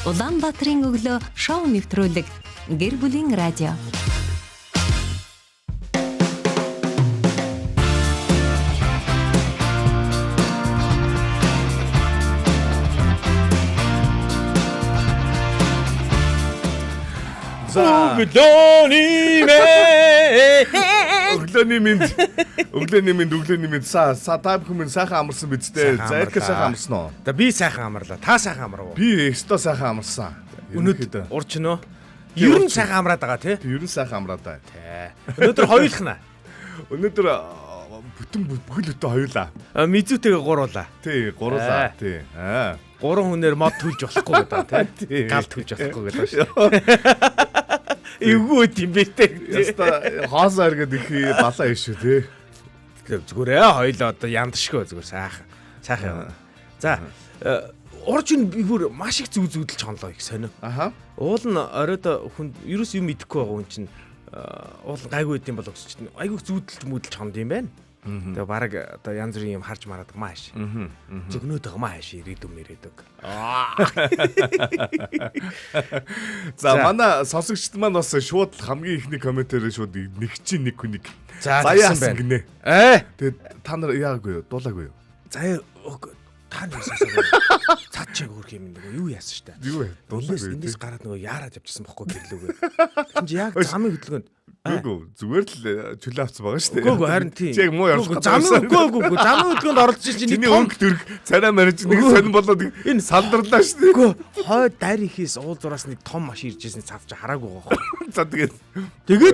Улаанбаатарын өглөө шоу нэвтрүүлэг Гэр бүлийн радио. Өглөөний минь та бүхэн сайхан амарсан биз дээ. Зайрка сайхан амарсан уу? За би сайхан амарлаа. Та сайхан амрав уу? Би өстой сайхан амарсан. Өнөөдөр урч нөө. Ер нь сайхан амраад байгаа тий. Ер нь сайхан амраад байгаа. Тий. Өнөөдөр хоёулахна. Өнөөдөр бүхэл бүтэн хоёулаа. Мизүүтэйгээ гуруулаа. Тий, гуруулаа. Тий. Гурван хүнээр мод төлж болохгүй гэдэг тий. Гал төлж болохгүй гэдэг шүү. Эвгүй юм бэ тий. Яста хаасаа иргэд их балаа ишүү тий. Зүгээр хоёул одоо яндшгүй зүгээр сайхан. За урж нь би бүр маш их зүүдэлж хонлоо их сонио. Аха. Уул нь оройд хүн ерөөс юм идэхгүй байгаа хүн чинь уул гайгүй идэм болов гэж чинь айгүй зүүдэлж мүдэлж хонд юм байна. Тэгээ баг одоо янз бүрийн юм харж мараад байгаа мааш. Зөвгнөөд байгаа мааш ирээдүм ирээдэг. За манай сонсогчд маань бас шууд хамгийн ихний комментээр шууд нэг хүнийг заяасан гинэ. Тэгээд та нар яагүй юу? Дуулаагүй юу? Заяа та нар яасан. Цаад чиг хөрх юм нэг юу яасан штэ. Юу вэ? Дуулаагүй. Эндээс гараад нөгөө яараад явчихсан бохгүй гэрлүүгээ. Тэгвэл яг замын хөдөлгөөнд Үгүй зүгээр л чөлөө авсан байгаа шүү дээ. Үгүй харин тийм. Чи яг муу явж байгаа. Үгүй замын хөдөлгөөнд оролцож чинь нэг өнгө төрх царай марж нэг сонирн болоод энэ салдарлаа шүү дээ. Үгүй хойд дайр ихээс уул зураас нэг том машин ирж ирсэн цавч хараагүй байгаа. За тэгээд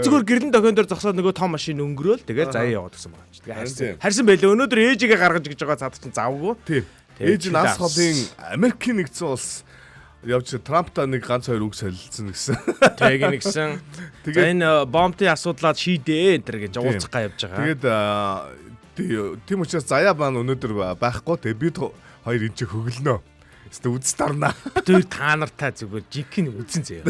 зүгээр гэрдэн дохион дээр зогсоод нөгөө том машин өнгөрөөл тэгээд заяа яваад гэсэн байгаа юм чи. Тэгээд харсан байлээ. Өнөөдөр ээжигээ гаргаж гэж байгаа цаад чинь завгүй. Тийм. Ээж нь Нас холын Америкийн нэгдсэн улс явж Трамптай нэг ганц хоёр үг солилцсон гэсэн. Тэг нэгсэн. Тэгээд энэ бомбын асуудлаад шийдээ энэ гэж уулзах га явж байгаа. Тэгээд тийм учраас заяа баан өнөөдөр байхгүй. Тэгээд бид хоёр энэ чи хөглөнө. Эсвэл үзс дарна. Тэр та нартай зүгээр жигхин үзэн заяа.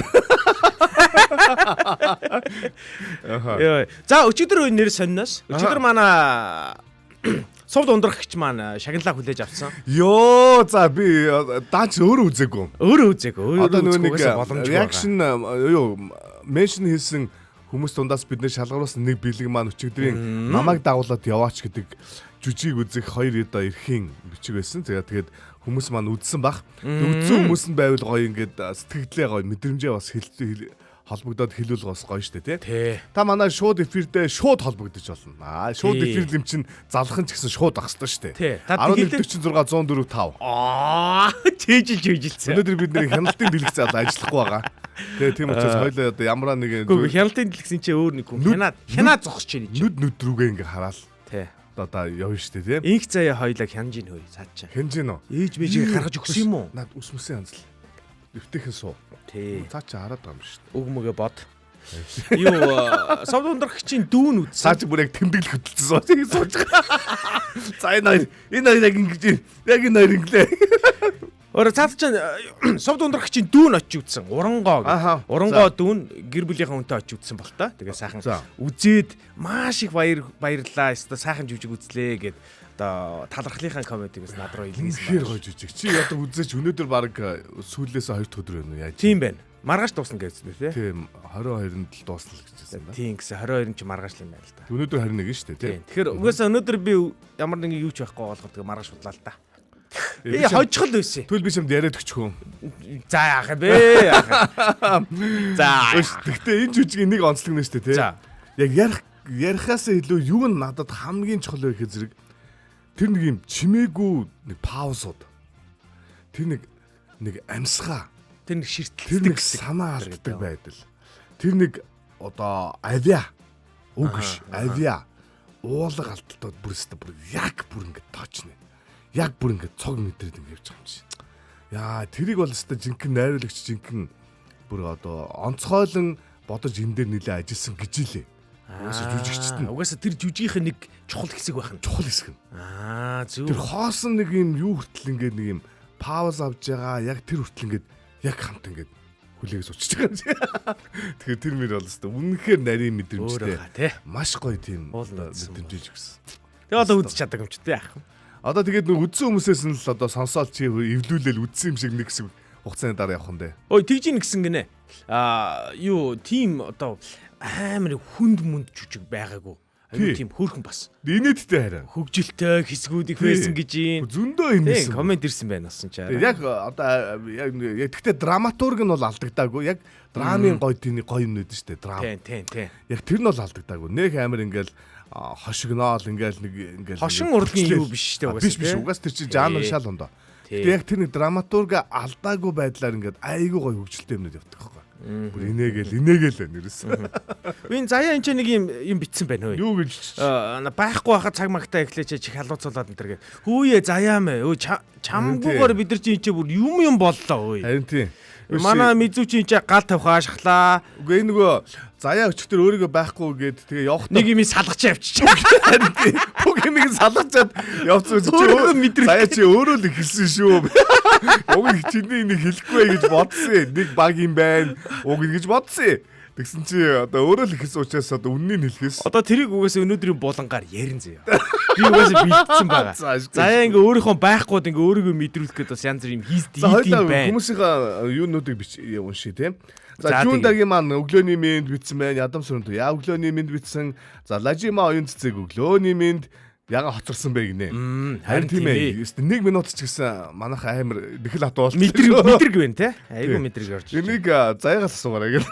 Яа. За өчигдөр нэр сонноос. Өчигдөр манай Сувд ундрагч маань шагналаа хүлээж авсан. Йоо, за би даач өөрөө үзээгүй. Одоо нэг реакшн юу меншн хийсэн хүмүүс дундаас бид нэ шалгаруулсан нэг бэлэг маань өчигдрийн намайг дагуулад яваач гэдэг жүжиг үзэх хоёр удаа эрхийн бичиг байсан. Тэгээд хүмүүс маань үзсэн бах. Үзсэн хүмүүс нь байвал гоё ингээд сэтгэлдээ гоё мэдрэмжээ бас холбогдоод хэлүүл гос гоё штэ тий. Та манай шууд эфирдээ шууд холбогдож болно. Шууд эфир юм чин залхан ч гэсэн шууд ах хэвчээ штэ. 1146 104 5. Чийжилсэн. Өнөөдөр бид нэр хяналтын дэлгэц ажиллахгүй байгаа. Тийм учраас хоёлаа одоо ямар нэг хяналтын дэлгэцэн чи өөр нэг хүн хянаа зогсож байна чи. Нүд рүүгээ ингээ хараал. Тий. Одоо явна штэ тий. Инх заяа хоёлаа хянж ийн хөөе цаачаа. Хянж ийн үү? Ээж мэжийг гаргаж өгсөн юм уу? Наад үсмэсэн янзл. Эвтэйхэн суу. Тий. Цаа чи хараад байгаа юм шүү дээ. Үг мөгээ бод. Юу савд ундрагчийн дүүн үз. Цаа чи бүр яг тэмдэглэх хөдөлсөн. Тийг сууж байгаа. За энэ хоёр яг ингэж яг энэ хоёр инглээ. Ора цаад чи савд ундрагчийн дүүн очиж үтсэн. Урангоо. Урангоо дүүн гэр бүлийнхээ хүнтэй очиж үтсэн бол та. Тэгээ сайхан үзээд маш их баярлаа. Өстой сайхан жүжиг үзлээ гэд одоо талархлынхаа комментигээс над руу илгээсэн. Хэр гоё жүжиг. Чи одоо үзээч өнөөдөр баг сүүлээс 2 өдөр байна уу яаж? Тийм байна. Маргааш дуусна гэсэн үү те? Тийм 22-нд л дуусна л гэжсэн байна. Тийм гэсэн 22-нд чи маргааш л юм байна л да. Өнөөдөр 21 шүү дээ тийм. Тэгэхээр угаасаа өнөөдөр би ямар нэг юу ч байхгүй болгоод маргааш бодлаа л да. Хожихол байсан. Түл би юмд яриад өчхөө. За яах вэ? За. Гэхдээ энэ жүжигийн нэг онцлог нь шүү дээ тийм. Яг ярихаас илүү юу нь надад хамгийн чухал вэ гэхээр зэрэг тэр нэг юм чимээгүй нэг паузууд. Тэр нэг амьсгаа. Тэр нэг ширтэлдэг. Тэр нэг санаа алддаг байдал. Тэр нэг одоо авиа. Үгш авиа. Уулга алдтууд бүр яг бүр ингэ тоочно. Яг бүр ингэ цог мэдрээд ингэ явж байгаа юм чи. Яа, тэрийг бол өстой жинхэнэ найруулагч жинхэнэ бүр одоо онцгойлон бодож энэ дээр нэлээ ажилласан гэж илээ. Угаасаа жүжигчт нь. Угаасаа тэр жүжигийнх нь нэг чухал хэсэг байх нь. Чухал хэсэг нь. Зөв. Тэр хоосон нэг юм юу хүртэл ингээд нэг юм пауз авж байгаа. Яг тэр хүртэл ингээд яг хамт ингээд хүлээгээс уучж байгаа. Тэгэхээр тэр мөр бол өстой үнэхээр нарийн мэдрэмжтэй. Маш гоё тийм мэдрэмж өгсөн. Тэгээ одоо үдчих чаддаг юм ч дээ яах. Одоо тэгээд нэг үдсэн хүмүүсээс нь л одоо сонсоол чи эвлүүлэл үдсэн юм шиг нэг хэсэг хугацааны дараа явах нь дээ. Ой тэгж ийн гэсэн гинэ. Юу тим одоо амар хүнд мүнд жүжиг байгаагүй. Аюу тийм хөөрхөн бас. Инээдтэй хараа. Хөгжилтэй хэсгүүд их байсан гэж юм. Зөндөө инээсэн. Комент ирсэн байна асан чаа. Яг одоо яг гэхдээ драматург нь бол алдагдаагүй. Яг драмын гоё тийм гоё юм нөд нь шүү дээ. Драм. Тийм. Яг тэр нь бол алдагдаагүй. Нэг амар ингээл хошигноол ингээл хошин урлагийн юу биш шүү дээ угаасаа. Биш. Угаас тэр чинь жанр шал ондоо. Тэгээ яг тэр нэг драматург алдаагүй байдлаар ингээд айгүй гоё хөгжилтэй юмнууд явдаг байхгүй. Бүр инээгээл байна ерөөсөн. Вин заяа энэ ч нэг юм битсэн байна хөөе. Юу гэж байхгүй хахад цаг магтаа эхлэч чих халууцуулаад энэ төр гээд. Хөөе заяа мэ. Өө чамгүйгээр бид нар чи энэ бүр юм боллоо хөөе. Харин тийм. Манай мизүү чи энэ гал тавхаа шахлаа. Үгүй энэ нөгөө заяа өчтөр өөрийгөө байхгүй гээд тэгээ явах нэг юм салгаж авчиж. Харин тийм. Бүх нэг салгачаад явцсан чи өөрөө мэдрээ. Заяа чи өөрөө л хэлсэн шүү. Уг чиний энийг хэлэхгүй гэж бодсон. Нэг баг юм байна. Уг ингэж бодсон. Тэгсэн чи одоо өөрөө л ихсэн учраас одоо үннийг хэлхээс. Одоо тэрийг угаасаа өнөөдрийн булангаар ярин заяа. Би угаасаа бэлдсэн байгаа. Заяа ингээ өөрийнхөө байхгүйд ингээ өөрийгөө мэдрүүлэх гэдэг бас янз бүр юм хийдэм байна. Хүмүүсийн юунуудыг уншия тийм. За Жундагийн маань өглөөний мэнд битсэн байна. Ядам сүрэнт яа өглөөний мэнд битсэн. За Лажима оюун цэцэг өглөөний мэнд яга хоцорсон бэ гинэ. Харин тийм ээ. 1 минут ч гэсэн манайх амар дэхэл хатуу бол мэдрэг байна те. Айгу мэдрэг орж. Энийг заяагаас асуугаарай гэл.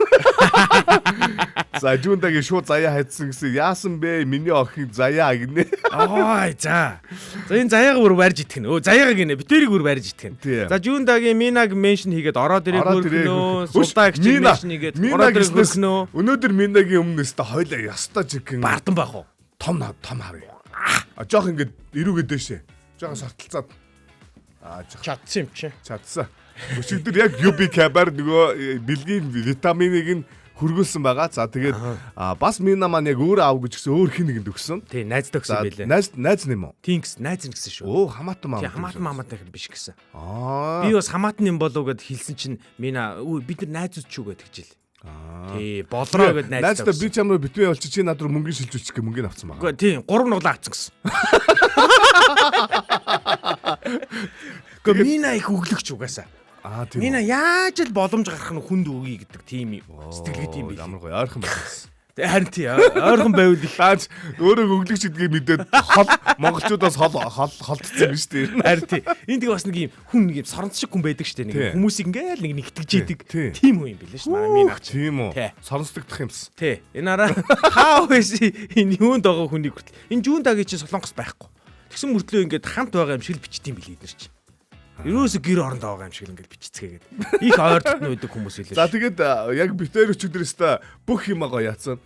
За Жундагийн шууд заяа хайдсан гэсэн яасан бэ? Миний охин заяа гинэ. Ой за. За энэ заяага бүр барьж итгэн. Өө заяага гинэ. Битэрийг бүр барьж итгэн. За Жундагийн Минаг меншн хийгээд ороод ирэх хөрхнөө. Сулдаа гэж меншн хийгээд ороод ирэх хөрхнөө. Өнөөдөр Минагийн өмнөөс та хойлоо ястаа жигэн бардан байх уу? Том харъя. Жоох ингээд ирүүгээ дэшээ. Жохон сарталцаад. Чадсан юм чи. Чадсан. Өчигдөр яг UB Cabar нөгөө бэлгийн витаминыг нь хөргүүлсэн байгаа. За тэгээд бас Мина маань яг өөр аав гэж гэсэн өөр хин нэгэнд өгсөн. Тий, найзтай өгсөн байлээ. Найз нэм үү? Тинкс найз нь гэсэн шүү. Оо, хамаатан маа. Тий, хамаатан маамаатай биш гэсэн. Би бас хамаатан юм болов гэд хэлсэн чинь Мина бид нар найзууд ч үгээд гэж хэл. Тий, болроо гэд найзтай. Найзтай би чамруу битвээ болчих чи над руу мөнгө шилжүүлчих гэ мөнгөний авцсан байгаа. Үгүй тий, 3 нуглаа авцсан гэсэн. Гэхдээ Мина их өглөгч угаасаа. Тийм. Мина яаж л боломж гарах нь хүнд үгүй гэдэг тийм сэтгэлгээ тийм бий. Ямар гоё ойрхон байсан. Харин тий, ойрхон байвал их тааж өөрөө өглөгч гэдгийг мэдээд монголчуудаас холдсон биз дээ. Харин тий. Энд тэгээ бас нэг юм хүн нэг юм соронц шиг хүн байдаг штэ нэг хүмүүсийг ингээл нэг нэгтгэж идэг. Тийм хүн юм билээ ш. Манай Мина ах. Тийм үү. Соронцдогдох юмс. Тий. Энэ араа хаа байсан энэ юунд байгаа хүнийг хүртэл. Энэ Жундагийн чи Солонгос байхгүй. Тэгсэн мөртлөө ингээд хамт байгаа юм шиг л бичдэг юм билээ эдэр чи. Ерөөсө гэр оронд байгаа юм шиг л ингээд бичицгээгээд. Их ойртолт нь байдаг хүмүүс хэлээ. За тэгээд яг битэр өчигдөрөөс бүх юм байгаа яатсан.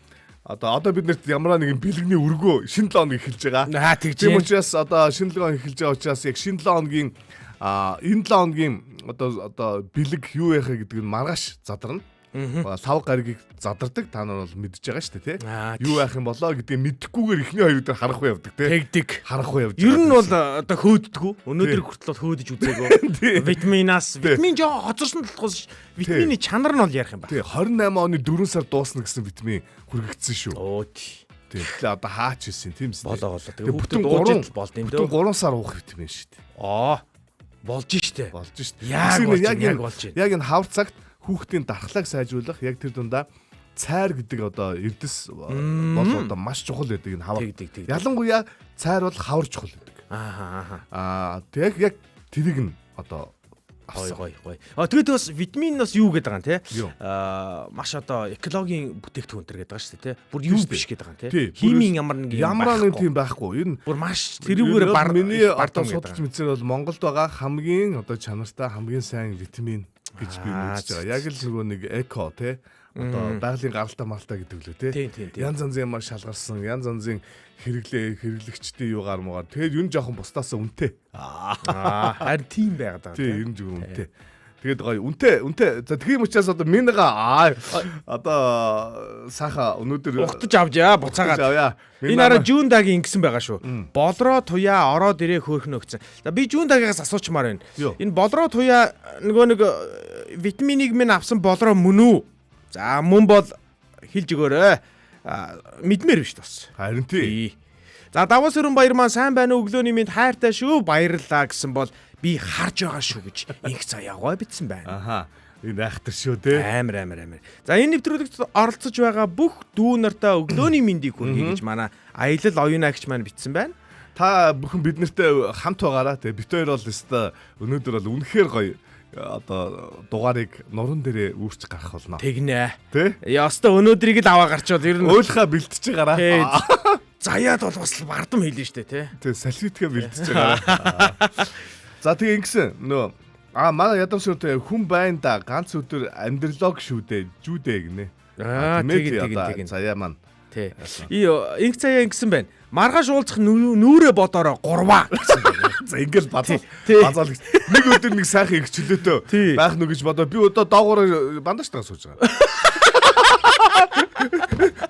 Одоо биднэрт ямар нэгэн бэлгэний өргөө шинэ 7 хоног эхэлж байгаа. Тийм учраас одоо шинэ 7 хоног эхэлж байгаа учраас яг шинэ 7 хоногийн энэ 7 хоногийн одоо бэлэг юу яхаа гэдэг нь маргааш задарна. Сав гаригийг задардаг та нар бол мэдж байгаа шүү дээ тий. Юу яах юм болоо гэдгийг мэдэхгүйгээр ихний хоёр өдөр харахгүй явдаг тий. Тэгдэг. Харахгүй явж. Ер нь бол одоо хөөддгүү. Өнөөдөр хүртэл бол хөөдөж үзээгөө. Витамин жоо хоцорсон болохоос витамины чанар нь бол ярих юм байна. Тий 28 оны 4 сар дуусна гэсэн витамин хүрэгдсэн шүү. Оо тий. Тэгэхээр одоо хаач ирсэн тийм үст. Болоо. Тэгээ бүгд дуужил болд юм дөө. 3 сар уух витамин шүү дээ. Болж штэ. Яг энэ хавар цагт хүүхдийн дархлааг сайжруулах яг тэр дундаа цайр гэдэг одоо эрдэс бол одоо маш чухал байдаг энэ хавар. Ялангуяа цайр бол хавар чухал байдаг. Тэг яг тэрийг нь одоо гой. Тэгээд бас витамин бас юу гэдэг байгаа юм те. Маш одоо экологийн бүтээгдэхүүн төр гэдэг байгаа шүү дээ те. Бүр юу биш гэдэг байгаа юм те. Химийн ямар нэг тийм байхгүй. Энэ бүр маш тэрүүгээр миний одоо судалж мэдсээр бол Монголд байгаа хамгийн одоо чанартай хамгийн сайн витамин гэж би үзэж байгаа. Яг л нөгөө нэг эко те. Одоо байгалийн гаралтай малтаа гэдэг лөө те. Янз янзын ямар шалгарсан, янз янзын хэрэглэгчдийн юу гармуугаар. Тэгээд юу н жоохон бусдаасаа үнэтэй. Харин тийм байгаад байгаа. Тийм юм үнэтэй. Тэгээд гоё үнэтэй. За тийм учраас одоо минага одоо саха өнөөдөр ухтаж авъя буцаагаад. Энэ араа Жундагийн ингэсэн байгаа шүү. Болроо туяа ороод ирээ хөөхнө гэсэн. За би Жундагиас асуучмаар байна. Энэ болроо туяа нөгөө нэг витаминыг минь авсан болроо мөн үү? За мөн бол хэлж өгөөрэй. Мэдмээр биш тус. Харин тий. За Даваа Сүрэн баяр маань сайн байна уу өглөөний минь хайртай шүү баярлалаа гэсэн бол би харж байгаа шүү гэж инх цаяагаа битсэн байна. Аха. Энэ айхтар шүү те. Амар. За энэ нэвтрүүлэгт оролцож байгаа бүх дүү нартаа өглөөний мэндийг хүргэе гэж манай аялал оюунаагч маань битсэн байна. Та бүхэн бид нартай хамт байгаараа те. Бид хоёр бол өстой өнөөдөр бол үнэхээр гоё одоо дугаарыг нуран дээрээ үүрч гарах болно. Тэгнэ. Тэ? Яста өнөөдрийг л аваа гарчвал ер нь Өөлхөө бэлтэж байгаараа. Заяад бол бас бардам хэлнэ штэ тий. Тэ салфетка бэлтэж байгаараа. За тэгээ ингэсэн нөө манай ядам сүртэй хүн байна да ганц өдөр амьдралог шүү дээ жүүдээ гинэ. Тэг. Заяа маань. Тий. Инх заяа ингэсэн байна. Маргааш уулзах нүүрэ бодороо 3 гэсэн байна. За ингээл базаал нэг өдөр нэг сайхан их чөлөөтэй байх нү гэж бодоо би одоо доогоор бандажтаа сууж байгаа.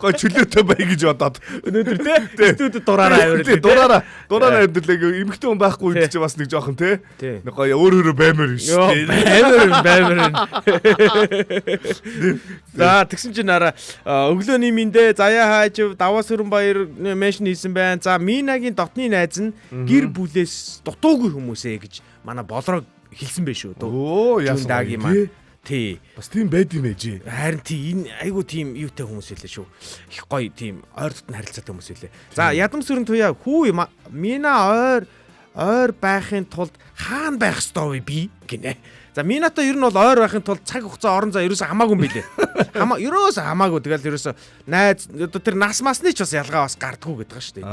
Гой чөлөөтэй бай гэж бодоод өнөөдөр тий студид дураараа авирлаа. Дураараа авирлаа. Эмэгтэй хүн байхгүй үед чи бас нэг жоохон тий. Нэг гой өөр баймаар биш тий. Баймаар. За тэгсэн чинь араа өглөөний миндээ Заяа хайж Даваа Сүрэн баяр меншн хийсэн байна. За Минагийн дотны найз нь гэр бүлээс дутуугүй хүмүүсээ гэж манай болроо хэлсэн байх шүү. Оо яасан юм. Тий. Бас тийм байд юм ээж. Харин тий энэ айгу тийм юутай хүмүүс хэлээ шүү. Их гоё тийм ойр дотн харилцаатай хүмүүс хэлээ. За ядам сүрэн туяа хүү Мина ойр байхын тулд хаана байх ёстой вэ би гинэ. За Минато ер нь бол ойр байхын тулд цаг хугацаа орон зай ерөөсөө хамаагүй юм билээ. Ерөөсөө хамаагүй тэгэл ерөөсөө найз одоо тэр нас масны ч бас ялгаа бас гардггүй гэдэг шүү дээ.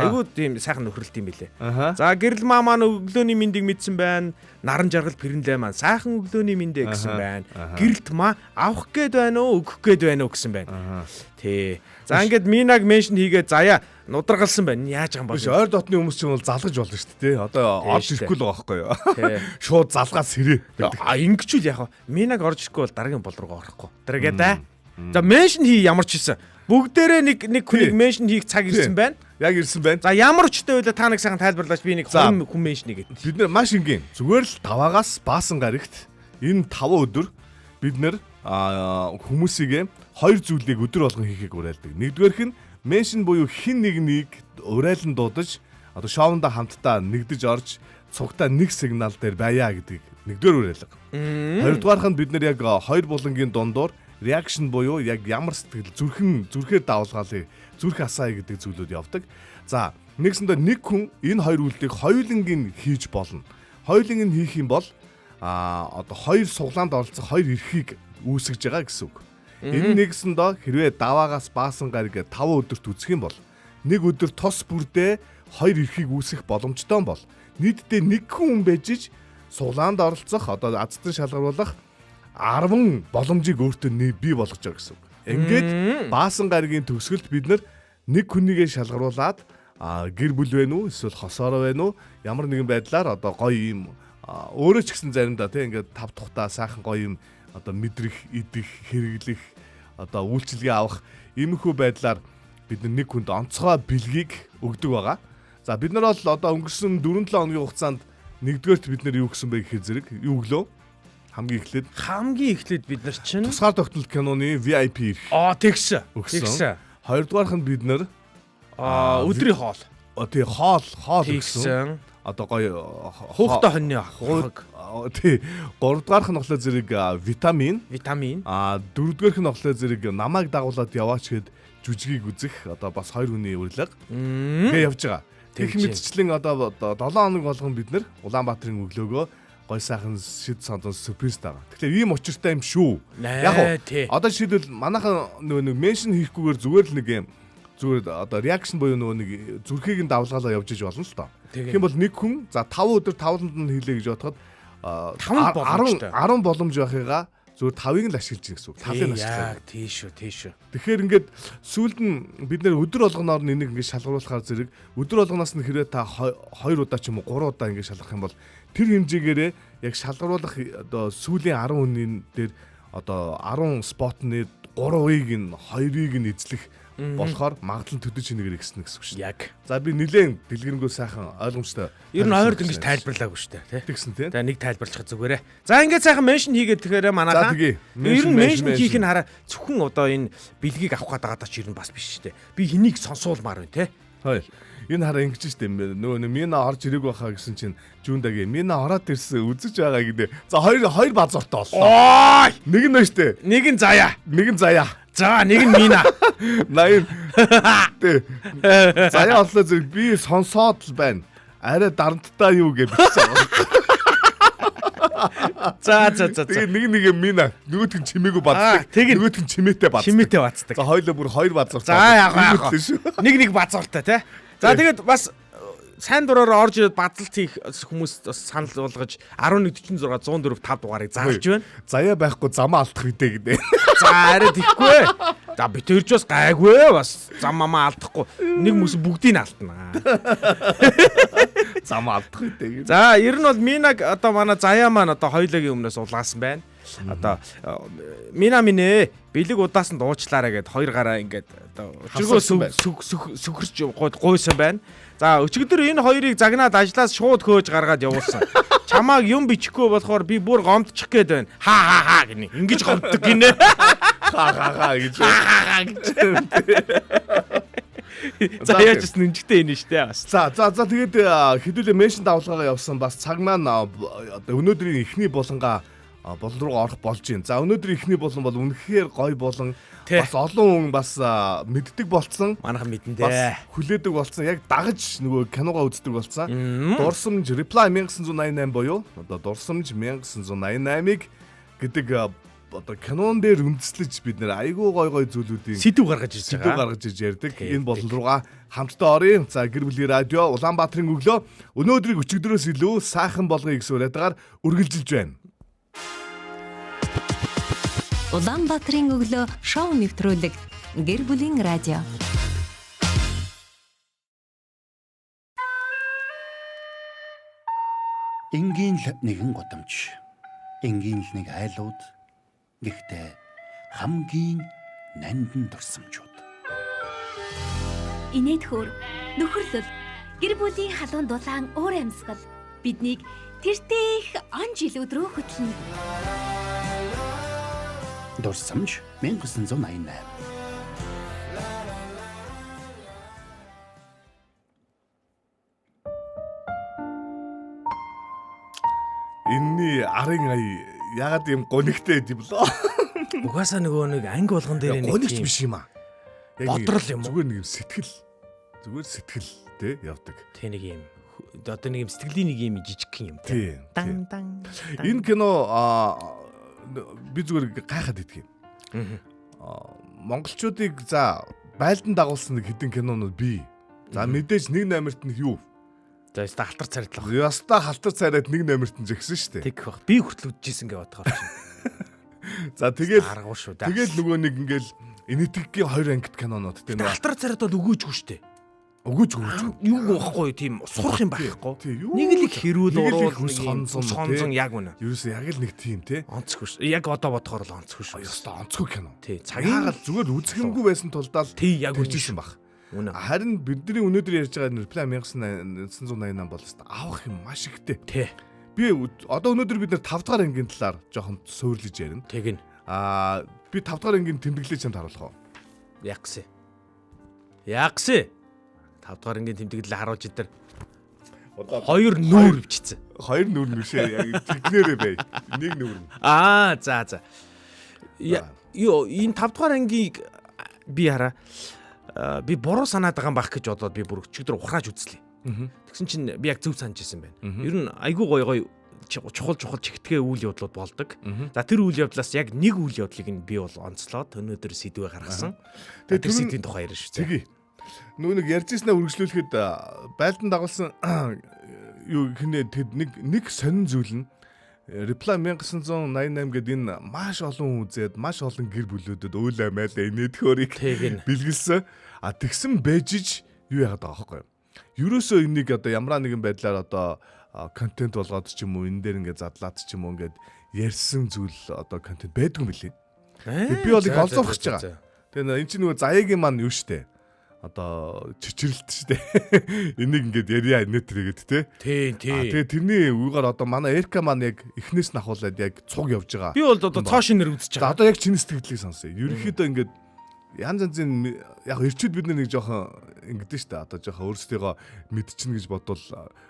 Айгу тийм сайхан нөхрөлт юм билээ. За гэрэл маа маань өглөөний мэндийг мэдсэн байна. Наран жаргал пэрнлээ маань сайхан өглөөний мэндэ гэсэн байна. Гэрэлт маа авах гээд байна уу өгөх гээд байна уу гэсэн байна. Тий. За ингээд Минаг меншн хийгээд Заяа нударгалсан байна. Яаж байгаа юм бэ? Ойр дотны хүмүүс чинь бол залгаж болно шүү дээ. Одоо орж ирэхгүй л байгаа байхгүй юу? Шууд залгаас сэрээ. Ингэчүүл яах вэ? Минаг орж ирэхгүй бол дараагийн бол руу орохгүй. Тэргээд за меншн хий ямар ч хийсэн. Бүгдээрээ нэг хүнийг меншн хийх цаг ирсэн байна. Яг ирсэн байна. За ямар өчтэй байлаа та нэг сайхан тайлбарлаач би нэг хүн меншн хийгээд. Бид нэр маш энгийн. Зүгээр л Даваагаас Баасан гарагт энэ 5 өдөр бид нэр хүмүүсийг 2 зүйлийг өдөр болгон хийхийг уриалдаг. Нэгдүгээрх нь меншн буюу хин нэг урайлан дуудаж одоо шоундаа хамтдаа нэгдэж орж цугтаа нэг сигнал дээр байя гэдэг нэгдүгээр уриалга. Хоёрдугаарх нь бид нэр яг 2 булангийн дундуур реакшн буюу яг ямар сэтгэл зүрхээр давалгаалыг зүрх асаая гэдэг зүйлүүд явдаг. За нэгсэндээ нэг хүн энэ 2 үйлдэлийг хоёулангийн хийж болно. Хоёуланг нь хийх юм бол одоо 2 суглаанд оролцох 2 эрхийг үүсгэж байгаа гэсэн үг. Энэ нэгсэндээ хэрвээ Даваагаас Баасан гараг 5 өдөрт үзэх юм бол нэг өдөр тос бүрдээ 2 эрхийг үүсгэх боломжтой бол нийтдээ нэг хүн бэжиж суглаанд оролцох одоо азтан шалгаруулах 10 боломжийг өөртөө бий болгож байгаа гэсэн үг. Ингээд Баасан гарагийн төгсгөлд бид нэг хүнийгээ шалгаруулад гэр бүл вэ нү эсвэл хосоор вэ нү ямар нэгэн байдлаар одоо гоё юм өөрөө ч гэсэн заримдаа тийм ингээд тав тухтаа сайхан гоё юм одоо мэдрэх, идэх, хэрэглэх одоо үйлчилгээ авах иймэрхүү байдлаар бид нэг хүнд онцгой бэлгийг өгдөг байгаа. За бид нар бол одоо өнгөрсөн 4-7 хоногийн хугацаанд нэгдүгээрт бид нар юу гэсэн бэ гэхээр зэрэг юу өглөө хамгийн эхлээд бид нар чинь тусгаар тогтнолт киноны VIP ирэх. Тэгсэн. Хоёрдугаарх нь бид нар өдрийн хоол. Тий хоол гэсэн. Одоо гоё хүүхдээ хоньны хураг. Тий. Гуравдугаарх нь болохоор зэрэг витамин. Дөрөвдүгээрх нь болохоор зэрэг намайг дагуулад яваач гэд жүжигийг үзэх одоо бас 2 хүний урилга. Тэгээ явж байгаа. Тэгэх мэдчлэн одоо 7 хоног болгон бид нар Улаанбаатарын өглөөгөө гой сайхан шид сандан сюрприз таа. Тэгэхээр ийм учиртай юм шүү. Яг одоо шийдвэл манайхан нөгөө меншн хийхгүйгээр зүгээр л нэг юм зүгээр одоо реакшн буюу нөгөө нэг зүрхийг нь давлгаалаа явж иж болно л тоо. Тэгэх юм бол нэг хүн за 5 өдөр 5-нд нь хийлээ гэж бодоход 10 боломж байхыгаа зүгээр 5-ыг л ашиглаж гин гэсэн үг. Талын ашиглаа. Тийш. Тэгэхээр ингээд сүүлд нь бид нэр өдөр болгоноор энийг ингээд шалгаруулахаар зэрэг өдөр болгоноос нь хэрэг та 2 удаа ч юм уу 3 удаа ингээд шалгах юм бол тэр хэмжээгээрээ яг шалгаруулах одоо сүүлийн 10 хүний дээр одоо 10 спотны 3%-ыг нь 2%-ыг нь эзлэх болохоор магадлал төдөж нэгээр ихсэн гэсэн үг шүү. Яг. За би нэлээд дэлгэрэнгүй сайхан ойлгомжтой. Ер нь ойрд ингэж тайлбарлаагүй шүү дээ, тий. Тэгсэн тий. За нэг тайлбарлах зүгээрээ. За ингээд сайхан меншн хийгээд тэгэхээр манайхаа. Ер нь меншн хийх нь хараа зөвхөн одоо энэ бэлгийг авах гэдэг ч ер нь бас биш шүү дээ. Би хэнийг сонсуулмаар байна, тий. Хой. Энэ хараа ингэж штэ нөгөө Мина орж ирээгүй байхаа гэсэн чинь Жундагийн Мина ороод ирсэн үзэж байгаа гэдэг. За хоёр базууртай боллоо. Нэг нь штэ. Нэг нь Заяа. За нэг нь Мина. Наян. Заяа орлоо зэрэг би сонсоод л байна. Арай дарамттай юу гэж бичсэн. За. Тэгээ нэг Мина нөгөөт нь чимээгүй бацдаг. Нөгөөт нь чимээтэй бацдаг. За хоёулаа бүр хоёр базууртай. За яг. Нэг базууртай тий. За тэгээд бас сайн дураар орж ирээд бадалт хийх хүмүүс санал болгож 11:46 104 5 дугаарыг зарлж байна. Заяа байхгүй замаа алдах үедээ гэдэг. За арай тийхгүй. За би тэрч бас гайгүй бас зам мамаа алдахгүй. Нэг хүмүүс бүгдийг нь алдна. Замаа алдах үедээ гэдэг. За ер нь бол Минаг одоо манай Заяа маань одоо хоёулагийн өмнөөс улгаасан байна. Одоо Мина минь бэлэг удаас нь дуучлаарэ гэд хоёр гараа ингээд одоо өчргөө сүхэрч гуйсан байна. За өчигдөр энэ хоёрыг загнаад ажлаас шууд хөөж гаргаад явуулсан. Чамааг юм бичихгүй болохоор би бүр гомдчих гээд байна. Хаа гинэ. Ингэж гомддог гинэ. Хаа гэж. За яаж ч нүнжтэй энэ штэ бас. За тэгээд хэдүүлээ меншн давлгаагаа явсан бас цаг маань өнөөдрийн эхний болонгаа болон руу орох болж байна. За өнөөдөр ихний болон бол үнэхээр гоё болон бас олон хүн бас мэддэг болцсон. Манайхан мэдэн бас дээ. хүлээдэг болцсон. Яг дагаж нөгөө киногоо үздэг болцсон. Дурсамж Reply 1988 буюу одоо Дурсамж 1988-ыг гэдэг одоо кинон дээр үндэслэж бид нэр айгүй гоё зүйлүүдийн сэдв гаргаж ирж ярьдаг. Энэ болон руугаа хамтдаа оръё. За гэр бүлийн радио Улаанбаатарын өглөө өнөөдрийг өчигдрөөс илүү сайхан болгоё гэсэн уриалгаар үргэлжилж байна. Улаанбаатарын өглөө шоу нэвтрүүлэг гэр бүлийн радио. Энгийн л нэгэн гудамж. Энгийн л нэг айлууд. Гэхдээ хамгийн нандин дурсамжууд. Инээдхүүр, нөхөрлөл, гэр бүлийн халуун дулаан уур амьсгал биднийг тэртех он жилүүд рүү хөтлөнө. Дурсамж 1988. Энэний арын ая ягаад юм гонигтэй юм лөө? Угаасаа нөгөө нэг анги болгон дээр нэг гонигч биш юм аа. Бодрол юм уу? Зүгээр нэг юм сэтгэл тий явдаг. Тэ нэг юм одоо нэг юм сэтгэлийн нэг юм жижиг юм тий. Дан. Энэ кино би зүгээр гайхаад идэх юм. Монголчуудыг за байлдан дагуулсан нэг хэдэн кинонууд бий. За мэдээж нэг номерт нь юу? За яста халтар царайтлах. Яста халтар царайд нэг номерт нь зэгсэн шүү дээ. Тэг бах. Би хүртэл үдчихсэн гэж бодохоор. За тэгэл аргагүй шүү дээ. Тэгэл нөгөө нэг ингээл энэтхгийн 2 ангит кинонууд тийм үү? Халтар царайд бол өгөөжгүй шүү дээ. Өгөөжгүй. Юу байхгүй тийм сурах юм байхгүй. Нэг л их хэрүүл уруул сонзон яг үнэ. Ерөөсөө яг л нэг тийм тий. Онцгүй шүү. Яг одоо бодохоор л онцгүй шүү. Яста онцгүй кино. Тий. Цагийн зүгээр үзэхэмгүй байсан тулдаа тий яг үжсэн баг. Харин бидний өнөөдөр ярьж байгаа Reply 1988 бол авах юм маш ихтэй. Тий. Би одоо өнөөдөр бид нэр 5 дахь ангийн талаар жоохон суйрлаж ярина. Тэгнь. Би 5 дахь ангийн тэмдэглэлийг чамд харуулах уу? Ягс. 5 дахь ангийн тэмдэглэл харуулж идэр. 2 нүүр бичсэн. 2 нүүр нүшээ яг тэгнэрээ бай. Нэг нүүр. За. Юу энэ 5 дахь ангийг би хараа. Би буруу санаад байгаа юм байх гэж бодоод би бүр өчигдөр ухрааж үзлээ. Тэгсэн чинь би яг зөв санаж ирсэн байна. Ер нь айгүй гоё чухал чигтгээ үйл явдлууд болдог. За тэр үйл явдлаас яг нэг үйл явдлыг нь би бол онцлоод өнөөдөр сэдвээ гаргасан. Тэр сэдвийн тухай ярина шүү дээ. Нүү нэг ярьжсэнаа үргэлжлүүлэхэд байлдан дагуулсан юу хинэ тэд нэг сонин зүйл нь Reply 1988 гэдэг энэ маш олон үзээд маш олон гэр бүлүүдэд өөлөө майлаа инээдхөөрийг бэлгэлсэн. Тэгсэн бэжиж юу яагаад байгаа байхгүй юу? Ерөөсөө энийг одоо ямар нэгэн байдлаар одоо контент болгоод ч юм уу энэ дээр ингээд задлаад ч юм уу ингээд ярьсан зүйл одоо контент байдгүй юм билий. Би бол их олзуурч байгаа. Тэгээ энэ чинь нөгөө заяагийн маань юу штэ. Одоо чичрэлт штэ. Энийг ингээд ярья инээтрээгээд те. Тий. Тэгээ тэрний үегаар одоо манай Эрка маань яг эхнээс нь ахуулаад яг цуг явж байгаа. Би бол одоо цоо шинээр үзэж байгаа. Одоо яг чиний сэтгэлийг сонсъё. Ерөнхийдөө ингээд янз янзын яг эрчүүд бид нэг жоохон ингэдэж штэ одоо жоохон өөрсдийгөө мэдчихнэ гэж бодвол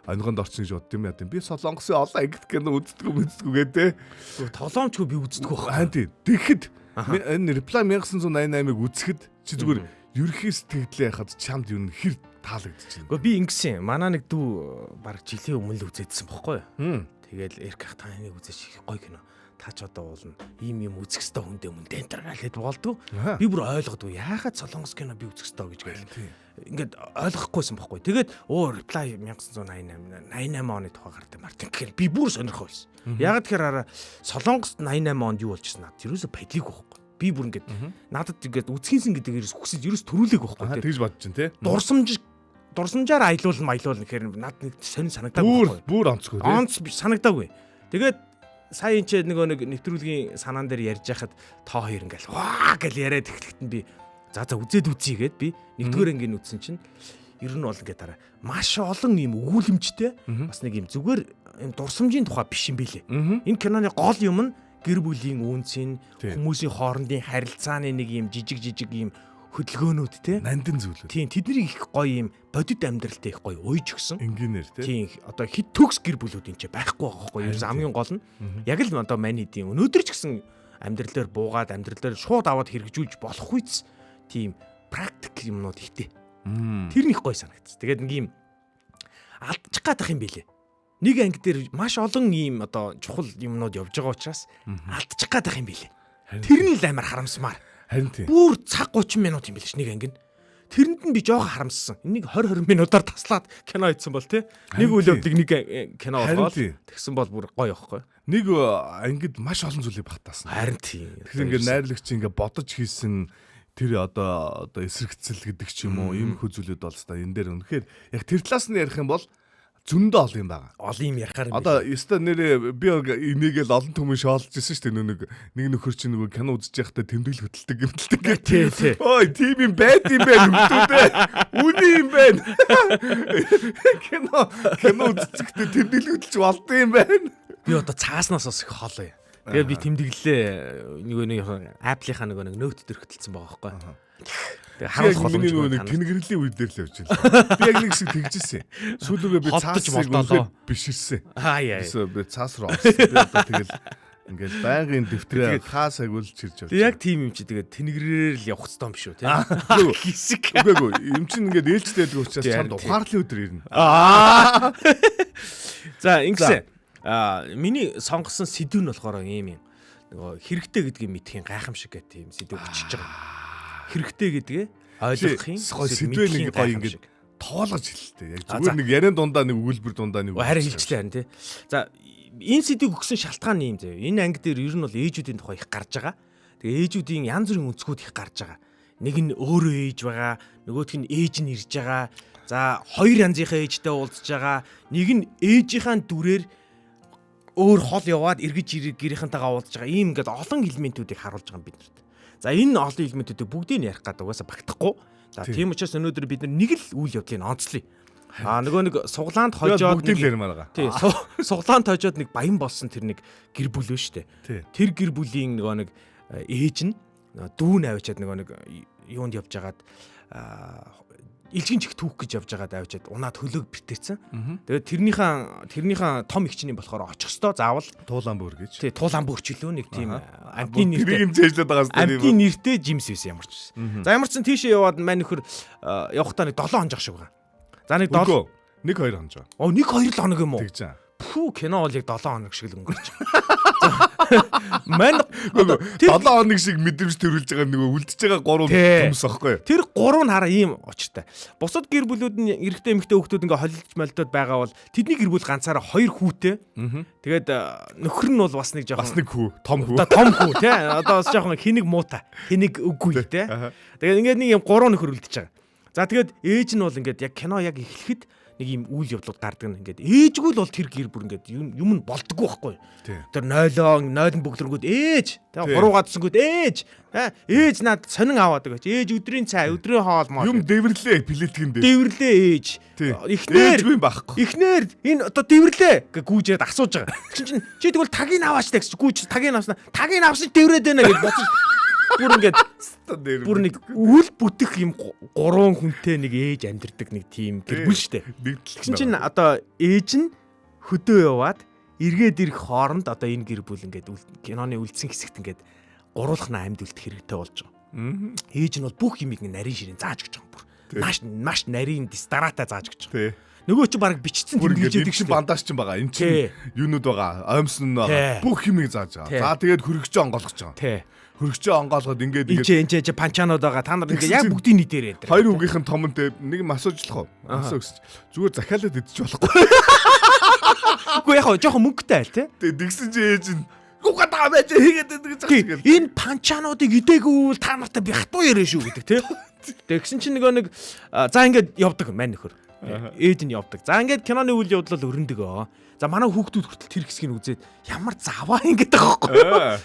онгонд орчин гэж бодд юм яа тийм би солонгосын олон ангит кино үздэггүй гэдэг Тоглоомчгүй би үздэг байх. аа тийм тэгэхэд энэ Reply 1988-ыг үзэхэд чи зүгээр ерөнхий сэтгэлээ хахад чамд юу хэр таалагдчихэв. Гэхдээ би ингэсэн. Манай нэг дүү баг жилийн өмнө л үзээдсэн бохгүй юу? Тэгэл эрх та энийг үзээч гоё кино. Та ч одоо уулна. Ийм үзэх ёстой хүндээ мөн дэнтер гэлээд болдгоо. Би бүр ойлгодгүй. Яагаад солонгос кино би үзэх ёстой гэж гээл. Ингээд ойлгохгүйсэн бохгүй. Тэгээд Reply 1988 оны тухай гардаг Мартин гэхээр би бүр сонирхол байсан. Яагаад тэгэхээр солонгост 88 онд юу болчихсон надад ерөөсө падлиг байхгүй. Би бүр ингээд надад ингээд үзхийнсэн гэдэг ерөөс хүсэж ерөөс төрүүлэг байхгүй. Тэгж бодож чинь тий. Дурсамжаар аялуулна гэхээр надад нэг сонир санагдаагүй. Бүр онцгүй тий. Онц санагдаагүй. Тэгээд сая энэ нэг нэвтрүүлгийн санаан дээр ярьж байхад тоо хоёр ингээл ваа гэл яриад эхлэхэд нь би за үзээд үзье гэд би нэгдүгээр ангийн үзсэн чинь ер нь бол ингээд дараа маш олон юм өгүүлэмжтэй бас нэг юм зүгээр юм дурсамжийн тухай биш юм бэлээ. Энэ киноны гол юм нь гэр бүлийн үнцэн, хүмүүсийн хоорондын харилцааны нэг юм жижиг юм хөдөлгөөнүүд те нандин зүйлүүд. Тийм тэдний их гоё юм бодит амьдралтай их гоё уйж өгсөн. Энгийнээр те. Тийм одоо хит төгс гэр бүлүүд энэ ч байхгүй байгаа байхгүй юу? Хамгийн гол нь яг л одоо мань хэдийн өнөөдөр ч гэсэн амьдралаар буугаад амьдралаар шууд аваад хэрэгжүүлж болох үйс тийм практик юмнууд ихтэй. Тэр нэг гоё санагдсан. Тэгээд нэг юм алдчих гадах юм бэлээ. Нэг анги дээр маш олон ийм одоо чухал юмнууд явж байгаа учраас алдчих гадах юм бэлээ. Тэр нь л амар харамсмаар. Харин тийм. Бүр цаг 30 минут юм биш нэг анги нь. Тэрэнд нь би жоохон харамссан. Энийг 20 минутаар таслаад кино хийсэн бол тий. Нэг үйл явдлыг нэг кино болгоод тэгсэн бол бүр гоё явахгүй. Нэг ангид маш олон зүйлийг багтаасан. Харин тийм. Тэгэхээр ингээд найрлагч ингээд бодож хийсэн тэр одоо эсрэгцэл гэдэг ч юм уу ийм их зүйлүүд бол та энэ дээр үнэхээр яг тэр талаас нь ярих юм бол зөндөө олон юм байгаа. Олон юм ярихаар юм. Одоо ёстой нэрээ би энийгэл олон хүмүүс шоолж ирсэн шүү дээ. Нэг нөхөр чинь нөгөө кино үзэж байхдаа тэмдэглэл хөтэлдэг гэмтэлдэг. Тий. Ой, тийм юм байд юм байна хүмүүдээ. Үний юм байна. Кино үзэхдээ тэмдэглэл хөтэлж болд юм байна. Би одоо цааснаас бас их хоолой. Тэгээд би тэмдэглэлээ нэг Apple-ийнхаа нэг нөт дээр хөтэлсэн байгаа байхгүй. Тэгээ харуулах боломжгүй нэг тэнэгрэлийн үе дээр л явж байлаа. Би яг нэг шиг тэгжсэн. Сүүлүүгээ би цаасрал биширсэн. Би цаас руу орсон. Би одоо тэгэл ингээл байнгын дэвтрээ хаас агуулж ирж явж. Яг тийм юм чи тэгээд тэнэгрээр л явах хэрэгтэй юм биш үү те. Хэсэг. Үгүй юм чин ингээд ээлжтэй байдаг учраас чамд ухаарлын өдөр ирнэ. За ингэсэн. Миний сонгосон сэдв нь болохоор ийм юм. Нөгөө хэрэгтэй гэдгийг мэдхийн гайхамшиг гэх тийм сэдв өчөж байгаа. Хэрэгтэй гэдгээ ойлгохын сэдвээ нэг гоё ингээд тоолгож хэлэлтэй. Яг зүгээр нэг яриан дундаа нэг өгүүлбэр дундаа нэг харин хэлчихлээ харин тий. За энэ сэдвийг өгсөн шалтгаан юм зөө. Энэ анги дээр ер нь бол ээжүүдийн тухай их гарч байгаа. Тэгээ ээжүүдийн янз бүрийн өнцгүүд их гарч байгаа. Нэг нь өөрөө ээж байгаа, нөгөөх нь ээж нь ирж байгаа. За хоёр янзынхаа ээжтэй уулзж байгаа. Нэг нь ээжийнхаа дүрээр өөр хол яваад эргэж гэрийнхэнтэйгээ уулзж байгаа. Ийм ингээд олон элементүүдийг харуулж байгаа юм бид нарт. За энэ олон элементүүдийг бүгдийг нь ярих гэдэг угаасаа багтахгүй. За тийм учраас өнөөдөр бид нэг л үйл явдлыг онцлоё. Нөгөө нэг суглаанд хожоод бүгдийг л ярмаар байгаа. Тий, суглаанд хожоод нэг баян болсон тэр нэг гэр бүл вэ штэ. Тэр гэр бүлийн нөгөө нэг ээж нь дүүн авчиад нөгөө нэг юунд явж байгаад илжин чих түүх гэж явж байгаад авчиад унаад хөлөөг битээсэн. Тэгээд тэрнийхэн том ихчний болохоор очих ёстой заавал туулаан бүр гэж. Тий, туулаан бүрч лөө нэг тийм амтны нэртэй юм зээжлээд байгаа юм. Амтны нэртэй Жимс байсан ямар ч. За ямар ч сан тийшээ яваад мань нөхөр явахдаа нэг 7 хоног шиг байгаа. За нэг 7 1-2 хоног. Оо 1-2 л хоног юм уу? Тэгж аа. Пүү кино бол яг 7 хоног шиг л өнгөрч. Мань 7 хоног шиг мэдрэмж төрүүлж байгаа нөгөө үлдчихэж байгаа 3 хүмүүс аахгүй юу? Тэр 3 нь хараа ийм очтой. Бусад гэр бүлүүд нь эрэгтэй эмэгтэй хүүхдүүд ингээ холилж молдоод байгаа бол тэдний гэр бүл ганцаараа 2 хүүтэй. Тэгээд нөхөр нь бол бас нэг жоохон бас нэг хүү, том хүү. Том хүү тий. Одоо бас жоохон хэнийг муута, хэнийг үгүй тий. Тэгээд ингээ нэг юм 3 нөхөр үлдчихэж байгаа. За тэгээд ээж нь бол ингээ яг кино яг эхлэхэд нэг юм үйл явдлууд гардаг нь ингээд ээжгүй л бол тэр гэр бүр ингээд юм нь болдгоо байхгүй. Тэр нойлон бөглөргүүд ээж хуруугаадсангүүд ээж над сонин аваад байгаа чи ээж өдрийн цай өдрийн хоол моо юм дэвэрлээ плетгэн дээр дэвэрлээ ээж эхнэр байхгүй эхнэр энэ одоо дэвэрлээ гэж гүүжээд асууж байгаа чи тэгвэл тагийг аваач гэж гүүж тагийг авснаа тагийг авсан дэврээд байна гэж бодож бүр ингээд бүр нэг үл бүтэх юм 3 хүнтэй нэг ээж амьдэрдэг нэг тийм гэр бүл штэ. Тэгсэн чинь одоо ээж нь хөдөө яваад эргээд ирэх хооронд одоо энэ гэр бүл ингээд киноны үлдсэн хэсэгт ингээд гурвуулхна амьд үлдэх хэрэгтэй болж байгаа. Ээж нь бол бүх юмыг нарийн ширээ зааж гэж байгаа бүр. Маш нарийн дистаратаа зааж гэж байгаа. Нөгөө чи баг бичсэн тэмдэглэж яадаг чинь бандаж чинь байгаа. Энд чинь юунууд байгаа. Оймсон нь байгаа. Бүх юмыг зааж байгаа. За тэгээд хөргөчөө онгойлгож байгаа. Хөргөчөө онгойлгоод ингээд энэ панчаанууд байгаа. Та нар ингээд яг бүгдийн нийтээр энэ. Хоёр үгийнхэн том нь нэг юм асуужлах уу? Асуу өсч. Зүгээр захиалаад идчих болохгүй. Үгүй яг хоо жоохон мөнгөтэй айл тий. Тэгээд тэгсэн чи ээж нь гуйгаа таа байж хийгээд байдаг гэж байна. Энэ панчаануудыг идээгүй та нартай би хатуу ярэ шүү гэдэг тий. Тэгсэн чи нэг за ингээд явдаг мань нөхөр. Ээж нь явдаг. За ингээд киноны үйл явдал өрөндөгөө. За манай хүүхдүүд хүртэл тэр хэсгийг үзээд ямар заваа ингээд байгаа байхгүй.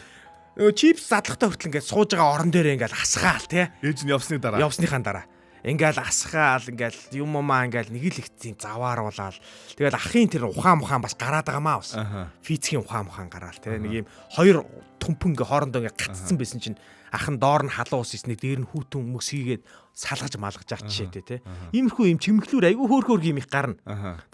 Нөгөө чипс задлахтаа хүртэл ингээд сууж байгаа орон дээр ингээд асгаал тий. Ээж нь явсныхаа дараа. Ингээл асгаал ингээл юм умаа ингээл нэг л ихтийн заваар болаал. Тэгэл ахын тэр ухаан бас гараад байгаамаа бас. Физикийн ухаан гараал тий. Нэг юм хоёр төмпөн ингээ хоорондоо ингээ гацсан байсан чинь ах нь доор нь халуун ус ийснэ дээр нь хүүтэн мөс хийгээд салгаж малгаж ах жишээтэй тий. Иймэрхүү юм чимэглүүр айгүй хөөр юм их гарна.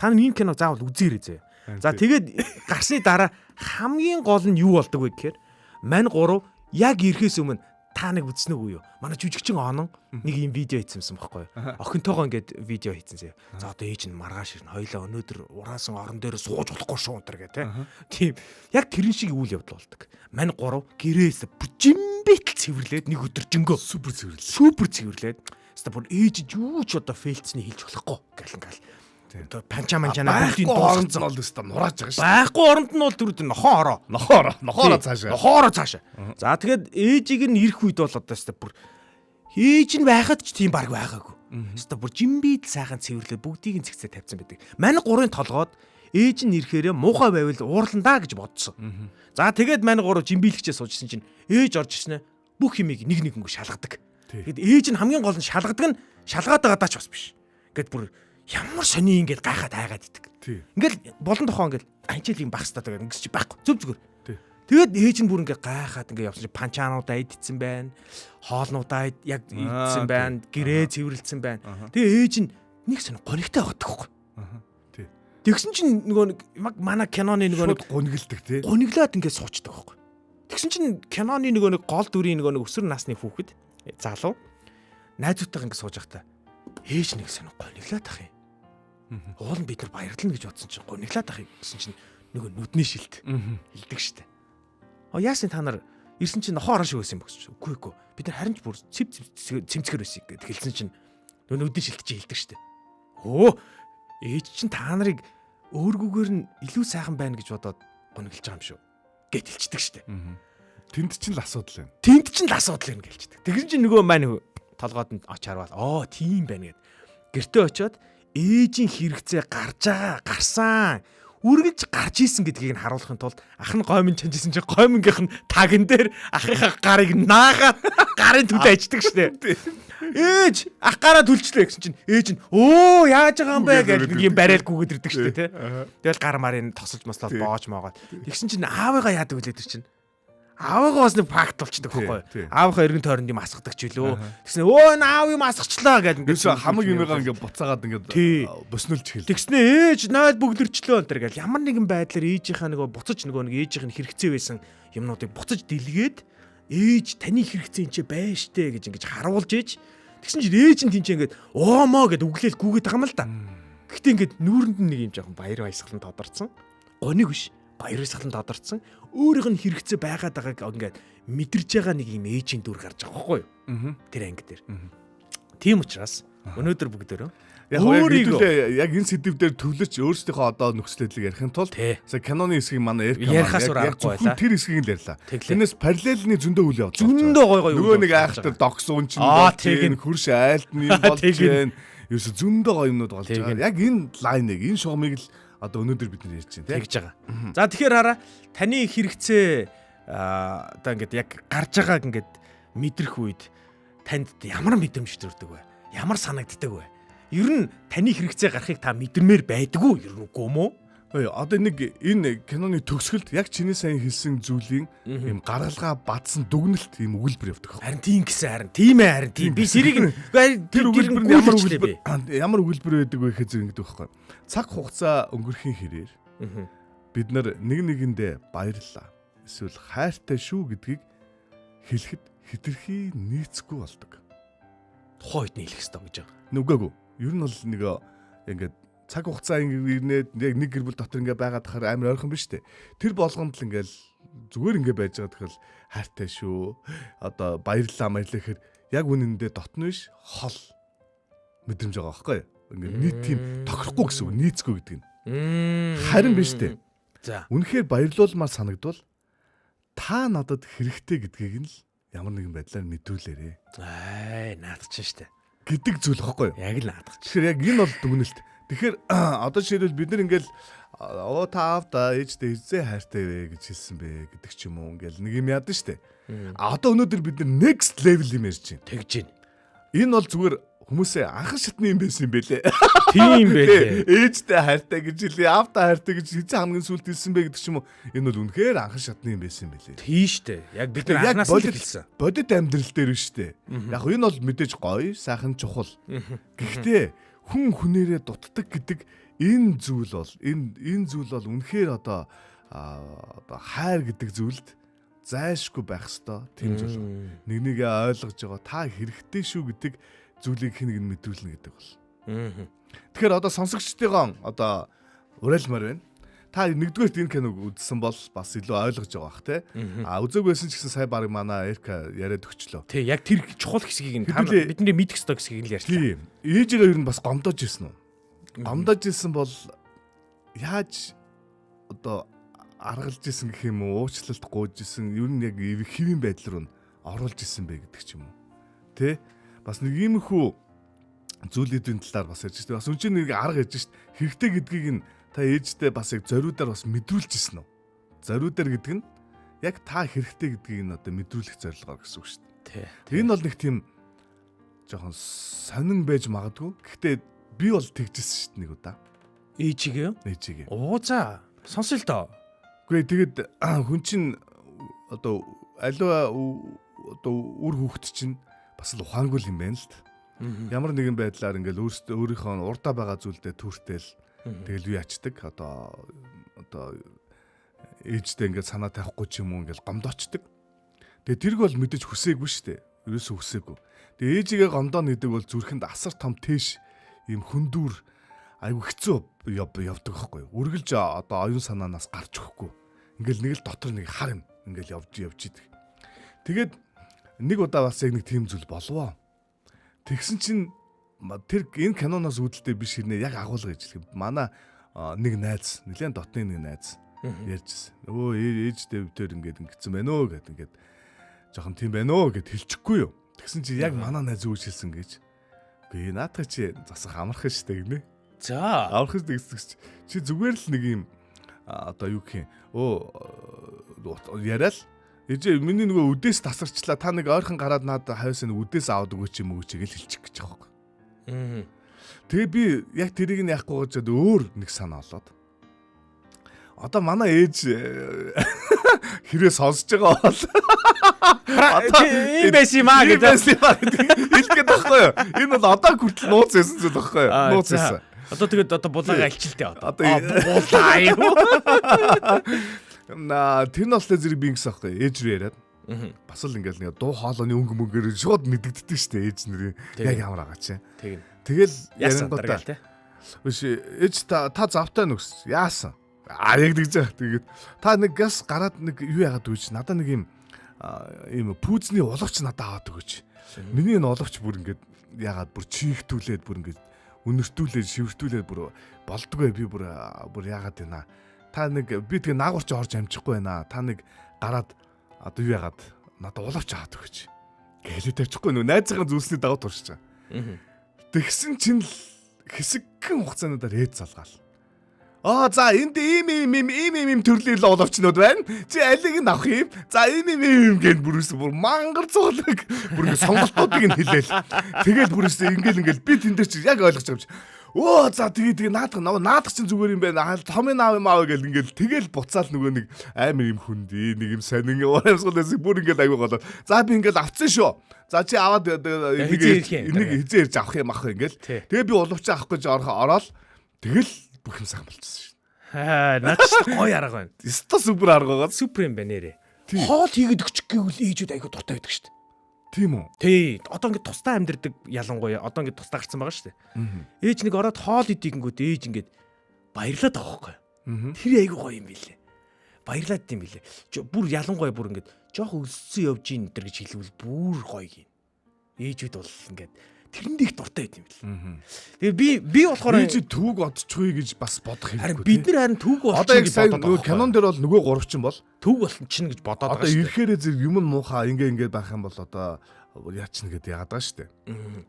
Та нар ийм кино заавал үзээрэй зөө. За тэгээд гарсны дараа хамгийн гол нь юу болдог вэ гэхээр мань 3 яг ирэхээс өмнө та нэг үзсэн үгүй юу? Манай жүжигчин онон нэг юм видео хийсэн байхгүй юу? Охинтойгоо ингээд видео хийсэн зэ. За одоо ээж нь маргааш ирнэ. Хоёлаа өнөөдөр ураасан орон дээр сууж болохгүй шүү өнтер гэх тийм. Яг тэрэн шиг үйл явдал болдог. Мань 3 гэрээс жимбэтл цэвэрлээд нэг өдөржингөө супер цэвэрлээд. Хэвээ бүр ээж юу ч одоо фейлцний хэлж болохгүй гал. Одоо панчаманчана бүгдийн дууссан бол өстө нурааж байгаа шүү. Байхгүй оронд нь бол тэр нохоороо цаашаа. За тэгээд ээжийг нь ирэх үед бол одоо өстө бүр ээж нь байхад ч тийм баг байгаагүй. Өстө бүр жимбид сайхан цэвэрлээ бүгдийг нь цэгцээ тавьсан байдаг. Мань 3-ын толгойд ээж нь ирэхээрээ муухай байвал уурландаа гэж бодсон. За тэгээд мань 3 жимбийлэгчээ суужсэн чинь ээж орж ирснэ бүх юмыг нэг нэгэнгөө шалгадаг. Тэгэд ээж нь хамгийн гол нь шалгадаг нь шалгаад байгаа даач бас биш. Гэт бүр ямар сони ингээд гайхаад хайгаад идэг. Ингээл болон тохоо ингээд анчил юм багстаа байгаа ингэс чи байхгүй. Зөв зүгээр. Тэгээд ээж нь бүр ингээд гайхаад ингээд явсан чи панчаануудаа идсэн байна. Хоолнуудаа яг идсэн байна. Гэрээ цэвэрлсэн байна. Тэгээ ээж нь нэг сони гонигтай байгаа байхгүй. Тэгсэн чинь нөгөө манай киноны нөгөө гонигддаг тий. Гониглаад ингээд суучдаг байхгүй. Тэгсэн чинь киноны нөгөө гол дүрийн нөгөө өсвөр насны хүүхэд залуу найзуудтайгаа ингээд сууж байхдаа ээж нэг сони гониглаад ах юм. Уул нь бид нар баярлна гэж бодсон чинь гониглаад ах юм гэсэн чинь нөгөө нүдний шилт хилдэг штэ. Яасан та нар ирсэн чинь нохоо орон шиг байсан юм бөгсч. Үгүй бид нар харин ч бүр цэмцгэр байсан гэд хэлсэн чинь нөгөө нүдний шилт чи хилдэг штэ. Ээж чинь та нарыг өөргүйгээр нь илүү сайхан байна гэж бодоод гониглож байгаа юм шүү гэд хэлчихдэг штэ. Тэнд чинь л асуудал юм. Гэлждэг. Тэгсэн чинь нөгөө маань толгойд нь очаарвал тийм байна гэд. Гэртээ очиод ээжийн хэрэгцээ гарсан. Үргэлж гарч ийсэн гэдгийг нь харуулахын тулд ах нь гомин чанжсэн чинь гомингийнх нь таган дээр ахынхаа гарыг наагаад гарын түлээ аждаг штэ. Ээж ах гараа түлчлээ гэсэн чинь ээж нь яаж байгаа юм бэ гэж нэг юм барайл гүгээд ирдэг штэ тий. Тэгэл гар марын тосолж мослоод боож моогоод. Тэгсэн чинь аавыгаа яадаг үлээ тэр чинь. Аавыгаа бас нэг факт болчихдог байхгүй. Аавынхаа эргэн тойронд юм асгадаг ч үлээ. Тэгснэ аав юм асгачлаа гэдэг ингээд хамаг юмгаа ингээд буцаагаад ингээд боснолж эхэлдэг. Тэгснэ ээж найл бүглэрчлөө өнтер гэл ямар нэгэн байдлаар ээжийнхаа нөгөө буцаж нөгөө ээжийнх нь хэрэгцээ байсан юмнуудыг буцаж дэлгээд ээж таны хэрэгцээ энэ ч байна штэ гэж ингэж харуулж ээж. Тэгсэн чинь ээж нь тэнцээ ингээд оомоо гэд үглээл гүгээд байгаа юм л да. Гэхдээ ингээд нүүрэнд нь нэг юм жоохон баяр баясгалан тодорцсон. Гониг биш. Баяр баясгалан тодорцсон. Өөрийнх нь хэрэгцээ байгаад байгааг ингээд мэдэрж байгаа нэг юм ээжийн дүр гарч байгаа байхгүй юу? Тэр анги дээр. Тийм учраас өнөөдөр бүгдөө яг энэ сэдв дээр төвлөж өөрсдийнхөө одоо нөхцөлөдлийг ярихын тулд киноны хэсгийг манай тэр хэсгийг л ярьлаа. Тэрнээс параллельны зөндөө үйл явдал. Зөндөө гой нөгөө нэг айхтар догсон чинь болж гэн хөрш айлтны болж гэн ерөөсө зөндөө гоё юмнууд болж байгаа. Яг энэ лайныг энэ шугамыг л одоо өнөөдөр бид нар ярьж байна тэгж байгаа. За тэгэхээр хараа таны хэрэгцээ одоо ингээд яг гарч байгааг ингээд мэдрэх үед танд ямар мэдрэмж төрдөг вэ? Ямар санагддаг вэ? Ер нь таны хэрэгцээ гарахыг та мэдэрмээр байдаг уу? Ер нь үгүй юм уу? Одоо нэг энэ киноны төгсгөлд яг чиний сайн хэлсэн зүйлийн юм гаргалгаа бадсан дүгнэлт юм өгүүлбэр явдаг. Харин тийм гэсэн харин тийм би сэрийг тэр өгүүлбэр нь ямар өгүүлбэр байдаг вэ гэхэд ингэдэг байхгүй. Цаг хугацаа өнгөрхийн хэрээр бид нар нэг нэгэндээ баярлалаа. Эсвэл хайртай шүү гэдгийг хэлэхэд хэтэрхий нийцэхгүй болдог. Тухайн үед нийлэх ёстой гэж байгаа. Нүгаагүй. Ер нь бол нэг ингээд цаг хугацаа ингээд яг нэг гэр бүл дотор ингээд байгаад тахаар амар ойрхон биш үү? Тэр болгонд л ингээд зүгээр ингээд байж байгаа тэгэхээр хайртай шүү. Одоо баярлалаа гэхээр яг үнэндээ дотно биш хол мэдрэмж байгаа байхгүй юу? Ингээд нийт тийм тохирохгүй гэсэн үг, нийцгүй гэдэг нь. Харин биш үү? За. Үнэхээр баярлуулмаар санагдвал та надад хэрэгтэй гэдгийг нь л ямар нэгэн байдлаар мэдрүүлээрэ. Наадах чинь штэ. Гэдэг зүйл байхгүй юу? Яг л наадах. Тэгэхээр яг энэ бол дүгнэлт. Тэгэхээр одоо жишээлбэл бид нар ингээл та авда ээжтэй хизээ хайртай вэ гэж хэлсэн бэ гэдэг ч юм уу ингээл нэг юм яадаг штэ. Одоо өнөөдөр бид нар next level юм ярьж байна. Тэгж байна. Энэ бол зүгээр хүмүүсээ анхан шатны юм байсан юм бэлээ. Тийм байлээ. Ээжтэй хайртай гэж хэлээ, авда хайртай гэж хизээ хамгийн сүүлд хэлсэн бэ гэдэг ч юм уу. Энэ бол үнэхээр анхан шатны юм байсан юм бэлээ. Тийм штэ. Яг бид нар анханаас л хэлсэн. Бодит амьдрал дээр нь штэ. Яг энэ бол мэдээж гоё, сайхан чухал. Гэхдээ хүн хүнээрээ дутдаг гэдэг энэ зүйл бол үнэхээр одоо хайр гэдэг зүйлд зайлшгүй байх ёстой. Тийм зүйл. Нэгнийгээ ойлгож байгаа та хэрэгтэй шүү гэдэг зүйлийг хэн нэг нь мэдрүүлнэ гэдэг бол. Тэгэхээр одоо сонсогчдыгоо одоо уриалмаар байна. Та нэгдүгээрт энэ киног үзсэн бол бас илүү ойлгож байгаа бах те. Үзээгүй байсан ч гэсэн сая баг манай Эрка яриад өгчлөө. Тий, яг тэр чухал хэсгийг нь бидний мэдэх ёстой хэсгийг нь ярьсан. Тийм. Ээжигээ ер нь бас гомдож ирсэн үү? Гомдож ирсэн бол яаж одоо аргалж ирсэн гэх юм уу? Уучлалт гуйж ирсэн. Ер нь яг хэвийн байдал руу оруулж ирсэн бэ гэдэг ч юм уу. Тэ? Бас нэг иймэрхүү зүйлүүдийн талаар бас ярьж штэ. Бас үнэн нэг арга ярьж штэ. Хэрэгтэй гэдгийг нь та ээжтэй бас яг зориудаар бас мэдрүүлж ирсэн үү? Зориудаар гэдэг нь яг та хэрэгтэй гэдгийг нь одоо мэдрүүлэх зорилгоор гэсэн үг шүү дээ. Энэ бол нэг тийм жоохон сонин байж магадгүй. Гэхдээ би бол тэгжсэн шүү дээ нэг удаа. Ээжигээ. За сонсё л доо. Үгүй тэгээд хүн чинь одоо аливаа одоо үр хүүхэд чинь бас л ухаангүй юм байна л та. Ямар нэгэн байдлаар ингээл өөрийнхөө урдаа байгаа зүйлдээ түүртэл тэгэл юу ячдаг одоо ээжтэй ингээд санаа тавихгүй ч юм уу ингээд гомдоочдөг. Тэгээ тэрг бол мэдээж хүсээгүй шүү дээ. Ерөөсөө хүсээгүй. Тэгээ ээжигээ гомдооно гэдэг бол зүрхэнд асар том тийш ийм хөндүр айгу хэцүү явдаг байхгүй юу. Үргэлж одоо оюун санаанаас гарч өгөхгүй. Ингээл нэг л дотор нэг хар юм ингээл явж идэг. Тэгээд нэг удаа бас яг нэг тийм зүйл болвоо. Тэгсэн чинь тэр энэ киноноос үүдэлтэй биш хэрнээ яг агуулга гэж хэлэх. Манай нэг найз, нэлээд дотны нэг найз ярьжсэн. Ээжтэй өвтөр ингээд ингэсэн байна өө гэд ингээд жоохон тийм байна өө гэд хэлчихгүй юу. Тэгсэн чи яг манай найз үүж хэлсэн гэж. Үгүй наадах чи засах амархан штэ гинэ. За амархан гэсэн чи зүгээр л нэг юм одоо юу гэх юм яриад ээжээ миний нөгөө үдээс тасарчлаа та нэг ойрхон гараад надад хавьяас нэг үдээс аваад өгөөч юм уу гэж хэлчих гэж байгаа юм. Тэгээ би яг тэрийг нь яахгүй гэж өөр нэг санаа болоод. Одоо манай ээж хэрэг сонсож байгаа бол ийм байсан юм аа гэдэг хэлгээд байхгүй юу? Энэ бол одоо хүртэл нууц байсан зүйл байхгүй юу? Нууц байсан. Одоо тэгээд одоо булаага альчилтээ одоо. Булаа юу? Тэр нь болохоор зэрэг би ингэсэн байхгүй ээж рүү яриад. Бас л ингээл нэг дуу хоолойны өнгө мөнгөөр шууд мэддэгддэг шүү дээ ээж нарын яг ямар байгаа чи. Тэгэл ярингуудаа. Биш ээж та завтай нүгс яасан? Яг тэгж. Тэгээд та нэг газ гараад нэг юу яагаад өгч надаа нэг юм пүүзний уловч надад аваад өгч. Миний энэ уловч бүр ингээд яагаад бүр чихтүүлээд бүр ингээд үнэртүүлээд шивэртүүлээд бүр болдгоо би бүр яагаад байна. Та нэг би тэгээ наагурч орж амжихгүй байна. Та нэг гараад одоо юу яагаад надад уловч аваад өгч. Гэлээ тавьчихгүй нөө найзынхаа зүйлсний давуу туршиж байгаа. Тэгсэн чинь л хэсэгхэн хугацаануудаар ээж залгаал. За энд ийм төрлийн уловчнууд байна. Чи алиг нь авах юм? За ийм гэн бүрээс бүр мангар цуулаг бүр ингэ сонголтуудыг нь хэлээл. Тэгээд бүрээс ингээл би тэн дээр чи яг ойлгож авч. Өө за тэгээ наадах чинь зүгээр юм байна. Томын аав юм аав гэл ингээл тэгэл буцаал нөгөө нэг амар юм хүнд нэг юм сонин урамсгалаас бүр ингээл аягүй голоо. За би ингээл авцсан шүү. За чи аваад энийг хизээ ирж авах юм ах ингээл. Тэгээ би уловч авах гэж ороод тэгэл бүх юм сайн болчихсон шүү. Наач гоё арга байна. Өстой супер арга байгаа. Супер юм байна нэрээ. Хоол хийгээд өгчих гэвэл ээжүүд аягүй дуртай байдаг шүү дээ. Тийм үү? Тий. Одоо ингээд тусдаа амьдэрдэг ялангуяа одоо ингээд тусдаа гарсан байгаа шүү дээ. Ээж нэг ороод хоол идэгэнгүүт ээж ингээд баярлаад байгаа байхгүй. Тэр айгүй гоё юм билээ. Баярлаад юм билээ. Бүр ялангуяа бүр ингээд жоох өссөн явж ийн энэ гэж хэлвэл бүр гоё юм. Ээжүүд бол ингээд тэрэнд их дуртай байт юм билээ. Тэгээ би болохоор ээж түүг одчихгүй гэж бас бодох юм. Харин бид нар харин түүг одоо яг сайн нөгөө кинон дээр бол нөгөө гуравчин бол түүг болсон чинь гэж бодоод байгаа шүү. Одоо ирэхээрээ зэрэг юм муухай ингээ байх юм бол одоо яачна гэдэг яагаад байгаа шүү дээ.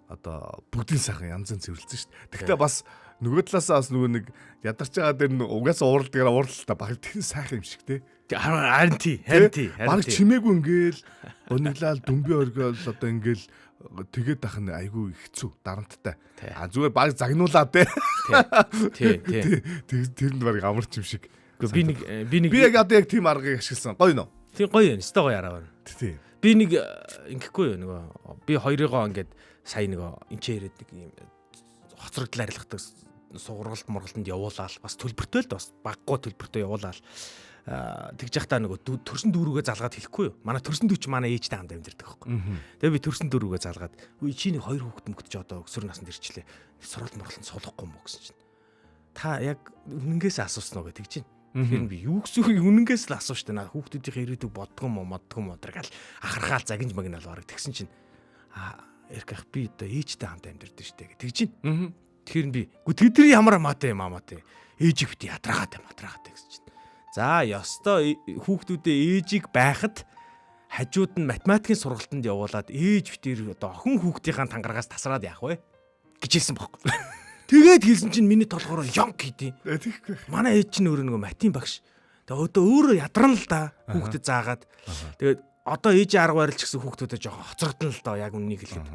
Одоо бүгдийн сайхан янзын цэвэрлсэн шүү дээ. Гэхдээ бас нөгөө талаасаа бас нөгөө нэг ядарч байгаа дээр нь угаасаа ууралтаа баг тэр сайхан юм шиг те. Харин тий. Баг чимээгүй ингээл униглал дүмби оргиол одоо ингээл тэгээд ах нь айгүй хэцүү дарамттай. Зүгээр баг загнуулаад те. Тий. Тэрэнд баг амарч юм шиг. Би яг одоо яг тийм аргыг ашигласан. Гоё нөө. Тий гоё юм. Өстой гоё арга байна. Тий. Би нэг ингэхгүй юу нөгөө би хоёрыгоо ингээд сая нөгөө энчээ ирээд нэг юм хоцрогдол арилгадаг сургалт явуулаад бас төлбөртэй л бас баггүй төлбөртэй явуулаад тэгж яхтаа нөгөө төрсөн дүүрүүгээ залгаад хэлэхгүй юу. Манай төрсөн дүүч манай ээжтэй хамт амьдэрдэг байхгүй. Тэгээ би төрсөн дүүрүүгээ залгаад үгүй чи нэг хоёр хүүхэд мөгдөж одоо өсвөр наснд ирчлээ. Сургалт мургалт суулгахгүй мó гэсэн чинь. Та яг үнэнгээс асуусан уу гэж тэгж чинь. Тэгэхээр би юу гэсэн үнэнгээс л асуу штэ наа хүүхдүүдийн ирээдүг боддгоо моддгоо тэргээл ахархаал загинж магнал бараг тэгсэн чинь эргэх би одоо ээжтэй хамт амьдэрдэг штэ гэж тэгж чинь. Тэгэхээр би гү тэдний ямар амаатай юм аамаатай ээжиг бит ядраагатай гэсэн чинь. За ёстой хүүхдүүдээ ээжиг байхад хажууд нь математикийн сургалтанд явуулаад ээж битэр одоо охин хүүхдийнхаа тангарагаас тасраад яах вэ гэж хэлсэн бохоо. Тэгээд хэлсэн чинь миний толгороо ёнг хийдیں۔ Тэгэхгүй. Манай ээж чинь өөрөө нөгөө математикийн багш. Тэгээ одоо өөрөө ядран л да хүүхдэд заагаад. Тэгээд одоо ээж арга барилч гэсэн хүүхдүүдэд жоохон хоцрогдсон л доо яг үннийг хэлэхэд.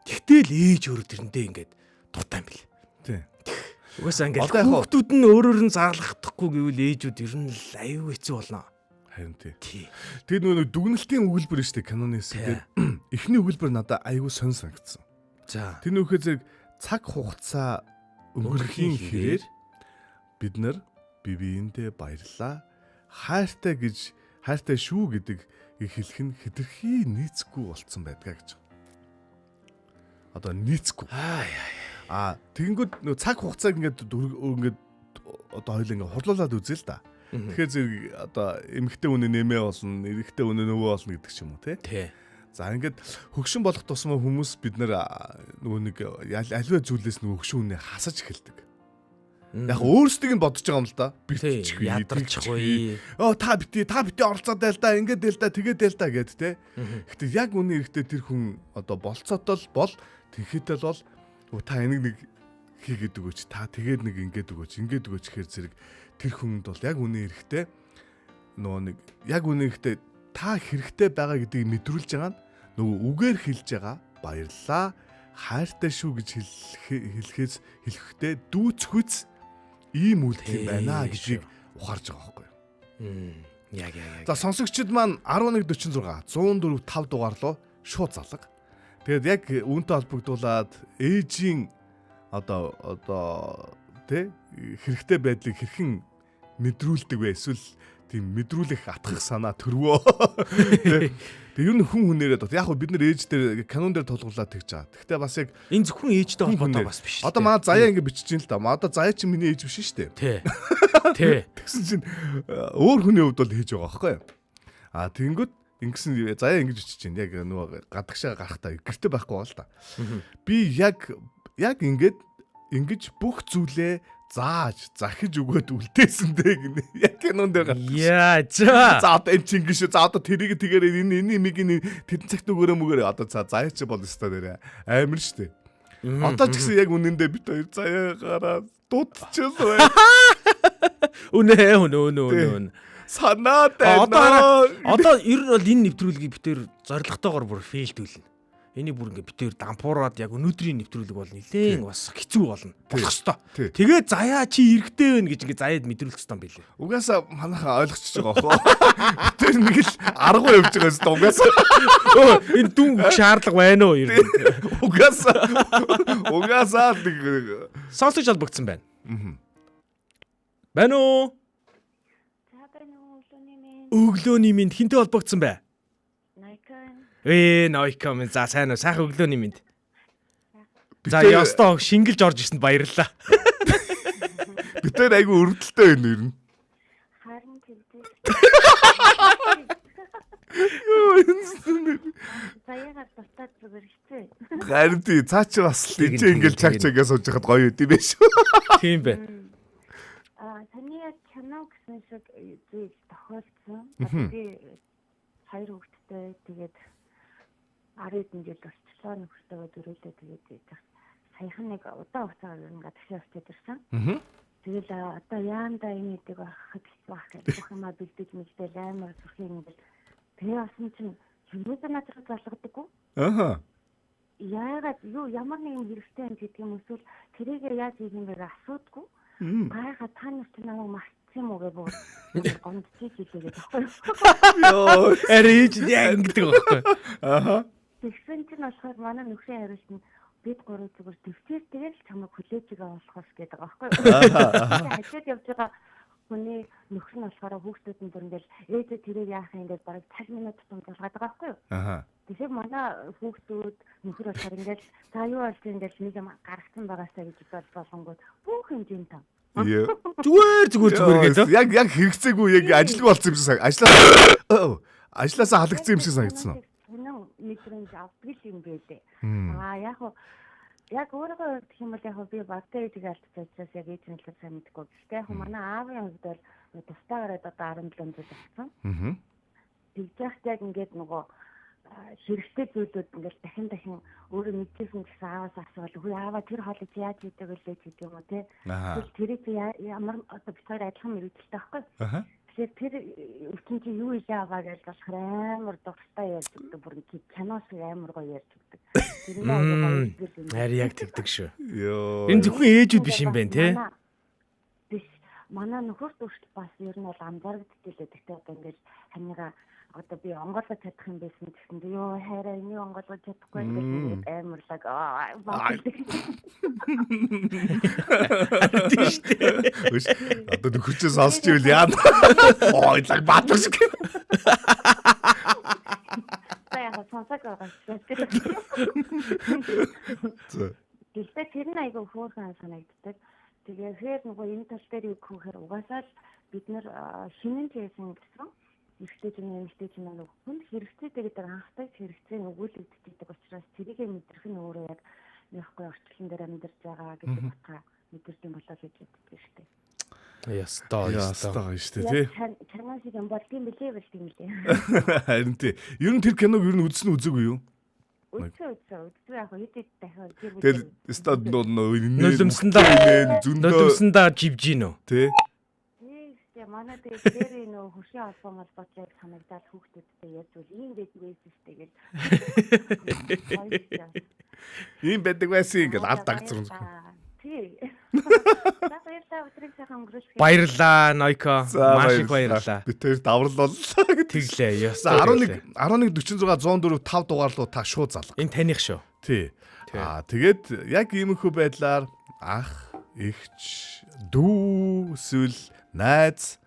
Тэгтэл ээж өөрөө тэрэндээ ингээд дуртай юм бэл. Тий. Угаасаа ингээд хүүхдүүд нь өөрөөр нь заалгахдахгүй гэвэл ээжүүд ер нь л аюу хэцүү болно. Харин тий. Тэгээд нөгөө дүгнэлтийн өгүүлбэр шүү дээ киноны хэсгээр. Эхний өгүүлбэр надад аюу сонь санагдсан. За. Тэр нөхөө зэрэг цаг хугацаа өнгөрөхийн хэрээр бид нар биеиндээ баярлаа. Хайртай шүү гэдэг хэлэх нь хэтэрхий нийцгүй болцсон байдгаа гэж. Одоо нийцгүй. Тэгэнгүүт нөө цаг хугацааг ингээд одоо хоёул ингээд хурлуулад үзээ л да. Тэгэхээр зэрэг одоо эмэгтэй үнэ нэмээ болно, эрэгтэй үнэ нөгөө болно гэдэг ч юм уу тий. За ингээд хөгшин болох тусмаа хүмүүс бид нар нөгөө нэг аливаа зүйлээс нөгөө хөгшин үнэ хасаж эхэлдэг. Яг өөрсдийг нь бодож байгаа юм л да. Битчихгүй, ядарчихгүй. Та бити оролцоод байл да, ингээд байл да, тэгээд байл да гэд те. Гэтэ яг үнэ эрэхтэй тэр хүн одоо болцоотол бол тэгэхдээ бол та энийг нэг хийгээд өгөөч, та тэгээд нэг ингээд өгөөч гэхээр зэрэг тэр хүнд бол яг үнэ эрэхтэй нөгөө нэг яг үнэ эрэхтэй та хэрэгтэй байгаа гэдгийг мэдрүүлж байгаа нь нөгөө үгээр хэлж байгаа баярлаа хайртай шүү гэж хэлэхдээ дүүцхүц ийм үйлдэл юм байна гэдгийг ухаарж байгаа байхгүй юу. Яг. За сонсогчид маань 1146 104 5 дугаарлуу шууд залга. Тэгээд яг үүнтэй холбогдуулаад ээжийн одоо тэ хэрэгтэй байдлыг хэрхэн мэдрүүлдэг вэ? Эсвэл тийм мэдрүүлэх атгах санаа төрвөө. Тэг ер нь хүн хүнээрээ яг бид нар ээж дээр канон дээр тулгуурлаад тэгж байгаа. Гэхдээ бас яг энэ зөвхөн ээжтэй холбоотой бас биш. Одоо маа заяа ингэ бичиж ин л да. Одоо заяа чинь миний ээж биш шүү дээ. Тий. Тэгсэн чинь өөр хүний хувьд бол хийж байгаа байхгүй юу? Тэгэнгүүт ингэсэн заяа ингэж бичиж ин яг нөгөө гадагшаа гарахтаа гэрте байхгүй байгаа л да. Би яг ингэж бүх зүйлээ зааж захиж өгөөд үлдээсэндээ гинэ. Яг кинон дээр гарсан. За одоо энэ чинь гişүү. За одоо тэрийг тэгээрээ энэ мигийн тэдэн цагт өгөөрэй. Одоо заяач бол өстой нэрэ. Амар штэ. Одоо ч гэсэн яг үнэндээ бит хоёр заяагаараа дуудчихсан. Үнэ. Санаад байна. Одоо ер нь бол энэ нэвтрүүлгийг битээр зоригтойгоор бүр фейлдүүлнэ. Энийг бүр ингээ битээр дампуураад яг өнөөдрийн нэвтрүүлэг бол нилээн бас хэцүү болно. Болох Тий. ёстой. Тэгээд заяа чи эргэтэй байна гэж ингээ заяад мэдрүүлэх ёстой юм билээ. Угаасаа манайхаа ойлгочихж байгаа хөө. Тэр нэг л аргуу явж байгаа юм угаасаа. Энэ дүн шаардлага байна уу ер нь? Угаасаа нэг Сонсож холбогдсон байна. Байна уу? Өглөөний минь хинтээ холбогдсон бай. Нойко минь за сайн уу? Сайхан өглөөний минь. За ёстой шингэлж орж ирсэнд баярлалаа. бид тэр айгу өрөвдөлтөө байна ер нь. Харин тэгдэж. Саягаар тусаад зүгээр хэцүү. Харин тий цаа чи бас л энэ ингээл чагчаагаа сууж хахад гоё үт юм биш үү? Тийм бай. Таны яг кино гэсэн шиг зүйл тохиолдсон. Би 2 хүүхэдтэй тэгээд 10 хэдэн жил болчихлоо нөхөртөөгөө дөрөвдөө тэгээд саяхан нэг удаан хугацаагаар ингээд ташаа авчиад ирсэн. Тэгэл одоо яанда энэ идэг байхад байх гэж бүх юмаа бэлдэж мэдээ амар зүрхийн ингээд тэгээ асан чинь хүмүүс надад залгадаггүй. Яагаад ямар нэгэн хэрэгтэй юм гэдэг юм эсвэл тэрийг яаж хийх юм бэ асуудгүй. Гайхаа та нарт намайг мартсан юм уу гэвэл гомдчих хэлээгээд баггүй. Ариж яг ингэдэг байхгүй. Тэгсэн чинь болохоор манай нөхрийн хариулт нь бид гурав зүгээр дэвтэр тэгэл чамайг хүлээж байгаа болохоос гэдэг байгаа байхгүй. Хажууд явж байгаа хүний нөхөр нь болохоор хүүхдүүд нь бүрнгээл ээж тэрийг яах юм ингээд бараг 50 минут тутам залгаад байгаа байхгүй. Тэгэхээр манай хүүхдүүд нөхөр болохоор ингээд за юу болж ингээд нэг юм гаргацсан байгаасаа гэж болгонгууд бүх хэмжээнд тав. Зүгээр гэдэг. Яг хэрэгцээгүй яг ажилгүй болсон юм шиг ажлаасаа халагдсан юм шиг санагдсан уу? Мэдрэмж авдаг юм байлээ. Яг өөрөө гэх юм бол яг би багтаа ээжийг алдчихсан яг ээж нь л сайн мэдгүй. Гэхдээ яг манай аавын хувьд бол тустаагаар одоо 17 жил болсон. Тэгжээхт яг ингээд нөгөө хэрэгтэй зүйлүүд ингээд дахин өөрөө мэдчихсэн гэсэн ааваас асуувал үгүй ааваа тэр хоолыг яаж хийдэг вэ гэдэг юм уу те. Тэрийг ямар одоо бид хоёр адилхан мэрэгчлээ байхгүй. Тэгэхээр тэр өвчин чи юу хийе аваа гэж болохоор амар дуртай ярьж өгдөг бүр киноос амар гоё ярьж өгдөг. Ари яг тэгдэг шүү. Энэ зөвхөн ээжүүд биш юм байна те. Биш. Манай нөхөрт өөрт бас ер нь бол анзаарэгддэг лээ. Тэгтээ одоо ингээд ханига одоо би онгоолгож чадах юм байсан гэсэн чинь ёо хайраа энийг онгоолгож чадахгүй гэж амарлаг одоо нөхөрчөө сонсч ивэл яа ойлаг баатар шиг яа сонсож байгаа. Гэхдээ тэр нь айгүй хөөрхөн санагддаг. Тэгэхээр нөгөө энэ тал дээр юу гэхээр угаасаа бид нэр шинэн хийсэн гэсэн эрэгтэй чинь нэг хүн хэрэгцээтэй гэдэг анхтай хэрэгцээ өгүүлэгддэг учраас тэрийг мэдрэх нь өөрөө яг яахгүй орчлон дээр амьдарч байгаа гэдэг утга мэдэрч юм болоо гэж боддог шүү дээ. Ястаа шүү дээ тий. Чанаа шиг юм болдгийм билээ. Харин тий. Ер нь тэр киног ер нь үзсэн үзээгүй юу? Үзсэн яг хэд дахиад тэр стад нулимсандаа живж гин үү тий. Манай дээр нөө хөшийн албан холбоотой санагдаад хүүхдүүдтэй ярьж үл ийм байдаг байсан шүү дээ гэж. Ийм байдаг байсан ингээд алд дагцсан. Тий. Баярлаа Нойко. Маш их баярлаа. Би тэр даврал боллоо гэдэг. Тэглээ. 11:46 104 5 дугаарлуу та шууд залга. Энэ таних шүү. Тий. Тэгээд яг иймэрхүү байдлаар ах, эгч, дүү, эсвэл найз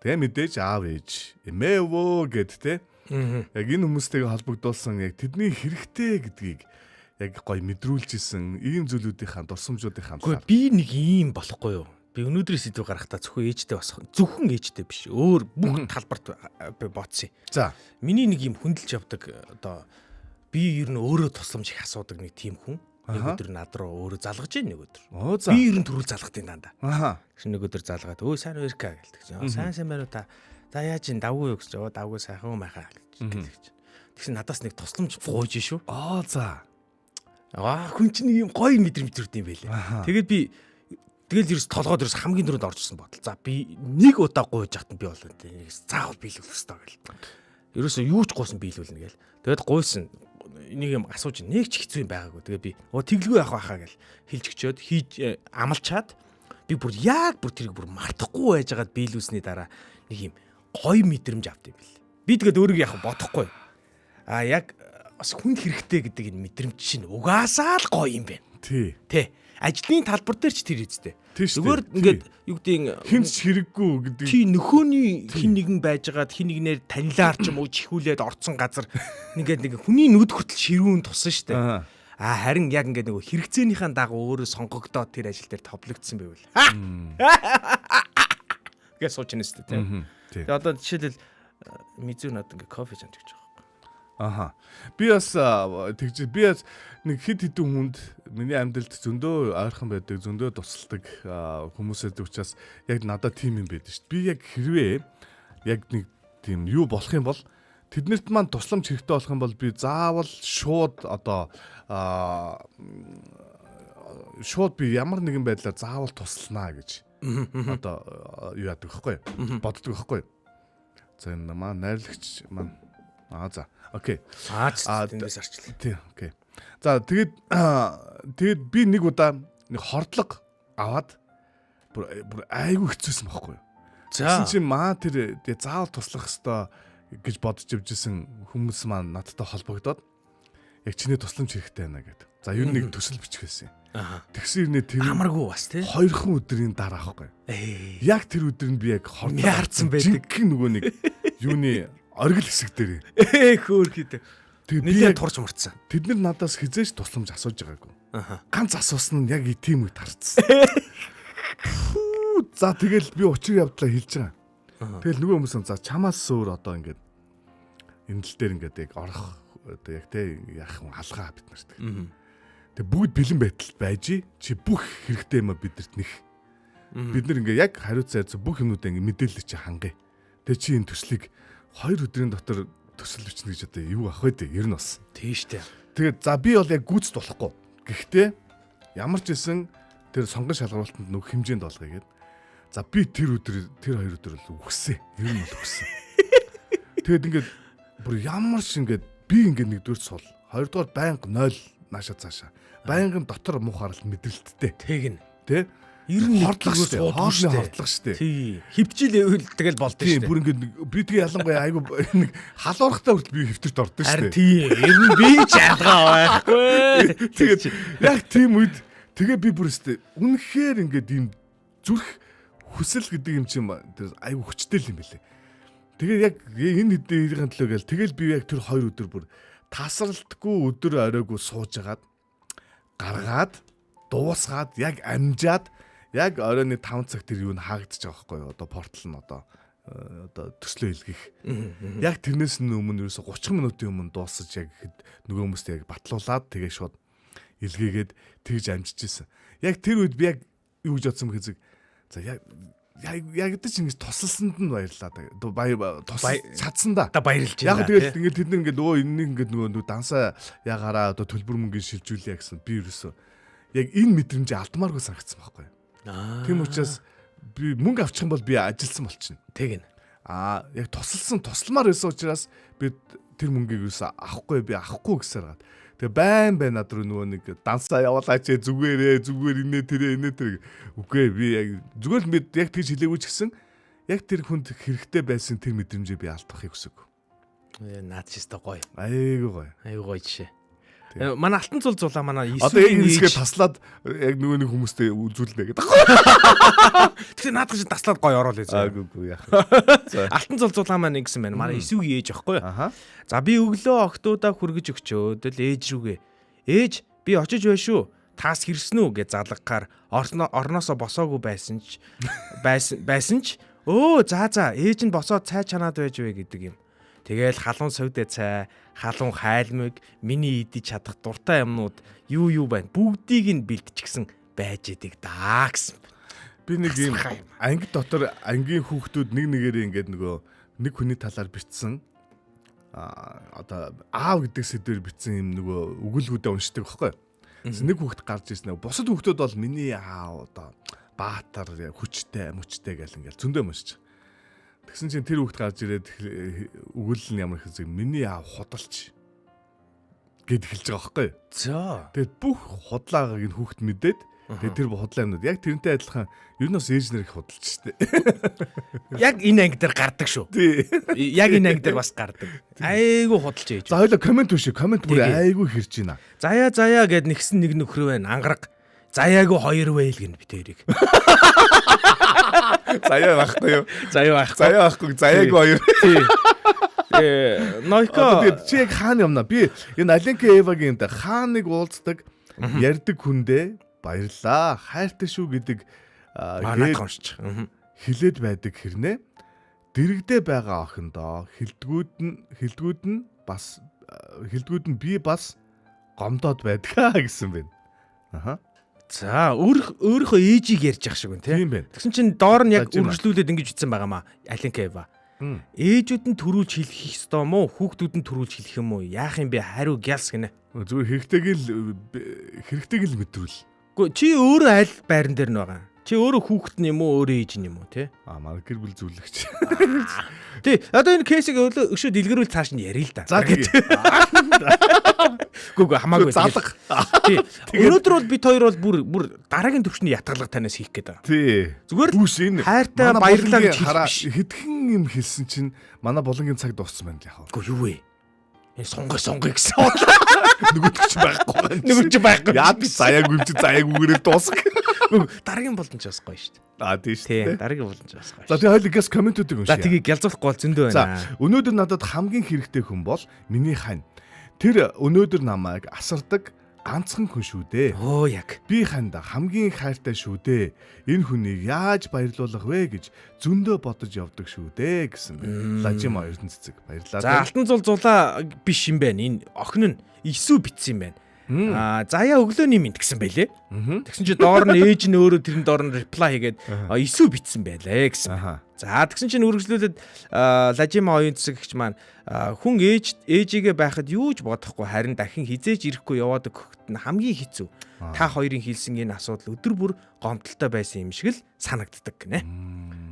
тэгээ мэдээж аав ээж эмээвөө гэд те яг энэ хүмүүстэйгээ холбогдуулсан яг тэдний хэрэгтэй гэдгийг яг гоё мэдрүүлж исэн ийм зүйлүүдийн дурсамжуудын Гэхдээ би нэг ийм болохгүй юу? Би өнөөдрөөс сэдв гаргахтаа зөвхөн ээжтэй бас зөвхөн ээжтэй биш. Өөр бүх талбарт бодсон. За, миний нэг ийм хүндэлж явдаг одоо би ер нь өөрөө тусламж их асуудаг нэг тийм хүн. Нэг өдөр над руу өөрөө залгаж ийн нэг өдөр. Би ер нь түрүүл залгах тийм дандаа. Нэг өдөр залгаад өө сайн өркө гэлдэг. Сайн байна уу та. За яаж ин давгүй юу гэж. Давгүй сайхан майхаа гэж. Тэгсэн надаас нэг тусламж гуйж шүү. За. Хүн чинь нэг юм гоё мэдрэмж төрд юм байлээ. Тэгээд би тэгэл ерөөс толгойд ерөөс хамгийн дөрөнд оржсэн бодол. За би нэг удаа гуйж хат би болоо. Заавал биелүүлэх хэрэгтэй гэл. Ерөөсөө юу ч гуйсан биелүүлнэ гээл. Тэгээд гуйсан. нэг юм асууж нэг ч хэцүү юм байгаагүй. Тэгээ би тэглгүй явах байхаа гэж хэлж өчөөд хийж амлчаад би бүр тэрийг бүр мартахгүй байжгаад биелүүлсний дараа нэг юм гоё мэдрэмж авд юм бэл. Би тэгээд өөрийгөө яг бодохгүй. Яг бас хүн хэрэгтэй гэдэг энэ мэдрэмж чинь угаасаа л гоё юм байна. Тий. Ажлын талбар дээр ч тэр үстэй. Зүгээр ингээд юу гэдэг хинч хэрэггүй гэдэг. Тий нөхөөний хин нэгэн байжгаад хин нэгнээр танилаар ч юм уу чихүүлээд орцсон газар ингээд нэг хүний нүд хөтөл ширүүн тусан штэ. Харин яг ингээд нөгөө хэрэгцээнийхэн дагуу өөрөө сонгогдоод тэр ажил дээр товлогдсон байвал. Гэж сууч нэстэ тий. Тэгээ одоо жишээлбэл Мизүү надад ингээд кофе чамд гэж байгаа. Би бас нэг хэд хэдэн хүнд миний амьдралд зөндөө ойрхон байдаг, зөндөө тусалдаг хүмүүсэд учраас яг надад тийм юм байдаг шүү дээ. Би яг хэрвээ яг нэг тийм юу болох юм бол тэднэрт маань тусламж хэрэгтэй болох юм бол би заавал шууд шууд би ямар нэгэн байдлаар заавал туслана гэж юу яадаг вэ? Боддог байхгүй. За энэ маань найрлагч маань за окей. Тэндээс арчлаа. Тий, окей. За тэгээд би нэг удаа нэг хордлого аваад бүр айгүй хэцүүсэн байхгүй юу. За чинь тэр заавал туслах хэвээр гэж бодож явжсэн хүмүүс маань надтай холбогдоод яг чиний тусламж хэрэгтэй байна гэдэг. За ер нь нэг төсөл бичих байсан. Тэгсэн ирнэ тэр амаргүй бас тий. 2хан өдрийн дараа байхгүй. Яг тэр өдөр нь би яг хордлого харцсан байдаг. Нөгөө нэг юуны оргил хэсэг дээр. Хөөхөд. Тэгээд би яг турч мурцсан. Тэд нар надаас хизээч тусламж асууж байгаагүй. Ганц асуусан нь яг тийм үед харцсан. За тэгэл би учрыг явдлаа хэлж байгаа. Тэгэл нөгөө хүмүүс за чамаас өөр одоо ингээд энэ тал дээр ингээд яг орох одоо яг тэ яах юм алгаа бид нарт. Тэг бүгд бэлэн байтал байж чи бүх хэрэгтэй юм бидэрт нэх. Бид нар ингээд яг хариуцаа бүх юмнуудаа ингээд мэдээлэл чи хангая. Тэг чи энэ төслийг 2 өдрийн дотор төсөл бичнэ гэж одоо юу ах вэ дээ? Ер нь бас. Тийш дээ. Тэгээд за би бол яг гүйцэд болохгүй. Гэхдээ ямар ч байсан тэр сонгон шалгуултанд нүг хэмжээнд олгоё гэд. За би тэр 2 өдөр л үгсээ. Ер нь бол үгсэн. Тэгээд ингээд бүр ямар ч ингээд би ингээд нэгдүгээр сул. Хоёрдугаар байнга 0 нааша цаашаа. Байнгын дотор муухаар л мэдрэлттэй. Тэгнь. Тэ? Ер нь хордлого шүү дээ. Хоолны хордлого шүү дээ. Тий. Хөвчил тэгэл болдог шүү дээ. Бүр ингээд би тэгээ ялангуяа айгу нэг халуурхтаа хүртэл би хөвтөрт ордог шүү дээ. Тий. Ер нь би ч ялгаа байхгүй. Тэгээд яг тийм үед тэгээ би бүр өстэй үнэхээр ингээд ийм зүрх хүсэл гэдэг юм чинь тэр айгу хүчтэй юм билээ. Тэгээ яг энэ хэдийн төлөө гээл тэгэл би яг тэр 2 өдөр бүр тасралтгүй өдөр оройгүй суужгаад гаргаад дуусгаад яг амжаад яг оройны 5 цаг тэр юу н хаагдчих байгаа байхгүй юу одоо портал нь одоо төслөө илгэх. Яг тэрнээс өмнө ерөөсө 30 минутын өмнө дуусаж яг нөгөө хүмүүст яг батлуулаад тэгээ шууд илгээгээд тэгж амжижсэн. Яг тэр үед би яг юу гэж бодсон гэхэ за яг гэдэг чинь ингэж тусалсанд нь баярлаа. Чадсан да. Баярлж байна. Яг тэгэл ингээд тэд нар ингээд энэнийг ингээд нөгөө дансаа ягаараа одоо төлбөр мөнгөний шилжүүлээ гэсэн би ерөөсө яг энэ мэдрэмжээ алдмааргүй санагдсан байхгүй. Тийм учраас би мөнгө авчих юм бол би ажилсан болчихно. Тэгнь. Яг тусламар байсан учраас би тэр мөнгийг юуса авахгүй гэсээр гад. Тэгээ байн над руу нөгөө нэг дансаа явуулаач зүгээр инээ тэр үгүй би яг зүгээр л яг тэгж хэлээгүй ч гэсэн яг тэр хүнд хэрэгтэй байсан тэр мэдрэмжээ би алдахыг хүсэв. Наад чи өстой гоё. Айгуу гоё жишээ. Манай алтан цул зулаа манай одоо энэ хэсгээ таслаад яг нөгөө нэг хүмүүстэй үзүүлнэ гэдэг. Тэгээ наад чи таслаад гоё орол ээ. Аагүй яах. Алтан цул зулаа маань ингэсэн байна. Манай эсвгийн ээж байхгүй юу? За би өглөө октоудаа хүргэж өгчөөд л ээж рүүгээ. Ээж би очиж байна шүү. Таас хэрсэн үү гэж залгахаар орноосоо босоогүй байсан ч өө за ээж нь босоод цай чанаад байж вэ гэдэг юм. Тэгэл халуун сувдэ цай, халуун хайлмыг миний идэж чадах дуртай юмнууд юу байна. Бүгдийг нь бэлтчихсэн байж идэг даа гэсэн. Би нэг юм анги дотор ангийн хүүхдүүд нэгээрээ ингээд нөгөө нэг хүний талаар бичсэн одоо аав гэдэг сэдвээр бичсэн юм нөгөө өгүүлбүүдээ уншдаг байхгүй. Нэг хүүхд гарч ирсэн. Бусад хүүхдүүд бол миний аав одоо баатар хүчтэй гэл ингээл зөндөө уншиж. Тэгсэн чинь тэр хүүхд гарч ирээд өгүүлэл нь ямар хэзээ миний аав худалч гэд хэлж байгаа байхгүй юу? За. Тэгээд бүх худлаагааг нь хүүхэд мэдээд тэгээд тэр худлаа юмнууд яг тэрнтэй адилхан ер нь бас ээж нар их худалч штэ. Яг энэ анги дээр гардаг шүү. Тий. Яг энэ анги дээр бас гардаг. Айгу худалч ээж. За хоёлоо комент үшээ комент бүр айгу хэрж байна. Заяа гэд нэгсэн нэг нөхрөө байна. Ангараг. Заяагүй хоёр байл гин битэрийг. Заяа байхгүй юу? Заяа байхгүй. Заяагүй хоёр. Тий. Нойко тэгээд чи яг хаана юмна? Би энэ Аленка Эвагийн хааныг уулздаг ярддаг хүндээ баярлаа. Хайртай шүү гэдэг манайх уншиж. хилээд байдаг хэрнээ дэрэгдээ байгаа охиндоо хилдгүүд нь би бас гомдоод байдгаа гэсэн байна. Аха. За өөрийнхөө ээжийг ярьж ах шиг байна тий. Тийм байна. Тэгсэн чинь доор нь яг үргэлжлүүлээд ингэж ütсэн байгаамаа. Аленка Эва. Ээжүүд нь төрүүлж хэлэх ёстой мó? Хүүхдүүд нь төрүүлж хэлэх юм уу? Яах юм бэ? Хариу гялс гинэ. Зүгээр хэрэгтэйг л мэдрүүл. Гэхдээ чи өөрөө аль байран дээр нь байгаа? Чи өөрөө хүүхэд нь юм уу? Өөрөө ээж нь юм уу тий? Манай гэр бүл зүйлэгч. Тий. Одоо энэ кейсийг өшөө дэлгэрүүл цааш нь ярил л да. За гэж. Гүг хамаагүй. Залга. Тий. Өнөөдөр бол бид хоёр бол бүр дараагийн төвчний ятгалга танаас хийх гээд байгаа. Тий. Зүгээр Бүс энэ хайртай баярлалаа гэж хэлэх биш. Хэдхэн юм хэлсэн чинь манай болонгийн цаг дууссан байна л яхаа. Гэхдээ юу вэ? Энэ сонгой гэсэн. Нөгөөч байхгүй. Нөгөөч байхгүй. Яа би заяагүйгээр дуусах. Дараагийн боломж бас гоё шүү дээ. Тийм шүү Тий, дээ. дараагийн боломж бас гоё. За тэгээ хоёул газ комментүүдийг уншъя. За тгийг гялзуулахгүй бол зөндөө байна. За өнөөдөр надад хамгийн хэрэгтэй хүн бол миний хань. Тэр өнөөдөр намайг асардаг ганцхан хүн шүү дээ. Оо яг. Би ханд хамгийн хайртай шүү дээ. Энэ хүнийг яаж баярлуулах вэ гэж зөндөө бодож явдаг шүү дээ гэсэн байна. Лажим хоёрын цэцэг баярлалаа. За алтан зулаа биш юм байна. Энэ охин нь исүү битсэн юм байна. Заяа өглөөний минь гэсэн байлээ. Тэгсэн чи доор нь ээж нь өөрөө тэрэн доор нь reply хийгээд исүү битсэн байлаа гэсэн. За тэгсэн чинь үргэлжлүүлээд лажима оюун цэцэг гэгч маань хүн ээжигээ байхад юу ч бодохгүй харин дахин хизээж ирэхгүй яваадаг хөхт нь хамгийн хэцүү. Та хоёрын хэлсэн энэ асуудал өдөр бүр гомдолтой байсан юм шиг л санагддаг гинэ.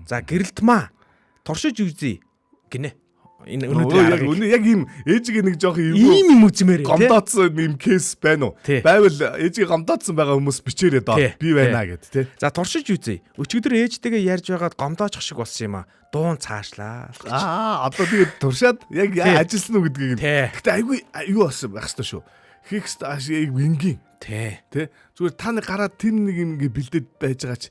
За гэрэлтмаа туршиж үзье гинэ. Энэ өнөөдөр яг ийм ээжигээ нэг жоох ийм үзмээр гомдоодсон юм кейс байна уу? Байвал ээжигээ гомдоодсон байгаа хүмүүс бичээрэй доо. Би байна гэд тий. За туршиж үзье. Өчигдөр ээжтэйгээ ярьж байгаад гомдоочих шиг болсон юм а. Дуун цаашлаа. Одоо тэгээд туршаад яг ажилласан уу гэдгийг. Гэхдээ айгүй юу болсон байх хэвээр шүү. Хикс яг вингийн. Тий. Зүгээр та нэг гараад тэр нэг юм ингээ бэлдээд байж байгаач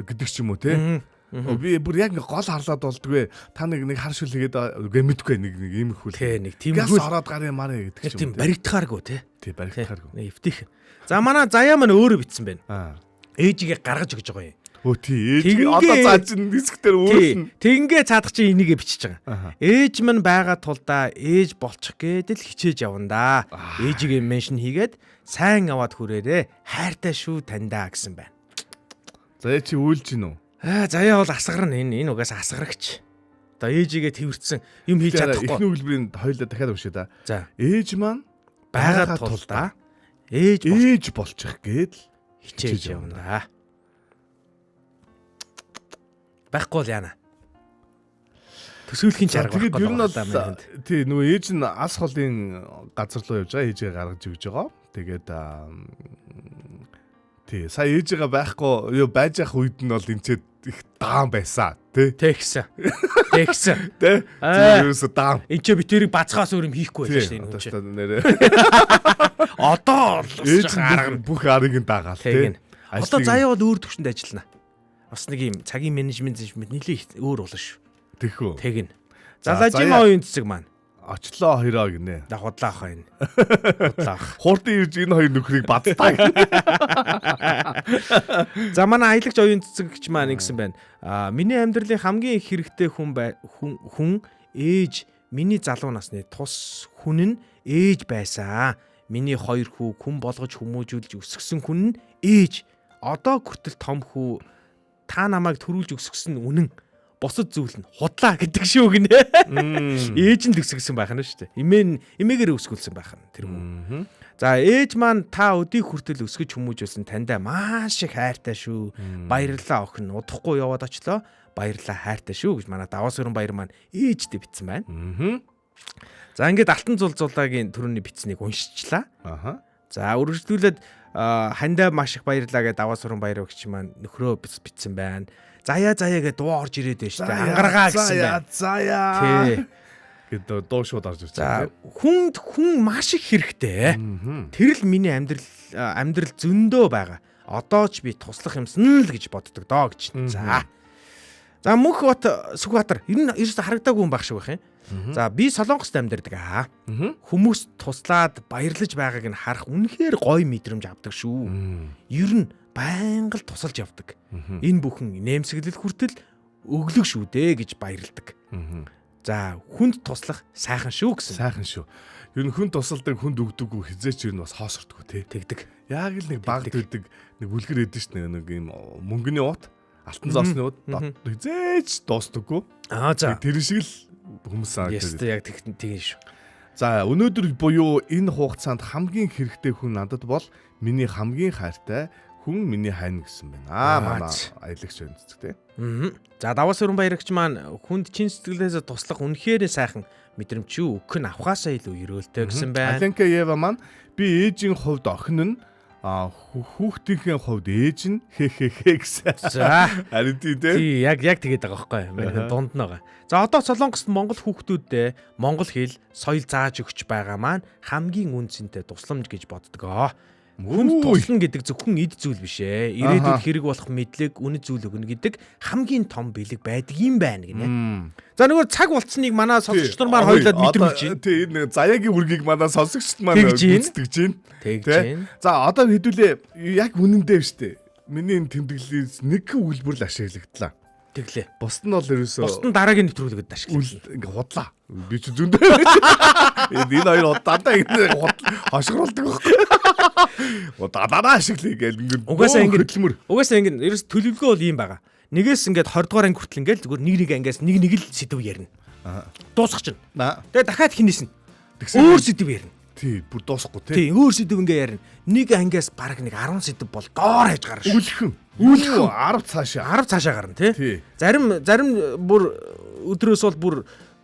гэдэг ч юм уу тий. Би бүр яг гол харлаад болдгүй. Та нэг хар шүл хийгээд мэдгүй нэг ийм их хүл. Тий, нэг тийм газ ороод гарын мараа гэдэг ч Тийм юм. баригдахааргүй тий. Тий, баригдахааргүй. Нэг эвтих. За манай заяа маань өөрөө битсэн байна. Ээжигээ гаргаж өгч байгаа юм. Өө тий, ээж одоо цааш нь дискээр өөрлөн. Тингээ цаадах чи энийгээ бичиж байгаа. Ээж маань байгаа тулдаа ээж болчих гэдэл хичээж явна да. Ээжигээ меншн хийгээд сайн аваад хүрээрээ хайртай шүү таньдаа гэсэн байна. За чи үйлж гин үү? Заяа бол асгарна энэ угаас асгарагч. Одоо ээжигээ тэрвэрсэн юм хийж чадахгүй. Эхний үлбэрийн хоёулаа дахиад уншъя да. За. Ээж маань байгаа тулдаа ээж болчих гээд хичээж явна. Байхгүй л яана. Төсөөлхийн чарга байхгүй. Тэгээд ер нь бол тий нөгөө ээж нь ас холын газар руу явж байгаа ээжээ гаргаж өгж байгаа. Тэгээд тий сая ээжигээ байхгүй юу байж ах үед нь бол энэчээд их даан байсан тий. Тэгсэн. Тий. Зүгээрээс даан. Энд чи битэрийг бацхаас өөр юм хийхгүй байж шээ энэ хүн. Нэрээ. Одоо ээж бүх арыг нь даагаал тий. Одоо заяа бол өөр төвшөнд ажиллана. Бас нэг юм цагийн менежмент нэлээд өөр болно шүү. Тэхүү. Тэгнь. Залажим оюун цэцэг маань очлоо хоёроо гинэ. Худлаах байна. Худлаах. Хурдан ирж энэ хоёр нөхрийг бадтаа. За манай аялагч оюун цэцэгч маань ингэсэн байна. Миний амьдралын хамгийн их хэрэгтэй хүн ээж миний залуу насны тус хүн нь ээж байсан. Миний хоёр хүү хүн болгож хүмүүжүүлж өсгсөн хүн нь ээж. Одоо хүртэл том хүү та намайг төрүүлж өсгсөн үнэн. Босод зүйл нь худлаа гэдэг шүү гинэ. Ээж нь төсгсөн байх нь шүү дээ. Эмээгээр өсгүүлсэн байх нь тэр хүн. За ээж маань та өдийг хүртэл өсгөж хүмүүжүүлсэн таньдаа маш их хайртай шүү. Баярлалаа охин. Удахгүй яваад очлоо. Баярлалаа хайртай шүү гэж манай Даваас өрн баяр маань ээжтэй битсэн байна. За ингээд Алтан зулзуулагийн төрөний бичснийг уншчихлаа. Аха. За үргэлжлүүлээд хандаа маш их баярлаа гэдэг даваа суран баяр өгч маань нөхрөө бичсэн байна. Заяа гэдэг дуу орж ирээд байна шүү дээ. Ангаргаа гэсэн байна. Заяа. Тий. Гэдэг дуу шууд орж ирж За байна. хүн маш их хэрэгтэй. Тэр л миний амьдрал зөндөө байгаа. Одоо ч би туслах юмсан л гэж боддог доо гэж. За Мөнх бат Сүхбаатар энэ ерөөсө харагдаагүй хүн байх шиг байх юм. За би Солонгост амьдардаг аа. Хүмүүс туслаад баярлаж байгааг нь харах үнэхээр гоё мэдрэмж авдаг шүү. Ер нь байнга л тусалж явдаг. Энэ бүхэн нэмсэглэл хүртэл өглөг шүү дээ гэж баярладаг. За хүнд туслах сайхан шүү гэсэн. Сайхан шүү. Ер нь хүн тусалдаг хүнд өгдөггүй хизээч ер нь бас хоосордгоо тий. Тэгдэг. Яг л нэг багд өгдөг нэг үлгэр эдэн шүү нэг юм мөнгөний уут, алтан зоосны уут хизээч дуустдаггүй. За тэр шиг л хүмүүс аа. Ястаа яг тэгэн шүү. За өнөөдөр буюу энэ хугацаанд хамгийн хэрэгтэй хүн надад бол миний хамгийн хайртай хүн миний хань гэсэн байна. Манай аялагч байна зү тий. За даваа сүрэн баярагч маань хүнд чин сэтгэлээсээ туслах үнэхээр сайхан мэдрэмж юу өгөх нь авахаасаа илүү өрөөлтэй гэсэн байна. Аленка Ева маань би ээжийн хувьд охин нь хүүхдийнхээ хувьд ээж нь хэ гэсэн. За харин тий. Яг тэгээд байгаа байхгүй. Дунд нь байгаа. За одоо Солонгост монгол хүүхдүүдэд монгол хэл, соёл зааж өгч байгаа маань хамгийн үнцэнтэй тусламж гэж боддгоо. Хүнд туслана гэдэг зөвхөн эд зүйл биш ээ. Ирээдүйд хэрэг болох мэдлэг, үнэт зүйл өгнө гэдэг хамгийн том бэлэг байдаг юм байна гинэ. За нөгөө цаг болцсныг манай сонсогч нар маань хоёулаад мэдрүүлж байна. Тий, энэ заяагийн үргийг манай сонсогчд маань гүйцэтгэж байна. Тэгж байна. За одоо хэдүүлээ яг үнэндээ биш үү? Миний энэ тэмдэглэлээс нэг үйлбэр л ашиглагдлаа. Тэглээ. Бусд нь бол ерөөсөө бусд нь дараагийн нэвтрүүлгэд ашиглав. Ингээ худлаа. Би ч зөндөө. Энэ хоёр удаа ингэ хошгруулдаг байхгүй. Удаа ашиглая гэл ингээ. Угаасаа ингэ ерөөс төлөвлөгөө бол ийм байгаа. Нэгээс ингээд 20 дугаар анги хүртэл ингээл зүгээр нэг ангиас нэг л сэдв ярина. Дуусах чинь. Тэгээ дахиад хинээсэн. Өөр сэдв ярина. Тий, бүр дуусахгүй тий. Тий, өөр сэдв ингээ ярина. Нэг ангиас баг нэг 10 сэдв бол доор хайж гарна шүү. Үлхэн 10 цаашаа гарна тий. Зарим бүр өдрөөс бол бүр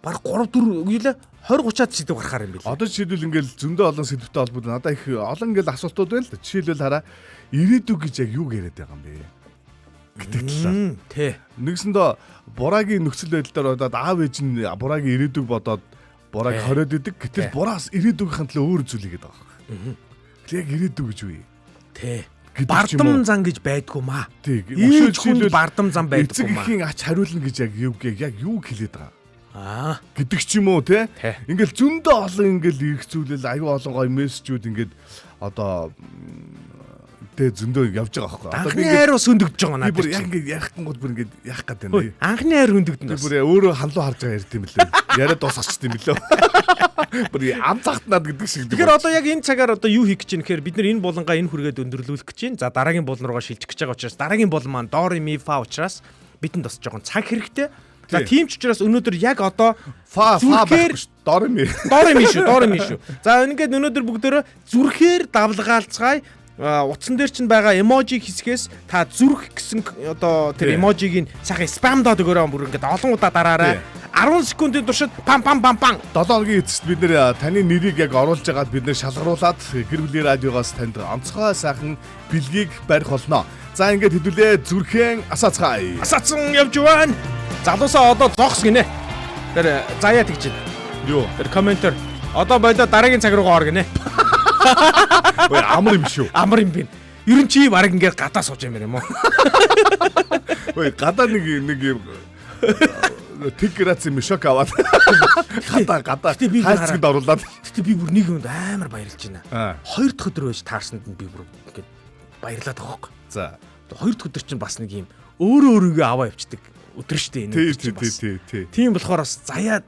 баг 3 4 үеэлээ 20 30-аад сэдв гарахаар юм билээ. Одоо жишээлбэл ингээл зөндөө олон сэдвтэй холбоотой надаа их олон ингээл асуултууд байна л да. Жишээлбэл хараа ирээдүг гэж яг юу яриад байгаа юм бэ? Гэдэг талаар. Тий. Нэгсэндээ бураагийн нөхцөл байдлаар бодоод аав ээж нь бураагийн ирээдүг бодоод бурааг хориод идэг. Гэтэл бураас ирээдүгийнхэн төлөө өөр зүйл хийгээд байгаа юм. Яг ирээдүг гэж юу юм? Тий. Бардам зан гэж байдгүй маа. Тий. Өшөөж хүнд бардам зан байдгүй маа. Эцэгхийн ач хариулна гэж яг юу хэлээд байгаа. Гэдэг ч юм уу те. Ингээл зөндөө олон ингээл ирэх зүйлэл аюу олон гоё мессежүүд ингээд одоо тэ зөндөө явж байгаа байхгүй. Анхны хайр бас хөндөгдөж байгаа надад. Би бүр яг ингээд ярих гингууд бүр ингээд яах гээд байна. Анхны хайр хөндөгдөн. Би бүр өөрөө ханлуу харж байгаа ярьд юм билээ. Яриад дуусгачих юм билээ. Бүр ам захтнаад гэдэг шиг. Тэгэхээр одоо яг энэ цагаар одоо юу хийх гэж байна гэхээр бид нар энэ булангаа энэ хүргээд өндөрлүүлэх гэж байна. За дараагийн булан руугаа шилжих гэж байгаа учраас дараагийн булан маань Дори ми фа учраас бидэнд бас жоохон цаг хэрэгтэй. За тийм ч учраас өнөөдөр яг одоо зүрхээр Дори ми шүү. За ингээд өнөөдөр бүгдөө зүрхээр давлгаалцгаая. Утсан дээр чинь байгаа эможи хэсгээс та зүрх гэсэн одоо тэр эможиг нь сайхан спам доод өгөөрэй бүр ингээд олон удаа дараарай. 10 секундын туршид пам 7 хоногийн эцэст бид нэр таны нэрийг яг оруулж агаад бид нэр шалгаруулад гэр бүлийн радиогоос танд онцгой сайхан бэлгийг барих болно. За ингээд хэдүүлээ зүрхэн асаацгаая. Асаацсан явж байна. Залуусаа одоо зогс гинэ. Тэр заяа тэгж байна. Юу? Тэр комментэр одоо болоо дараагийн цаг руугаа ор гинэ. Ой амар юм шүү. Амар юм бэ. Ер нь чи баг ингээд гадаа сууж юм уу? Ой гадаа нэг юм тэгрэц юм шок аваад. Гадаа хайцганд оруулаад. Гэтэ би бүр нэг юмд амар баярлж байна. Хоёр дахь өдөр байж таарсанд нь би бүр ингээд баярлаад байгаа хөөх. За. Хоёр дахь өдөр чинь бас нэг юм өөрийгөө аваа явцдаг өдөр штэ энэ. Тий. Тийм болохоор бас заяад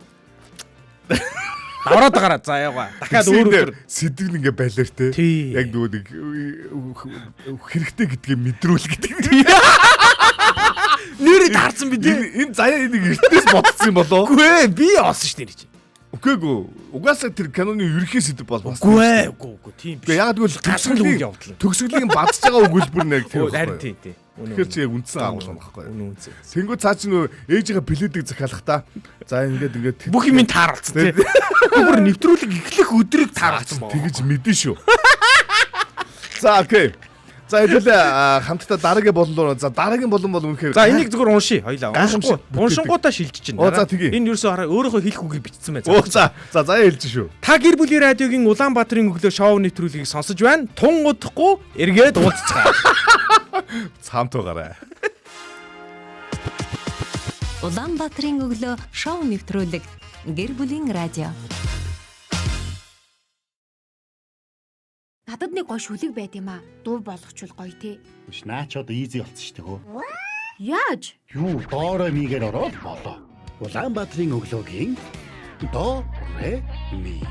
давраад гараа заяагаа. Дахиад өөр сэдв ингээ байлаар те. Яг нөгөө нэг хэрэгтэй гэдгийг мэдрүүл гэдэг. Нэрээ таарсан бид. Энэ заяа нэг эртнээс бодсон юм болоо. Үгүй ээ, би олсон шүү дээ. Үгүй угаасаа тэр киноны ерөнхий сэдв бол бас. Үгүй тийм биш. Яг тэгвэл төгсгөлийн бадж байгаа өгүүлбэр нэг тэр. Харин тийм. Тэгэхээр чи яг үндсэн агуулсан байхгүй юу? Үнэн. Тэнгүү цаа чи нөө ээжийнхээ пледийг захиалах та. За ингээд бүх юм тааралцсан тий. Бүр нэвтрүүлэг эхлэх өдрийг тааралцсан баа. Тэгэж мэдэн шүү. За окей. За хэдүүлээ хамтдаа дараагийн болон руу. За дараагийн болон бол үнэхээр. За энийг зүгээр уншия. Хоёлаа. Уншингуудаа шилжиж байна. За тэгье. Энэ юусэн хараа өөрөөхөө хэлэх үгийг бичсэн байна. За хэлж шүү. Та гэр бүлийн радиогийн Улаанбаатарын өглөө шоу нэвтрүүлгийг сонсож байна. Тун удахгүй эргээд уулзцгаа. Цаамт байгаарай. Улаанбаатарын өглөө шоу нэвтрүүлэг гэр бүлийн радио. Надад нэг гоё шүлэг байд юм аа. Дуу болгочвол гоё те. Биш наа ч одоо easy болсон шүү дээ хөө. Яаж? Юу доорой мигээр ороод болоо. Улаанбаатарын өглөөгийн до ре ми.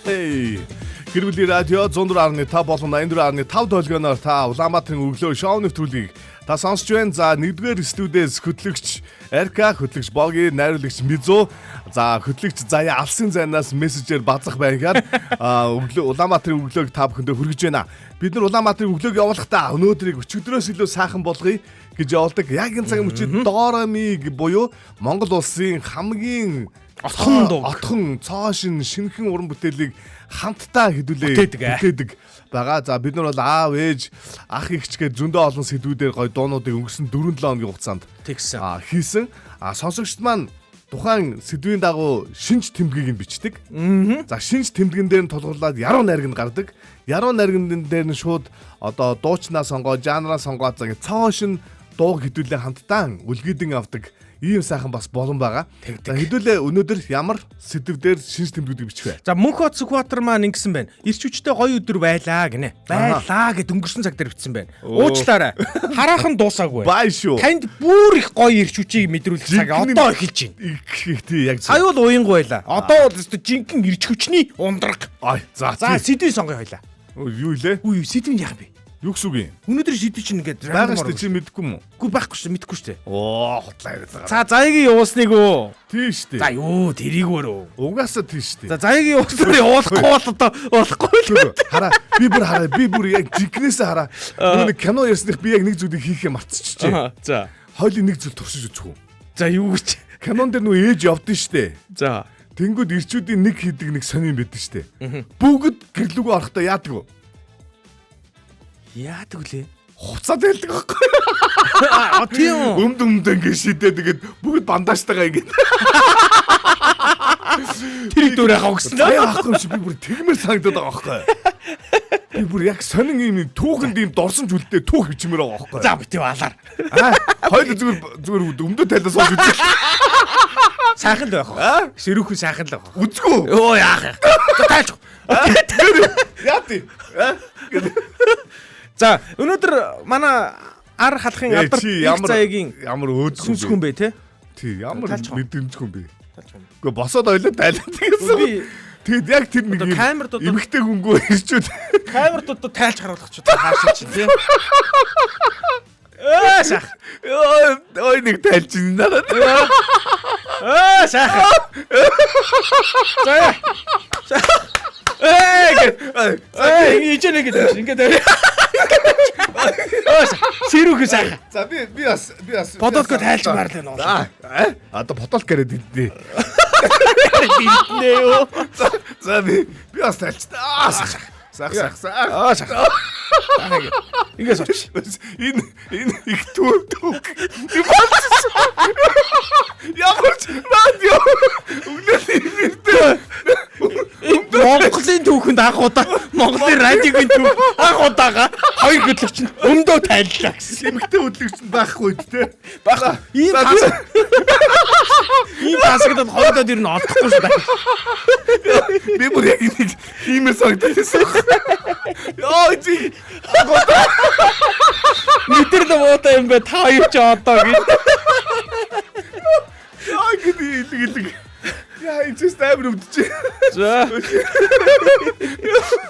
Эй, гэр бүлийн радио 104.5 болон 84.5 долгионоор та Улаанбаатарын өглөө шоу нэвтрүүлгийг та сонсч байна. За 1-р студиэс хөтлөгч Эрка, хөтлөгч Боги, найруулагч Мизу, за хөтлөгч Заяа алсын зайнаас мессежээр базах байгаар Улаанбаатарын өглөөг та бүхэндээ хүргэж байна. Бид нар Улаанбаатарын өглөөг явуулахдаа өнөөдрийг өчигдрөөс илүү сайхан болгоё гэж явуулдаг. Яг энэ цагийн мөчид Доромиг буюу Монгол улсын хамгийн отхон цоошин шинэхэн уран бүтээлийг хамтдаа хөдөлгөөд байгаа. За бид нар бол аав ээж ах эгчгээ зөндөө олон сэдвүүдээр гоё дуунуудыг өнгөрсөн 4-7 хоногийн хугацаанд тэгсэн хийсэн. Сонсогчд маань тухайн сэдвийн дагуу шинж тэмдгийг нь бичдэг. За шинж тэмдгэн дээр нь тулгуурлаад яруу найраг нь гардаг. Яруу найрагн дээр нь шууд одоо дуучнаа сонгоо, жанраа сонгоо за цоошин дуу хөдөлгөөн хамтдаа үлгийдэн авдаг. Ийм сайхан бас болон байгаа. За хэдүүлээ өнөөдөр ямар сэдвээр шинж тэмдгүүдийг бичих вэ? За Мөнхбат Сүхбаатар маань ингэсэн байна. Ирч хүчтэй гоё өдөр байлаа гинэ. Байлаа гэд өнгөрсөн цаг дээр бичсэн байна. Уучлаарай. Хараахан дуусаагүй. Бай шүү. Танд бүр их гоё ирч хүчийг мэдрүүлэх цаг одоо эхэлж байна. Яг сая бол уянгүй байлаа. Одоо бол жинхэнэ ирч хүчний ундраг. За сэдвийн сонгоё хоёлаа. Юу илээ? Үгүй сэдвийн яах вэ? Юу гэсэн үг юм? Өнөөдөр сэдв чинь ингээд байгаа шүү дээ чи мэдэхгүй юм уу? Үгүй байхгүй шүү мэдэхгүй шүү дээ. Хотлаа яриад байгаа. За заягийн явуусныг өө. Тийм шүү дээ. За юу тэрийгвэр өө. Угаасаа тийм шүү дээ. За заягийн явуусныг явуулахгүй бол одоо болохгүй л. Хараа би бүр яг жигнэсээ хараа. Нэг кино ярьсных би яг нэг зүйлийг хийхээ мартчихжээ. За. Хойлын нэг зүйл туршиж үзэх үү? За юу гэж? Кинон дээр нөө ээж явдсан шүү дээ. За. Тэнгүүд ирчүүдийн нэг хийдэг нэг сонирн байдаг шүү дээ. Бүгд гэрлүүгөө орохдоо яадаг вэ? Яадаг лээ. Хуцаад байлдаг байхгүй. Тийм. Өмд ингэ шидээ тэгээд бүгд бандаажтайгаа ингэ. Тэр дөрөө хаа гэсэн. Яахгүй чи би бүр тэгмэр санагдаад байгаа байхгүй. Би бүр яг сонин юм түүхэнд ийм дорсон жүлдээ түүх бичмээр байгаа байхгүй. За битээ балаар. Хоёул зүгээр өмдөө тайлаас сууж үзээ. Сайхан л байх. Ширүүхэн сайхан л байх. Үзгүй. Оо яах. Тайлж. Яати. За өнөөдөр манай ар халахын алдар заягийн ямар өөдсөн хүн бэ те? Тий ямар мэдрэмж хүн бэ? Гэхдээ босоод ойлоо тайлбар гэсэн. Тэгэд яг тэр нэг эмхтэй хүнгөө ирчүүд камерд одоо тайлж харуулах ч хаашаа чинь те. Сах. Ой нэг тайлж ин надад. Сах. За. Ичэнэ гэдэг ингээд сэрүүхэн сайхан. За би бас бодолко тайлж маарлаа нөө. Одоо бодолк яриад идэв. Битнэ юу. За би бас тайлж. Сах. Ингээс оч. Энэ их түүх. Ямар ч радио. Өглөө Монголын түүхэнд анх удаа Монголын радиогийн түүх анх удаага хоёр хөтлөгч нь өмдөө тайллаа гэсэн. Эмэгтэй хөтлөгч нь байхгүй те. Баггүй. Ийм тасагдаад хоёрдод ер нь олдохгүй шүү дээ. Би бүр яг нэг иймэр санагдчихсан. Яа чи. Мэдэр л муутай юм бэ та хоёр ч одоо гэж. Яа гэдэг. Яа энэ стабр өвдөж. За.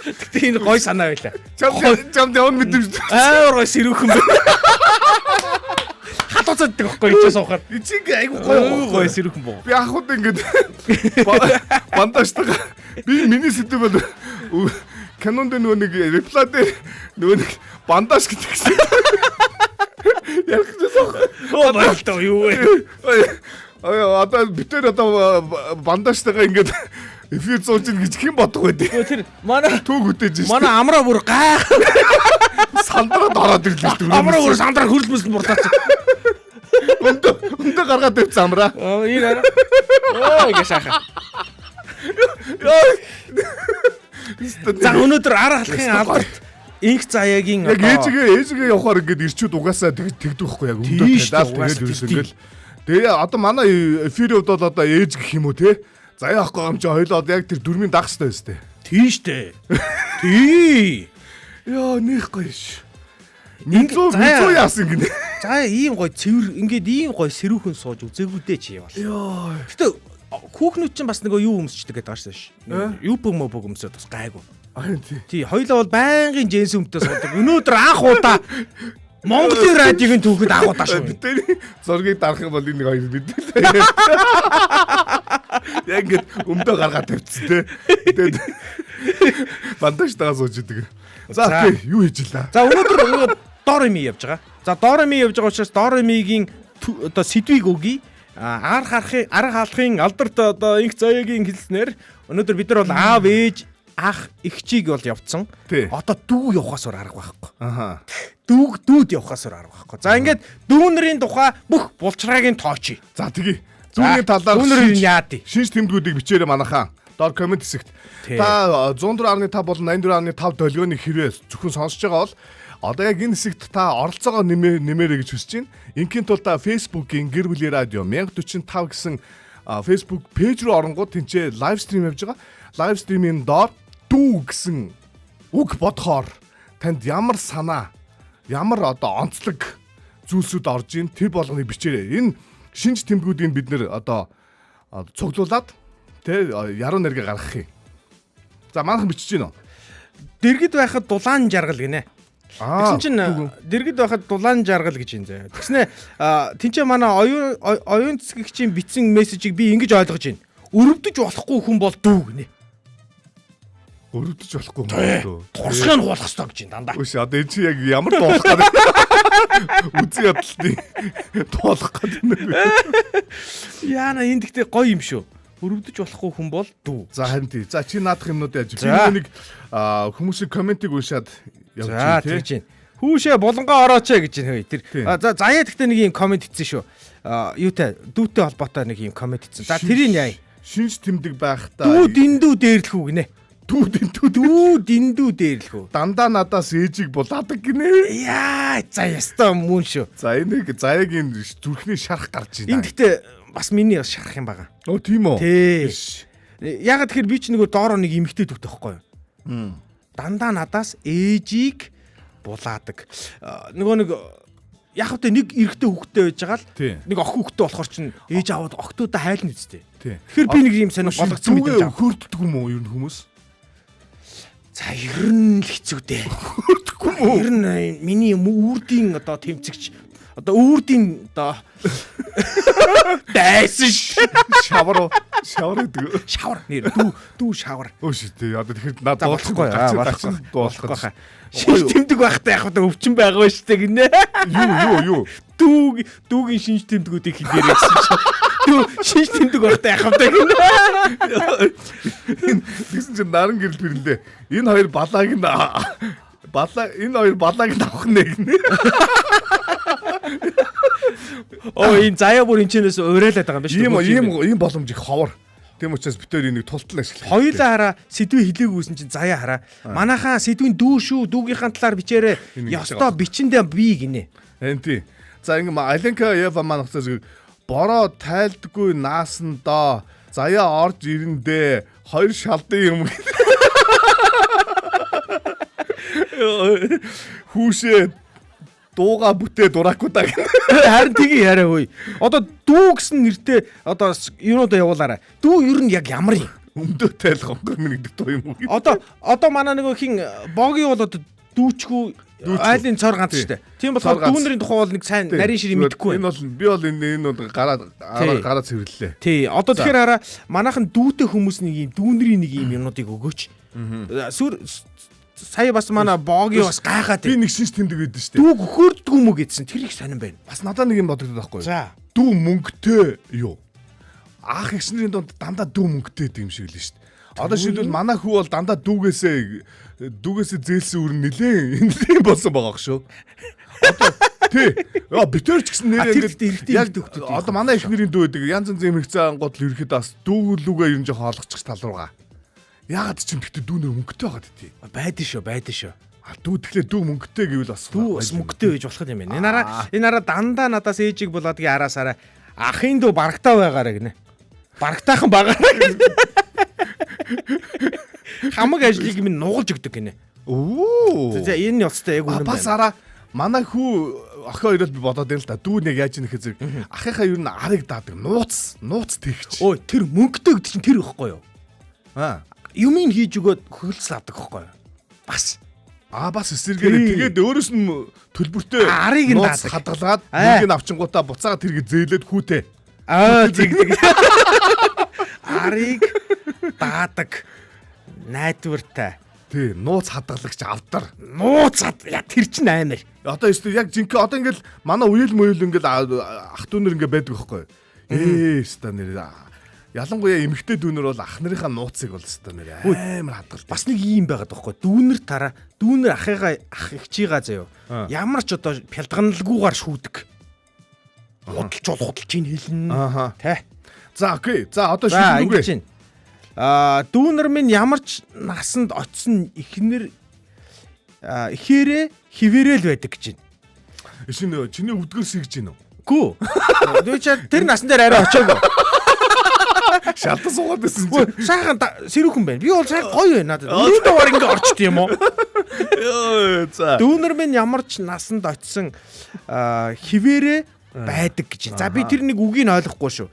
Тэгтээ энэ гой санаа байлаа. Чамд явна мэдрэмж. Амар гой сэрүүхэн бэ. Хатуу зогсоод идэх байхгүй ичээ суухаар. Ичиг айгу гоё сэрүүхэн боо. Би анхуд ингээд бандажтайгаа би миний сэдв бол Canon дээр нөгөө нэг reply дээр нөгөө нэг бандаж гэдэгсэн. Яг Оо баярлалаа юу вэ? Одоо битэр одоо бандажтайгаа ингээд эфир зууж ин гэж хэн бодох вэ? Тэр манай түүх үтэж шүү. Манай амраа бүр гай сандраад ороод ирлээ шүү. амраа бүр сандраа хөрөлмөс бурлаач. Өндө гаргаад тавьсан амраа. Энэ арай. Оо ингэ шахаа. За өнөөдөр ар халахын алдарт инх заяагийн яг ээжигээ явахаар ингээд ирчүүд угаасаа тэгдэг байхгүй яг өндөө талаад тэгээд юусэн ингээл. Тэгээ одоо манай эфирийн хувьд бол одоо ээж гэх юм уу те. Заяа ахгүй юм чи хоёлоод яг тэр дөрмийн дах штэ өстэй. Тийш дээ. Тий. Яа нэх гоё ш. Минзуу яасан гинэ. За ийм гоё цэвэр ингээд ийм гоё сэрүүхэн сууж үзээгүүдээ чи яваа. Яа. Гэтэ хүүхнүүд чинь бас нөгөө юу өмсчдэг гэдэг байгаа ш. Юу бөмбөг өмсөд бас гайгүй. Тий, хоёлаа бол байнгын джинс өмтөө суудаг. Өнөөдөр анх удаа Монголын радиогийн түүхэд анх удаа шүү. Бидний зургийг дарах юм бол энэ хоёр бид. Яг ингээд өмдөө гаргаад тавьчихсан те. Тэгээд бандажтайгаа сууж идэг. За окей, юу хийж илаа? За өнөөдөр Дореми явж байгаа. За Дореми явж байгаа учраас Доремигийн одоо сэдвийг өгье. Ар халахын алдарт одоо инх заяагийн хэлснээр өнөөдөр бид нар бол аав ээж ах эгчийг бол явцсан. Одоо дүү явахаас арга байхгүй. Аха. Дүүд явахаас арга байхгүй. За ингээд дүүнэрийн тухай бүх булчраагийн тоочи. За тэгье. Дүүний талаар дүүнэр яад. Шинж тэмдгүүдийг бичээрэй манайхаа. Доор комент хэсэгт. Та 104.5 болон 84.5 долгионы хэрвээ зөвхөн сонсож байгаа бол одоо яг энэ хэсэгт та оролцоогоо нэмээрэй гэж хүсэж байна. Ингийн тулд та Facebook-ийн Гэр бүлийн радио 1045 гэсэн Facebook пэйж рүү оронгууд тэнцээ лайв стрим явж байгаа. Лайв стримийн доор дүү гэсэн үг бодохоор танд ямар санаа, ямар одоо онцлог зүйлсүүд орж ийн тэр болгоныг бичээрэй. Энэ шинж тэмдгүүдийг бид нэр одоо цуглуулад тэ яруу найрга гаргах юм. За манайхан бичиж гин үү? Дэргэд байхад дулаан жаргал гинэ. Тэгсэн чинь дэргэд байхад дулаан жаргал гэж юм заяа. Тэгснэ тэнцээ манай оюун цэцгэгчийн бичсэн мессежийг би ингэж ойлгож байна. Өрөвдөж болохгүй хүн бол дүү гинэ. Өрөвдөж болохгүй хүн дүү. Туршлагыг хуулах хэрэгтэй гэж байна дандаа. Үгүй одоо энэ чи яг ямар дуулах гэдэг. Үзэн ядалтын дуулах гэдэг. Яана энэ гэхдээ гоё юм шүү. Өрөвдөж болохгүй хүн бол дүү. За харин тий. За чи наадах юмнууд яаж. Би нэг хүмүүсийн комментиг уншаад явж тийм. Хүүшээ булангаа орооч гэж байна хөөе. Тэр за заяа гэхдээ нэг юм коммент хийсэн шүү. Юутай дүүтэй холбоотой нэг юм коммент хийсэн. За тэрийг яа. Шинж тэмдэг байхдаа дүү дэндүү дээрлэх үү гинэ. Дүү дэндүү дээрлэх үү. Дандаа надаас ээжийг булаадаг гинэ. Яа, за ястаа мөн шүү. За энийг заяагийн зүрхний шарах гарч байна. Энэ гэхдээ бас миний бас шарах юм байгаа. Оо тийм үү. Тий. Ягаад тэгэхээр би ч нөгөө доороо нэг эмэгтэй төвтэй байхгүй юу? Дандаа надаас ээжийг булаадаг. Нөгөө нэг яг хөтэ нэг эрэгтэй хүүхдтэй байж байгаа л нэг охин хүүхдтэй болохоор чинь ээж аваад октоудаа хайлна үстэй. Тэгэхээр би нэг юм сонир болгоцсон мэдээж авах. Хөөрддөг юм уу ер нь хүмүүс? За ер нь л хэцүү дээ. Хөөрдөхгүй юм уу? Ер нь миний үрдийн одоо тэмцэгч одоо үрдийн одоо дайсан шавар гэдэг. Шавар нэр дүү шавар. Өөш тий одоо тэгэхээр надад болохгүй. Шинж тэмдэг байхтай яг одоо өвчин байгаа штэ гинэ. Юу. Дүүгийн шинж тэмдгүүдийг хэлээрэй гэсэн чинь. Дүү шинж тэмдэг байхтай яг одоо гинэ. Тэгсэн чинь наран гэрэл бирэндээ энэ хоёр балааг нь авах нэ гинэ. Оо энэ заяа бүр энэчнээс уриалаад байгаа юм байна шүү. Ийм боломж их ховор. Тийм учраас бид энийг тултал ашиглах. Хоёулаа хараа сэдвээ хэлээгүйсэн чинь заяа хараа. Манайхаа сэдвийн дүү шүү. Дүүгийнхаа талаар бичээрэй. Ёстой бичэндээ би гинэ. Энд тий. За ингээм Аленка Ева маань хцаас бороо тайлдаггүй наасан доо. Заяа орж ирэндээ хоёр шалдын юм. Хүүшээ дууга бүтээ дуракуудаа гэнэ. Харин тгий яриа хөөе. Одоо дүү гэсэн нэртэй одоо юунуудаа явуулаарай. Дүү ер нь яг ямар юм? Өмдөө тайлх онгор минь гэдэг дуу юм уу? Одоо манай нөгөө хин боги бол одоо дүүчгүй айлын цор ганц шүү дээ. Тийм болохоор дүүнэрийн тухай бол нэг сайн нарийн ширээ мэдэхгүй байна. Би бол энэ бол гараа цэвэрлээ. Тий. Одоо тэгэхээр хараа манайхан дүүтэй хүмүүс нэг юм дүүнэрийн нэг юм юмнуудыг өгөөч. Сая бас манай боги бас гайхаад би нэг шинж тэмдэг өгдөө шүү дээ. Дүү гөхөрдгүү мө гэдсэн. Тэр их сонирн байна. Бас надад нэг юм бодогдоод байхгүй юу? За. Дүү мөнгөтэй юу? Аах ихснэрийн донд дандаа дүү мөнгөтэй гэдэг юм шиг л шүү дээ. Одоо шийдвэл манай хүү бол дандаа дүүгээсээ зээлсэн үр нилээн болсон байгаа шүү. Одоо тий. Битэр ч гэсэн нэр ингээд яг одоо манай ихнэрийн дүү гэдэг янз янз эмэгцэн ангууд л ерөөхдөө бас дүүлүүгээ ер нь жоохон олгочих тал руугаа. Яагаад ч юм битэр дүүнэр мөнгөтэй байгаа тий. Байдэн шүү. Дүү тэгэхээр дүү мөнгөтэй гэвэл бас дүү бас мөнгөтэй байж болох юм байна. Энэ араа дандаа надаас ээжийг болоодгийн араасаараа ахын дүү барагтаа байгаарэ гинэ. Барагтаахан багаараа гинэ. Хамаг ажлыг минь нугалж өгдөг гинэ. Оо. За энэ ёстой яг үнэн байна. Бас араа манай хүү охин хоёроо би бодоод байл та дүү нэг яаж нэх зэрэг ахынхаа ер нь арыг даадаг нууц тэгч. Ой тэр мөнгөтэй гэдэг чинь тэр ихгүй юу? Юмыг хийж өгөөд хөлс авдаг ихгүй юу? Бас эсэргээр тэгээд өөрөөс нь төлбөртэй арыг нь даадаг хадгалаад мөнгөний авчингуудаа буцаагаад тэргээ зээлээд хүүтэй. Тэгдэг. Арыг даадаг найдвартай. Тий, нууц хадгалагч авдар. Тэр чинь амар. Одоо яг жинхэнэ одоо ингээл манай үеэл ингээл ах дүүнэр ингээ байдаг байхгүй юу? Ста нэр ялангуяа эмэгтэй дүүнэр бол ах нарынхаа нууцыг бол ста нэр амар хадгалдаг. Бас нэг юм байгаад байхгүй юу? Дүүнэр ах ихчийгаа заяо. Ямар ч одоо пялдганалгүйгээр шүүдэг. Худалж ийн хэлнэ. Тэ. За окей. За одоо шүлгүүгээ. Дүүнэр минь ямар ч насанд очсон ихнэр ихээрээ хിവэрэл байдаг гэж байна. Чиний өвдгөр сэгж гин үү? Гүү. Тэр насан дээр арай очоогүй. Шалтан суугаад байсан чинь. Сайхан сэрүүхэн байна. Би бол сайхан гоё байна надад. Өөрөөр дугаар ингэ орчт юм уу? За. Дүүнэр минь ямар ч насанд очсон хിവэрээ байдаг гэж байна. За би тэр нэг үгийг ойлгохгүй шүү.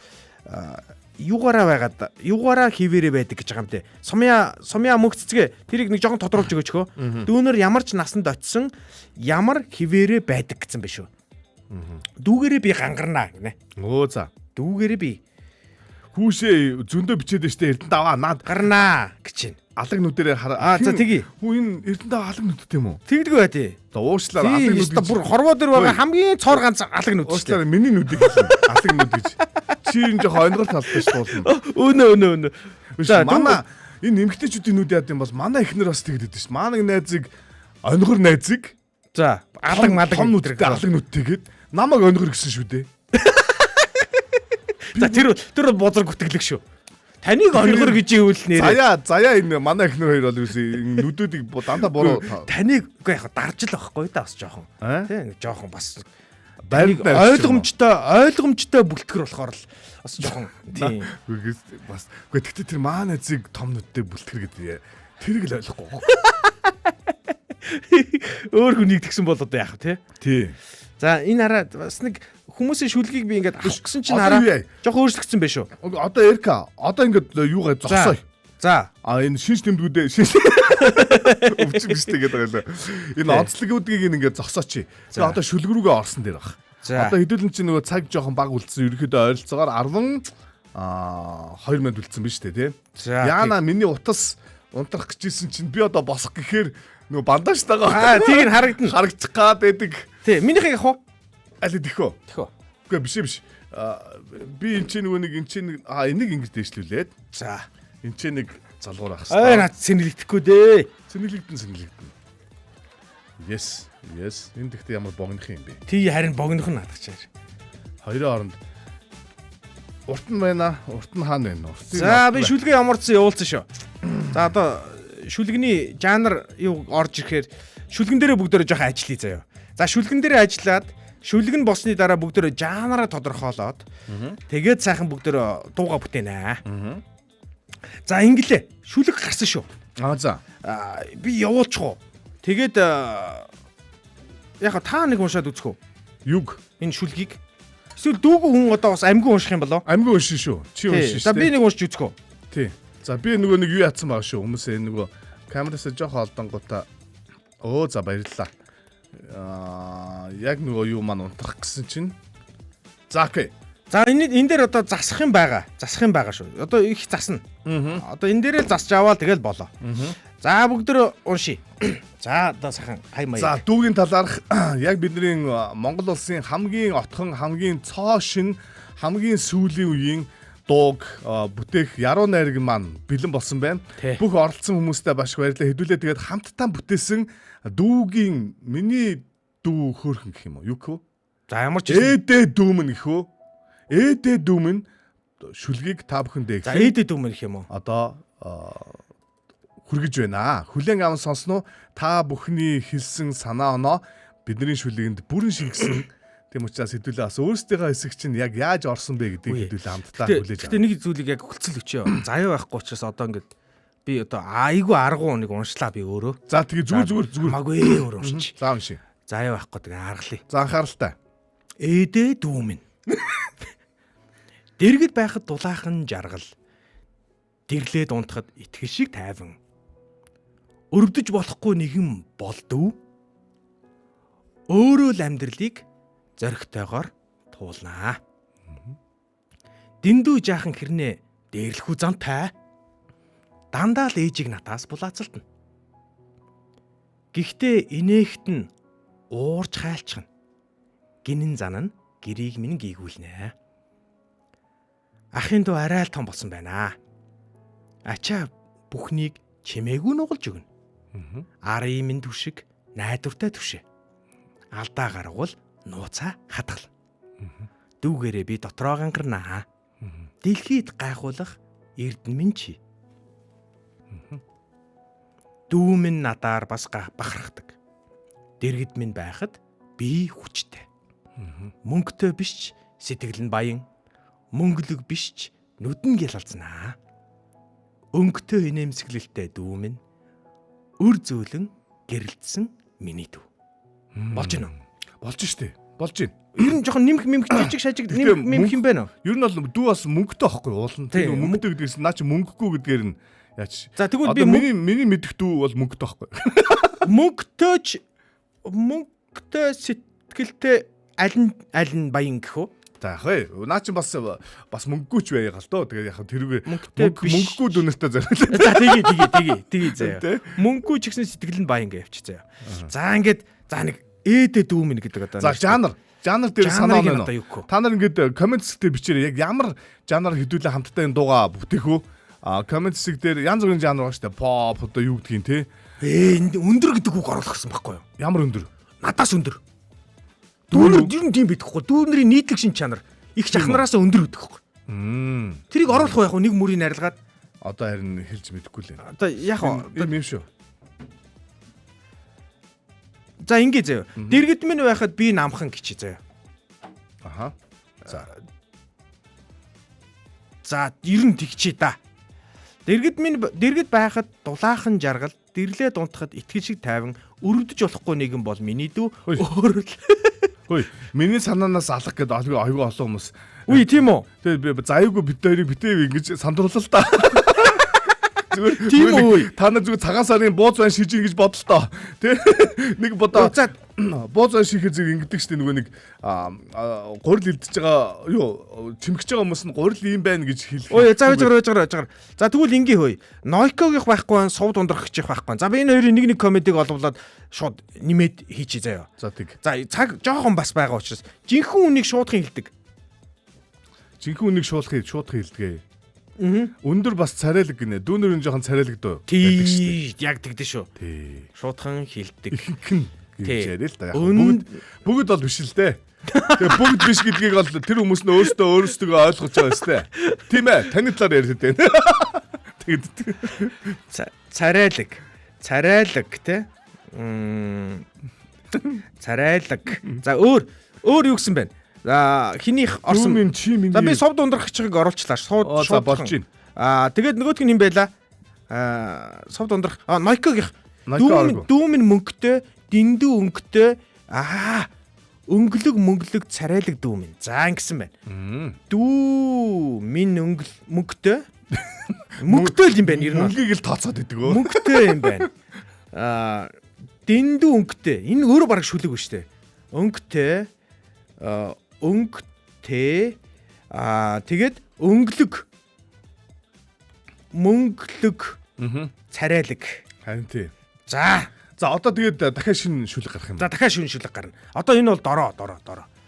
Юугаараа хിവэрээ байдаг гэж байгаа юм те. Сумья мөх цэцгээ тэрийг нэг жоохон тодруулж өгөөч хөө. Дүүнэр ямар ч насанд очсон ямар хിവэрээ байдаг гэсэн биш үү? Дүүгээрээ би гангарнаа гинэ. За. Дүүгээрээ би хүүшээ зөндөө бичээд штэ Эрдэнэт аваа наад гарнаа гэж байна. Алаг нүдэрээ за тэгье. Хүү энэ Эрдэнэт аваа алаг нүдтэй юм уу? Тэгдэг бай тий. Уушлаар алаг нүд гэж бүр хорвоо дээр байгаа хамгийн цоор ганц алаг нүд. Уушлаар миний нүдийг алаг нүд гэж. Чи энэ жоох ойнгор талтай шуулна. Өнөө. За манай энэ эмгтээчүүдийн нүд яад юм бол манай ихнэр бас тэгдэд ш. Манай найзыг ойнгор найзыг за алаг том нүдтэй алаг нүдтэйгээд намайг ойнгор гэсэн шүү дээ. За тэр бозор гүтгэлэг шүү. Таныг ойнгор гэж ивэл нэрээ. Заяа энэ манай ихнэр хоёр бол юу нүдүүдийг дандаа буруу. Таныг үгүй яг дарж л байхгүй да бас жоохон. Тийм жоохон бас ойлгомжтой бүлтгэр болохоор л бас жоохон тийм. Бас үгүй тэгтээ тэр манай зэг том нүдтэй бүлтгэр гэдэг тэрийг л ойлгохгүй. Өөр хүнийг тэгсэн бол одоо яах вэ тий. За энэ хараа бас нэг хүмүүсийн шүлгийг би ингээд авах гэсэн чинь хараа жоохон өөрчлөгдсөн байх шүү. Одоо Эрка одоо ингээд юугаа зогсоё. За энэ шинж тэмдгүүдээ өвчмөстэй гэдэг байлаа. Энэ онцлогуудыг ингээд зогсооч. За одоо шүлэг рүүгээ орсон дээр баг. Одоо хэдүүлэн чинь нөгөө цаг жоохон баг үлдсэн. Ерөнхийдөө ойролцоогоор 12 минут үлдсэн биз дээ тий. Яана миний утас унтрах гэжсэн чинь би одоо босох гэхээр нөгөө бандажтайгаа тийг нь харагдчих гад байдаг. Тий минийхээ явах уу? Аль тэхөө. Үгүй биш. Би энэ чинь нөгөө нэг энийг ингэж дэвшлүүлээд. За энэ чинь нэг залгуур ах хэвээр. Наад сэнэглэгдэхгүй дээ. Сэнэглэгдэн. Yes. Энэ дэхтэй ямар богиных юм бэ? Тий харин богиных нь наадах чаар. Хоёрын оронд урт нь байна. Урт нь хаана байна? За би шүлгээ ямарцсан явуулсан шүү. За одоо шүлгэний жанр юу орж ирэхээр шүлгэн дээрээ бүгдөө жоохон ажиллая заяа. За шүлгэн дээрээ ажиллаад шүлэг нь босны дараа бүгдөө жанраа тодорхойлоод тэгээд сайхан бүгдөө дууга бүтээнэ. За ингэлээ. Шүлэг гарсан шүү. За. Би явуулчих уу. Тэгээд яг та нэг уншаад үзэх үү? Юг энэ шүлгийг. Эсвэл дүүг хүн одоо бас амьгүй унших юм болоо? Амьгүй уншин шүү. Чи уншин шүү. За би нэг уншиж үзэх үү? Тий. За би нөгөө нэг юу яатсан байгаа шүү. Хүмүүсээ нөгөө камераас жоох олдонгуудаа за баярлалаа. Яг нөгөө юу маань унтрах гэсэн чинь. За окей. За энэ дээр одоо засах юм байгаа шүү. Одоо их засна. Одоо энэ дээрээ засч аваад тэгэл болоо. За бүгдөө уншия. За одоо сахан хай маяг. За дүүгийн талаарх яг бидний Монгол улсын хамгийн отхон, хамгийн цоо шин, хамгийн сүүлийн үеийн дууг бүтээх яруу найраг маань бэлэн болсон байна. Бүх оролцсон хүмүүстээ баш баярлалаа. Хэдүүлээ тэгээд хамтдаа бүтээсэн дүүгийн миний дүү хөөрхөн гэх юм уу? Юу гэх вэ? За ямар ч ээдээ дүүмэн гэх үү? Ээдээ дүүмэн шүлгийг та бүхэндээ. За ээдээ дүүмэн гэх юм уу? Одоо хүргэж байна. Хүлээн аван сонсноо та бүхний хэлсэн санаа оноо бидний шүлгэнд бүрэн шингэсэн. Тийм учраас хэдүүлээ бас өөрсдийнхөө хэсэг чинь яг яаж орсон бэ гэдгийг хэдүүлээ хамтдаа хүлээж аваа. Гэтэ нэг зүйлийг яг хүлцэл өчөө. Заяа байхгүй учраас одоо ингээд би одоо айгүй аргуу нэг уншлаа би өөрөө. За тэгээ зүгээр. Маггүй өөр уншиж. За уншия. Заяа байхгүй тэгээ аргалъя. За анхааралтай. Ээдээ дүүмэн. Дэргэд байхад дулаахан жаргал. Дэрлээд унтахад итгэл шиг тайван. Өрөвдөж болохгүй нэгэн болдов. Өөрөө л амьдралыг зоригтойгоор туулнаа. Дэндүү жаахан хэрнээ дээрлэхүү замтай. Дандаа л ээжийг натаас булаацалтна. Гэхдээ инээхт нь уурж хайлчна. Гинэн зан нь гэрийг минь гийгүүлнэ. Ахын дуу арай л том болсон байна. Ачаа бүхнийг чимээгүй нугалж өгнө. Арын минь түшиг найдвартай түшээ. Алдаа гаргавал нууцаа хадгална. Дүүгээрээ би дотроо гангарнаа. Дэлхийд гайхуулах эрдэн минь чи. Дүү минь надаар бас бахархдаг. Дэргэд минь байхад би хүчтэй. Мөнгөтэй биш сэтгэл нь баян. Мөнгөлөг биш нүдэн гялалзнаа. Өнгөтэй инээмсэглэлтэй дүү минь өр зөөлөн гэрэлтсэн миний дүү. Болж гинэ. Болж штэ. Болж гин. Ер нь жоохон нимх жижиг шажиг нимх юм байна уу? Ер нь бол дүү бас мөнгөтэй байхгүй уулна. Тэр мөнгөтэй гэдгээс наа чи мөнгөгүй гэдгээр нь яач. За тэгвэл би миний мэдэх дүү бол мөнгөтэй байхгүй. Мөнгөтэй сэтгэлтэй аль нь баян гэх үү? За яг ээ. Наа чи бас мөнгөгүйч байга л доо. Тэгээ яг тэрүүгээ мөнгөгүй дүнэртэй зориулаа. За тгий заяа. Мөнгөгүй ч гэсэн сэтгэл нь баян гэж явчих заяа. За ингээд нэг ээдээ дүүмэн гэдэг одоо. За жанр дээр санаа байна уу? Та нар ингээд комент хэсгээр бичээрэй. Яг ямар жанр хэдүүлээ хамтдаа энэ дууга бүтээх үү? Комент хэсэг дээр янз бүрийн жанр байгаа штэ. Pop одоо юу гэдгийг те. Энд өндөр гэдэг үг оруулах гэсэн байхгүй юу? Ямар өндөр? Надаас өндөр. Дүүнэр ер нь тийм бидэхгүй. Дүүнэрийн нийтлэг шин чанар их чахнараас өндөр гэдэг байхгүй. Тэрийг оруулах байх уу нэг мөрийг арилгаад одоо харин хэлж мэдэхгүй л байна. Одоо яг юм шүү. За ингэ заяа. Дэргэд минь байхад би намхан гिचээ заяа. Аха. За ер нь тэгчээ да. Дэргэд байхад дулаахан жаргал, дэрлээд унтахад итгэл шиг тайван, өрөвдөж болохгүй нэгэн бол миний дүү. Өөрөө л. Хөөе, миний санаанаас алах гэдэг аюу олон хүмүүс. Үгүй тийм үү? Тэгээ би заяагүй бид хоёрыг битээв ингэж сандрууллаа л та. Зүгээр тийм үү? Та нар зүгээр цагаан сарын бууз байн шижин гэж бодлоо тоо. Тэ? Нэг бодоо. Бууз байн шихэд зэрэг ингэдэг штэ нөгөө нэг гурил илдэж байгаа юу чимгэж байгаа хүмүүс нь гурил ийм байна гэж хэлэх. Ой, за жагаар. За тэгвэл ингийн хөөе. Нойкогийнх байхгүй, сувд ундрах гिचих байхгүй. За би энэ хоёрын нэг комедиг олволоод шууд нэмээд хийчихье заяа. За тэг. За цаг жоохон бас байгаа учраас жинхэнэ үнийг шуудхан хэлдэг. Жинхэнэ үнийг шуудхан хэлдэг. Өндөр бас царайлаг гинэ. Дүүнэр нь жоохон царайлаг дөө. Тий, яг тэгдэж шүү. Тий. Шуудхан хэлдэг. Гэж яриа л да. Бүгд бол биш л дээ. Тэгээ бүгд биш гэдгийг бол тэр хүмүүс нь өөрсдөө ойлгож байгаа шүү дээ. Тийм ээ. Таны талаар яриад байна. Тэгэд. Царайлаг те. Царайлаг. За өөр юу гэсэн бэ? За хинийх орсон. За би сувд ундрах чигийг оруулчлаа. Шууд болж байна. Тэгээд нөгөөдг нь юм байла. Сувд ундрах. Нойкогийнх. Дүүмэн мөнгөтэй, дэндүү өнгөтэй. Өнгөлөг царайлаг дүүмэн. За ингэсэн байна. Дүү минь мөнгөтэй. Мөнгөтэй л юм байна ер нь. Мөнгийг л тооцоод идэг өө. Мөнгөтэй юм байна. дэндүү өнгөтэй. Энэ өөрөө бараг шүлэг ба штэ. Өнгөтэй тэгээд өнгөлөг мөнгөлөг царайлаг. Харин тий. За одоо тэгээд дахиад шинэ шүлэг гарах юм. За дахиад шинэ шүлэг гарна. Одоо энэ бол дороо.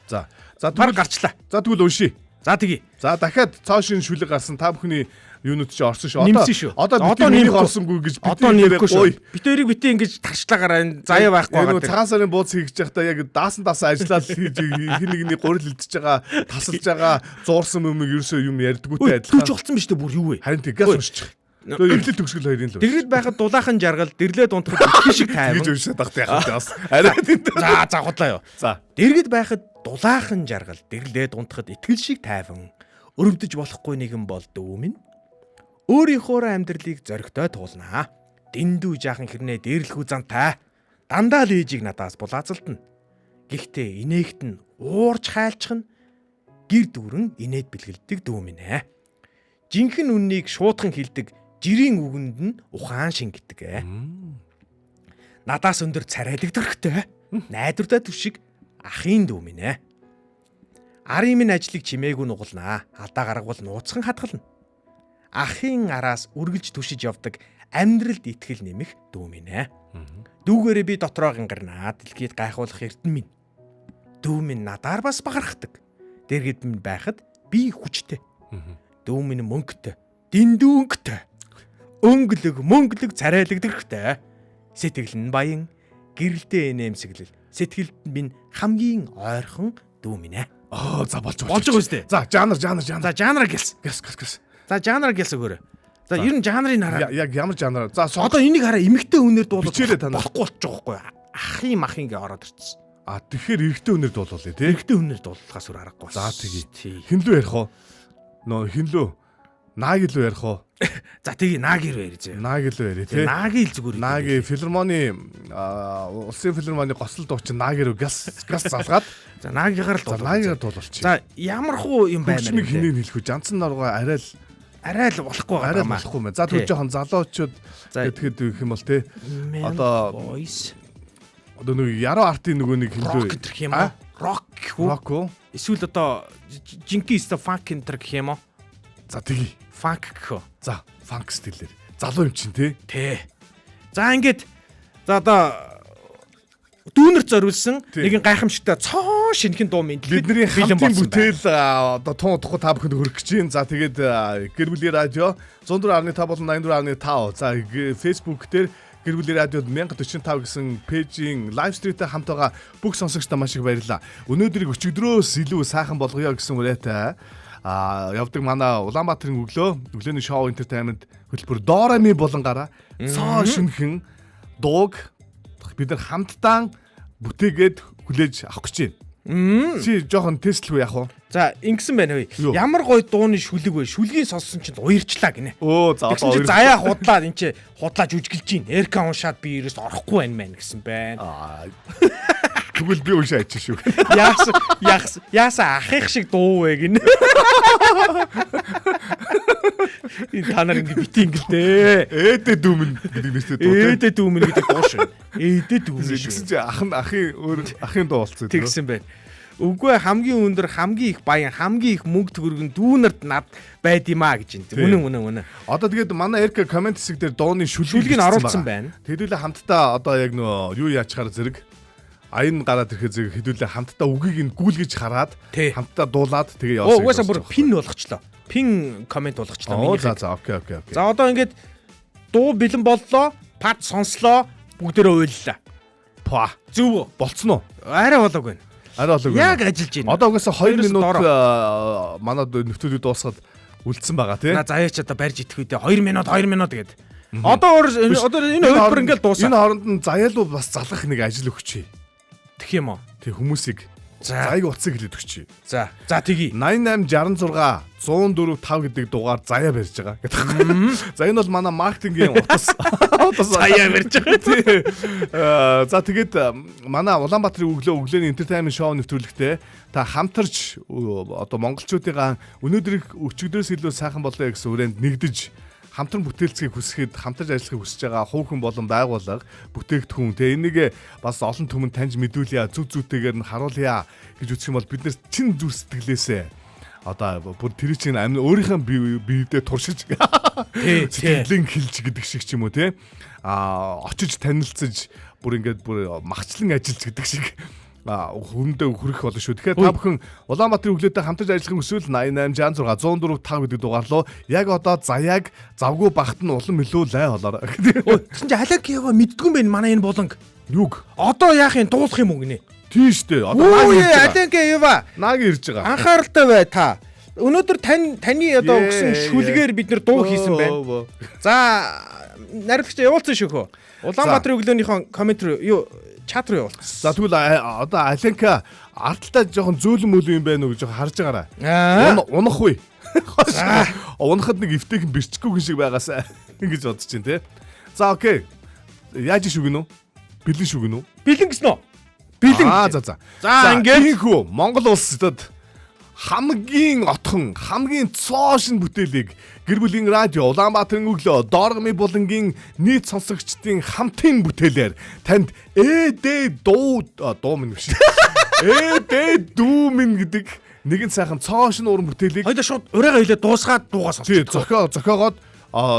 За баг гарчлаа. За тэгвэл уншия. За тэгье. За дахиад цоо шинэ шүлэг гарсан. Та бүхний юунууд чи орсон шүү. Одоо нэмэх орсонгүй гэж одоо нэмэхгүй шүү. Бид хоёрыг битээ ингэж тарчлагаараа энэ заяа байхгүй байгаа. Цагаан сарын бууз хийж байхдаа яг даасан ажиллаад хийж хин нэгний гурил илдэж байгаа, тасалж байгаа, зуурсан юмыг ерөөсөө юм ярьдгүйтэй адилхан. Түүж болцсон биз дээ бүр юу вэ? Харин тэгээс уншчих. Эвлэл төгсгөл хоёрын л. Дэргэд байхад дулаахан жаргал, дэрлээ дунтахад итгэл шиг тайван. Гэж уншаад багтай яах вэ бас. Арай тийм. За худлаа юу. За. Дэргэд байхад дулаахан жаргал, дэрлээ дунтахад итгэл шиг тайван. Өрөвдөж болохгүй нэгэн бол дүүм нь. Өөрийнхөө амьдралыг зоригтой туулнаа. Дэндүү жаахан хэрнээ дээрлэхүү зантай. Дандаа л ээжийг надаас булаацалтна. Гэхдээ инээгт нь уурж хайлчих нь гэр дүүрэн инээд бэлгэлдэг дүүм нэ. Жинхэнэ үннийг шуудхан хэлдэг жирийн үгэнд нь ухаан шингэдэг. Надаас өндөр царайлаг төрхтэй. Найдвартай түшиг ахын дүүм нэ. Арын минь ажлыг чимээгүй нугалнаа. Алдаа гаргавал нууцхан хадгална. Ахын араас үргэлж түшиж явдаг амьдралд итгэл нэмэх дүү минь ээ. Дүүгээрээ би дотроо гингарнаа. Дэлхийд гайхуулах эрдэн минь. Дүү минь надаар бас багархдаг. Дэргэд минь байхад би хүчтэй. Дүү минь мөнгөтэй. Дэндүү өнгөтэй. Мөнгөлөг царайлаг дэрхтэй. Сэтгэл нь баян, гэрэлтэй инээмсэглэл. Сэтгэлд минь хамгийн ойрхон дүү минь ээ. За болж байгаа үстэй. За жанр. За жанр гэлс. За жанр гэлс өгөөрэй. За ер нь жанрыг хараа. Яг ямар жанр? За одоо энийг хараа эмэгтэй үнээр дуулах болохгүй болчих жоохгүй. Ахын гээ ороод ирчихсэн. Тэгэхээр эрэгтэй үнээр дуулуулъя тий. Эрэгтэй үнээр дуулахаас өөр аргагүй. За тэгье. Хинлүү ярих уу? Хинлүү. Нааг илүү ярих уу? За тэгье наагийн ярь зөө. Нааг илүү ярь тий. Наагийн л зүгээр. Наагийн филармоны улсын филармоны госол дуучин наагийн газ залгаад. За наагийнхаар л дуулах. Наагаар дуулуулчих. За ямар хуу юм байна вэ? Хинээ хэлэх үү? Жанцсан нургаа арай л болохгүй байгаа юм. За түр жоохон залуучууд тэгэхэд их юм бол тий. Одоо нэг яруу артын нөгөө нэг хинлүү гэх юм аа. Рок уу? Эсвэл одоо жинки ста фанк гэх юм уу? За тэгье. Фанк гэх. За фанк стилээр. Залуу юм чинь тий. За ингээд за одоо дүүнерт зориулсан нэгэн гайхамшигтай цоо шинхэн дуу мэдлэг бидний хамтын бүтээл одоо тун утгагүй та бүхэнд хүргэж чинь. За тэгээд гэр бүлийн радио 104.5 болон 84.5. За Facebook дээр гэр бүлийн радиод 1045 гэсэн пэйжийн лайв стримтэй хамт байгаа бүх сонсогчдаа маш их баярлалаа. Өнөөдрийг өчигдрөөс илүү сайхан болгоё гэсэн үрээтэй явдаг манай Улаанбаатарын өглөөний шоу entertainment хөтөлбөр Дорами болонгаараа цоо шинхэн дууг бид нар хамтдаа бүтээгээд хүлээж авах гэж байна. Чи жоохон тестлгүй яах вэ? За ингэсэн байна хөөе. Ямар гоё дууны шүлэг вэ? Шүлгийг сонссон чинь уярчлаа гинэ. За одоо заяа худлаад энэ чи худлааж үжиглэж гин. Эрка уншаад би ерөөс орохгүй байна мэн гэсэн байна. Тэгвэл би уншаач шүү. Яаса ахих шиг дуу вэ гинэ. Энэ танаар ингэ бит ингэлтэй. Ээдэ дүүмэн гэдэг нэртэй дуу. Ээдэ дүүмэн гэдэг дуу шүү. Ээдэ дүүмэн шүү. Гэсэн чи ахын дуу болцсон. Тэгсэн байна. Үгүй хамгийн өндөр, хамгийн их баян, хамгийн их мөнгө төгрөгн дүүнерт над байд юм а гэж энэ. Үнэн. Одоо тэгээд манай Эрка комент хэсэг дээр дууны шүлгийг оруулсан байна. Хэдүүлээ хамтдаа одоо яг нөө юу яачаар зэрэг аян гараад ирэхэд зэрэг хэдүүлээ хамтдаа үгийг нь гүйлгэж хараад хамтдаа дуулаад тэгээ явуулсан. Угаасаа бүр пин болгочлоо. Пин комент болгочлоо. За окей. За одоо ингээд дуу бэлэн боллоо, пад сонслоо, бүгдээрээ уйллаа. Зүв болцсон уу? Арай болоогүй. Яг ажиллаж байна. Одоо угаасаа 2 минут манай нөтөлөд дуусгаад үлдсэн байгаа тий. Заяач одоо барьж идэх үедээ 2 минут гээд. Одоо энэ хувилбар ингээд дуусаа. Энэ хооронд нь заяалуу бас залгах нэг ажил өгч. Тэгэх юм уу? Тэг хүмүүсийг заяг утсыг хэлээд өгч. За тэгье. 8866 104 5 гэдэг дугаар заяа барьж байгаа гэдэг. За энэ бол манай маркетингийн утас заяа барьж байгаа. За тэгээд манай Улаанбаатарын өглөөний entertainment show нэвтрүүлэгтээ та хамтарч одоо монголчуудын өнөөдрийг өчигдрөөс илүү сайхан болоо гэсэн хүрээнд нэгдэж хамтран бүтээлцгийг хүсэхэд хамтарч ажиллахыг хүсэж байгаа хувь хүн болон байгууллага бүтээгдэхүүн тэгээ энийг бас олон түмэнд таньж мэдүүлье зүг зүйтэйгээр нь харуулъя гэж үзэх юм бол бид нэр чин зүр сэтгэлээсээ одоо бүр тэр чинь өөрийнхөө биедээ туршиж сэтгэлийн хэлж гэдэг шиг ч юм уу те очиж танилцж бүр ингээд бүр махчлан ажиллаж гэдэг шиг хүндээ хүрэх болно шүү. Тэгэхээр та бүхэн Улаанбаатарын өглөөтэй хамтарч ажиллахын хүсвэл 88 66 104 5 гэдэг дугаарлуу яг одоо заяаг завгүй багт нь улам илүү лай болоорой. Тэгсэн чинь Алекигаа мэддгүй юм байна манай энэ буланг. Юг? Одоо яах юм дуулах юм уу гинэ? Тийм шүү дээ. Одоо наг ирж байгаа. Алеки Ева. Наг ирж байгаа. Анхааралтай бай та. Өнөөдөр таны одоо өгсөн шүлгээр бид нэр дуу хийсэн байна. За наривч явуулсан шүү хөө. Улаанбаатарын өглөөнийхөө коммент руу юу чат руу явуулсан. За тэгвэл одоо Аленка ардталтаа жоохон зөөлөн мөлөө юм байна уу гэж харж байгаарай. Унах үе. Унахад нэг эвтэйхэн бэрчгүйхэн шиг байгаасаа ингэж бодож чинь те. За окей. Яаж шүгэн үү? Бэлэн шүгэн үү? Бэлэн гэсэн үү? Бэлэн. За. За ингээд хүү Монгол улсад хамгийн отхон, хамгийн цоошин бүтээлийг гэр бүлийн радио Улаанбаатарын өглөө Дооргомын булангийн нийт сонсогчдын хамтын бүтээлээр танд дуу минь биш. Дүү минь гэдэг нэгэн сайхан цоошин уран бүтээлийг хоёул шууд урайгаа хэлээд дуусгаад дуугаа сонсчих. Зохиогоод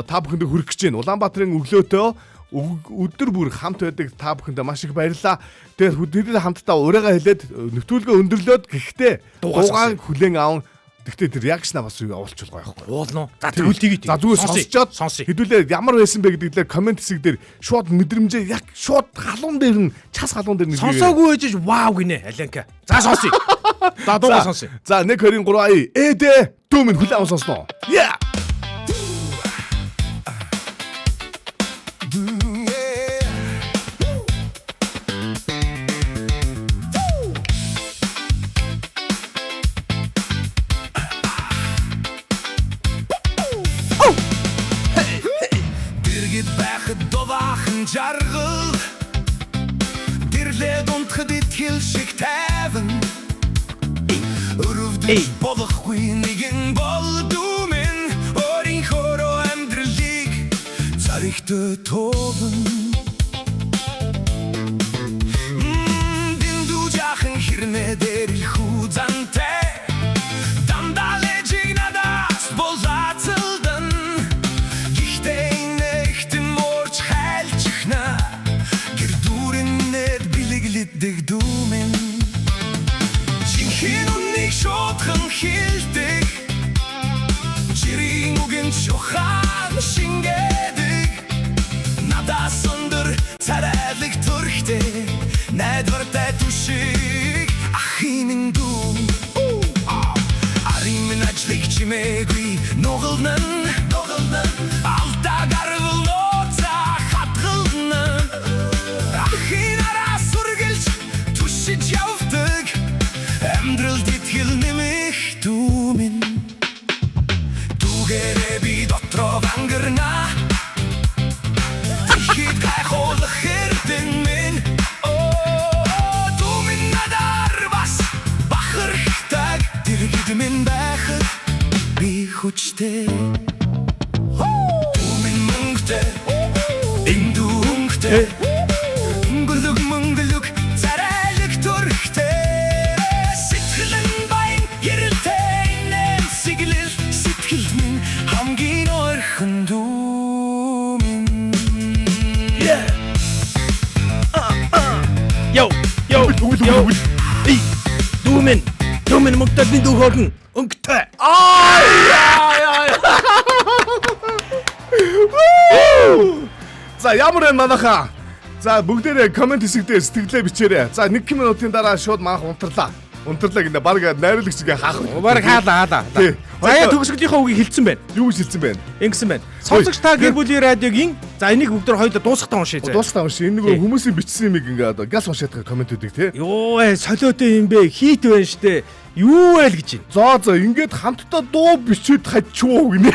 та бүхэнд хүргэх гэж байна. Улаанбаатарын өглөөтөө өдөр бүр хамт байдаг та бүхэндээ маш их баярлалаа. Тэгээд хэдийгээр хамтдаа урайгаа хэлээд нэвтрүүлгээ өндөрлөөд гэхдээ дуугаа хүлээн аав. Гэхдээ тэр реакшна бас явуулчихвал гоё байхгүй. Уулно. За тэгвэл тгийт. За зүгээр сонсчоод хэдүүлээ ямар байсан бэ гэдэг дээр комент хэсэг дээр шууд мэдрэмжээ яг шууд халуун дээр нь час халуун дээр нэг сонсоогүй ээжж вау гинэ Аленка. За сонсъё. За дуугаа сонсъё. За 1 2 3 дүү минь хүлээн авсан сонсноо. Yeah. Жаргал Тэрлээ дундхад итгэл шиг тайван Өрөвдөж болохгүй нэгэн болдуу минь Өөрийнхөөрөө амьдралыг царигтөө туулан Дэндүү жаахан хэрнээ дээр илхүү зантай Дандаа лежиг надаас болаацалдан Гэхдээ нэгтэн морч хайлчихна Гэр дүүрэнэд билеглэдэг дүүмэн Жинхэнэ үннийг шуудхан хэлдэг Жирийн үгэн чухал шингээдэг Надаас өндөр царайлаг төрхтэй Найдвартай түшиг ахын дүү Арийн минь ажлыг чимээгүй нугалнан Алдаа гарвал нууцаа хатгалнан Ахын араа сүргэлж түшиж явдаг Амьдралд итгэл нэмэх дүү минь Дүүгээрээ би дотроо вангарна Тэхид гайхуулах эрдэн минь Дүү минь надаар бас бахархдаг Дэргэд минь байхад би хүчтэй Дүү минь мөнгөтэй Эндүү өнгөтэй Мөнгөлөг мөнгөлөг царайлаг төрхтэй Сэтгэлэн баян ярилтэй нэм сиглэл Сэтгэл минь хамгийн ойрхон дүү минь Йоу. Эй, дүү минь мөгтөдний дүү хөргөн өнгөтэй. За ямар энэ манайхаа. За бүгдээрээ комент хэсэгтээ сэтгэлээ бичээрэй. За 1 минутын дараа шууд манайх унтарлаа гинэ баг найруулагчгээ хаах. Баг хаалаа. Заяа төгсгөлийнхөө үгийг хэлсэн байна. Юу гэж хэлсэн байна? Ингэсэн байна. Сонсогч та гэр бүлийн радиогийн за энийг бүгдээр хоёулаа дуусгахтаа уншъя. Дуусгахтаа уншъя. Энэ нэг хүмүүсийн бичсэн юмыг ингээд газ уншаад комментүүдийг тий. Йоо солиотой юм бэ. Хийт байна штэ. Юу вэ л гэж байна. За ингээд хамтдаа дуу бичээд хачуу гинэ.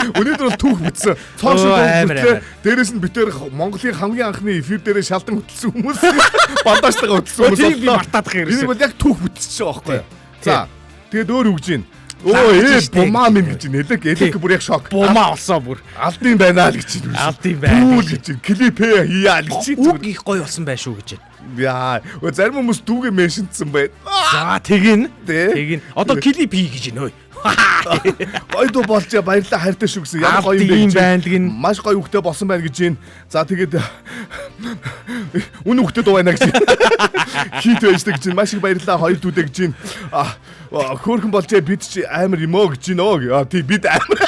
Өнөөдөр бол түүх бичсэн. Цоошин дуу бичлээ. Дээрээс нь битээр Монголын хамгийн анхны эфир дээрээ шалдан хөтлсөн хүмүүс бандажтайгаа хөтлсөн хүмүүс. Би мартаадах юм. Энэ бол яг түүх бичсэн байгаа байхгүй юу? За тэгээд өөр үгж гин. бумаа минь гэж нэлэг элэг бүр яг шок. Бумаа олсоо бүр. Алдын байна л гэж байна. Алдын байна. Үл гэж клипээ хийя л гэж. Үг их гоё болсон байх шүү гэж. Яа, зарим хүмүүс дүүгээ меншинцсэн байна. За тэгин. Одоо клип хий гэж байна ой. Гоё дуу болж баярлалаа хайртай шүү гэсэн. Ямар гоё юм байна гин. Маш гоё үхтэй болсон байна гэж байна. За тэгээд үнэн үхтэй дуу байна гэж. Хит байждаг гэж маш их баярлалаа хоёр дүүдэ гэж байна. Хөөрхөн болж бид чи амар юм оо гэж байна. Тий бид амар.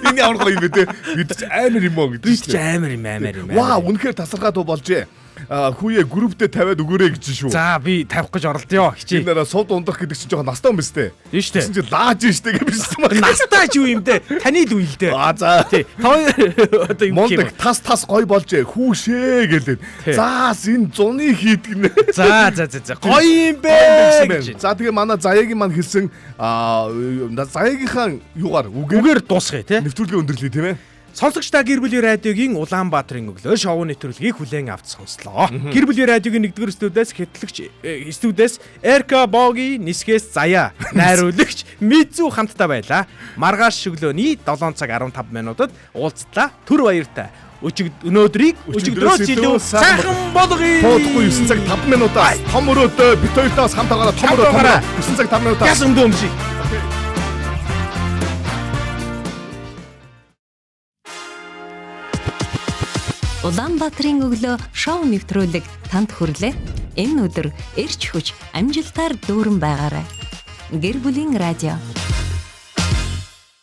Энэ ямар гоё юм бэ те. Бид чи амар юм оо гэж. Бид чи амар юм. Ваа, үнэхээр тасархаа дуу болж. Хүүе групптэй тавиад өгөөрэй гэж шүү. За би тавих гэж оролдё. Хичээ. Энэ сувд ундах гэдэг чинь жоохон настай юм ба сте. Тийм шүү дээ. Тэгсэн чинь лааж штэ гэж бичсэн байна. Настай ч юу юм дээ. Таны л үйл дээ. За. Тий. Одоо юм Мондаг тас гоё болж хүүшээ гэлээд. За энэ зуны хийдгэнэ. За. Гоё юм бэ. За тэгээ манай Заяагийн маань хэлсэн Заяагийнхаа юугаар үгээр дуусгая тий. нэвтрүүлгээ өндөрлөе тийм ээ. Сонсогч та гэр бүлийн радиогийн Улаанбаатарын өглөө шоу нэвтрүүлгийг хүлээн авч сонслоо. Гэр бүлийн радиогийн 1-р студиэс хэтлэгч студиэс Эрка Боги нисгээс Заяа найруулагч Мизу хамтдаа байлаа. Маргааш шөглөөний 7 цаг 15 минутад уулзлаа. Түр баяртай. Өнөөдрийг өчигдрөөс илүү сайхан болгоё. Тоодохгүй 9 цаг 5 минутаас том өрөөдөө бит хоёртоос хамтаагаараа том өрөө 9 цаг 5 минутаас. Ясан дөмши. Улаанбаатарын өглөө шоу нэвтрүүлэг танд хүрлээ. Энэ өдөр эрч хүч амжилтаар дүүрэн байгаарай. Гэр бүлийн радио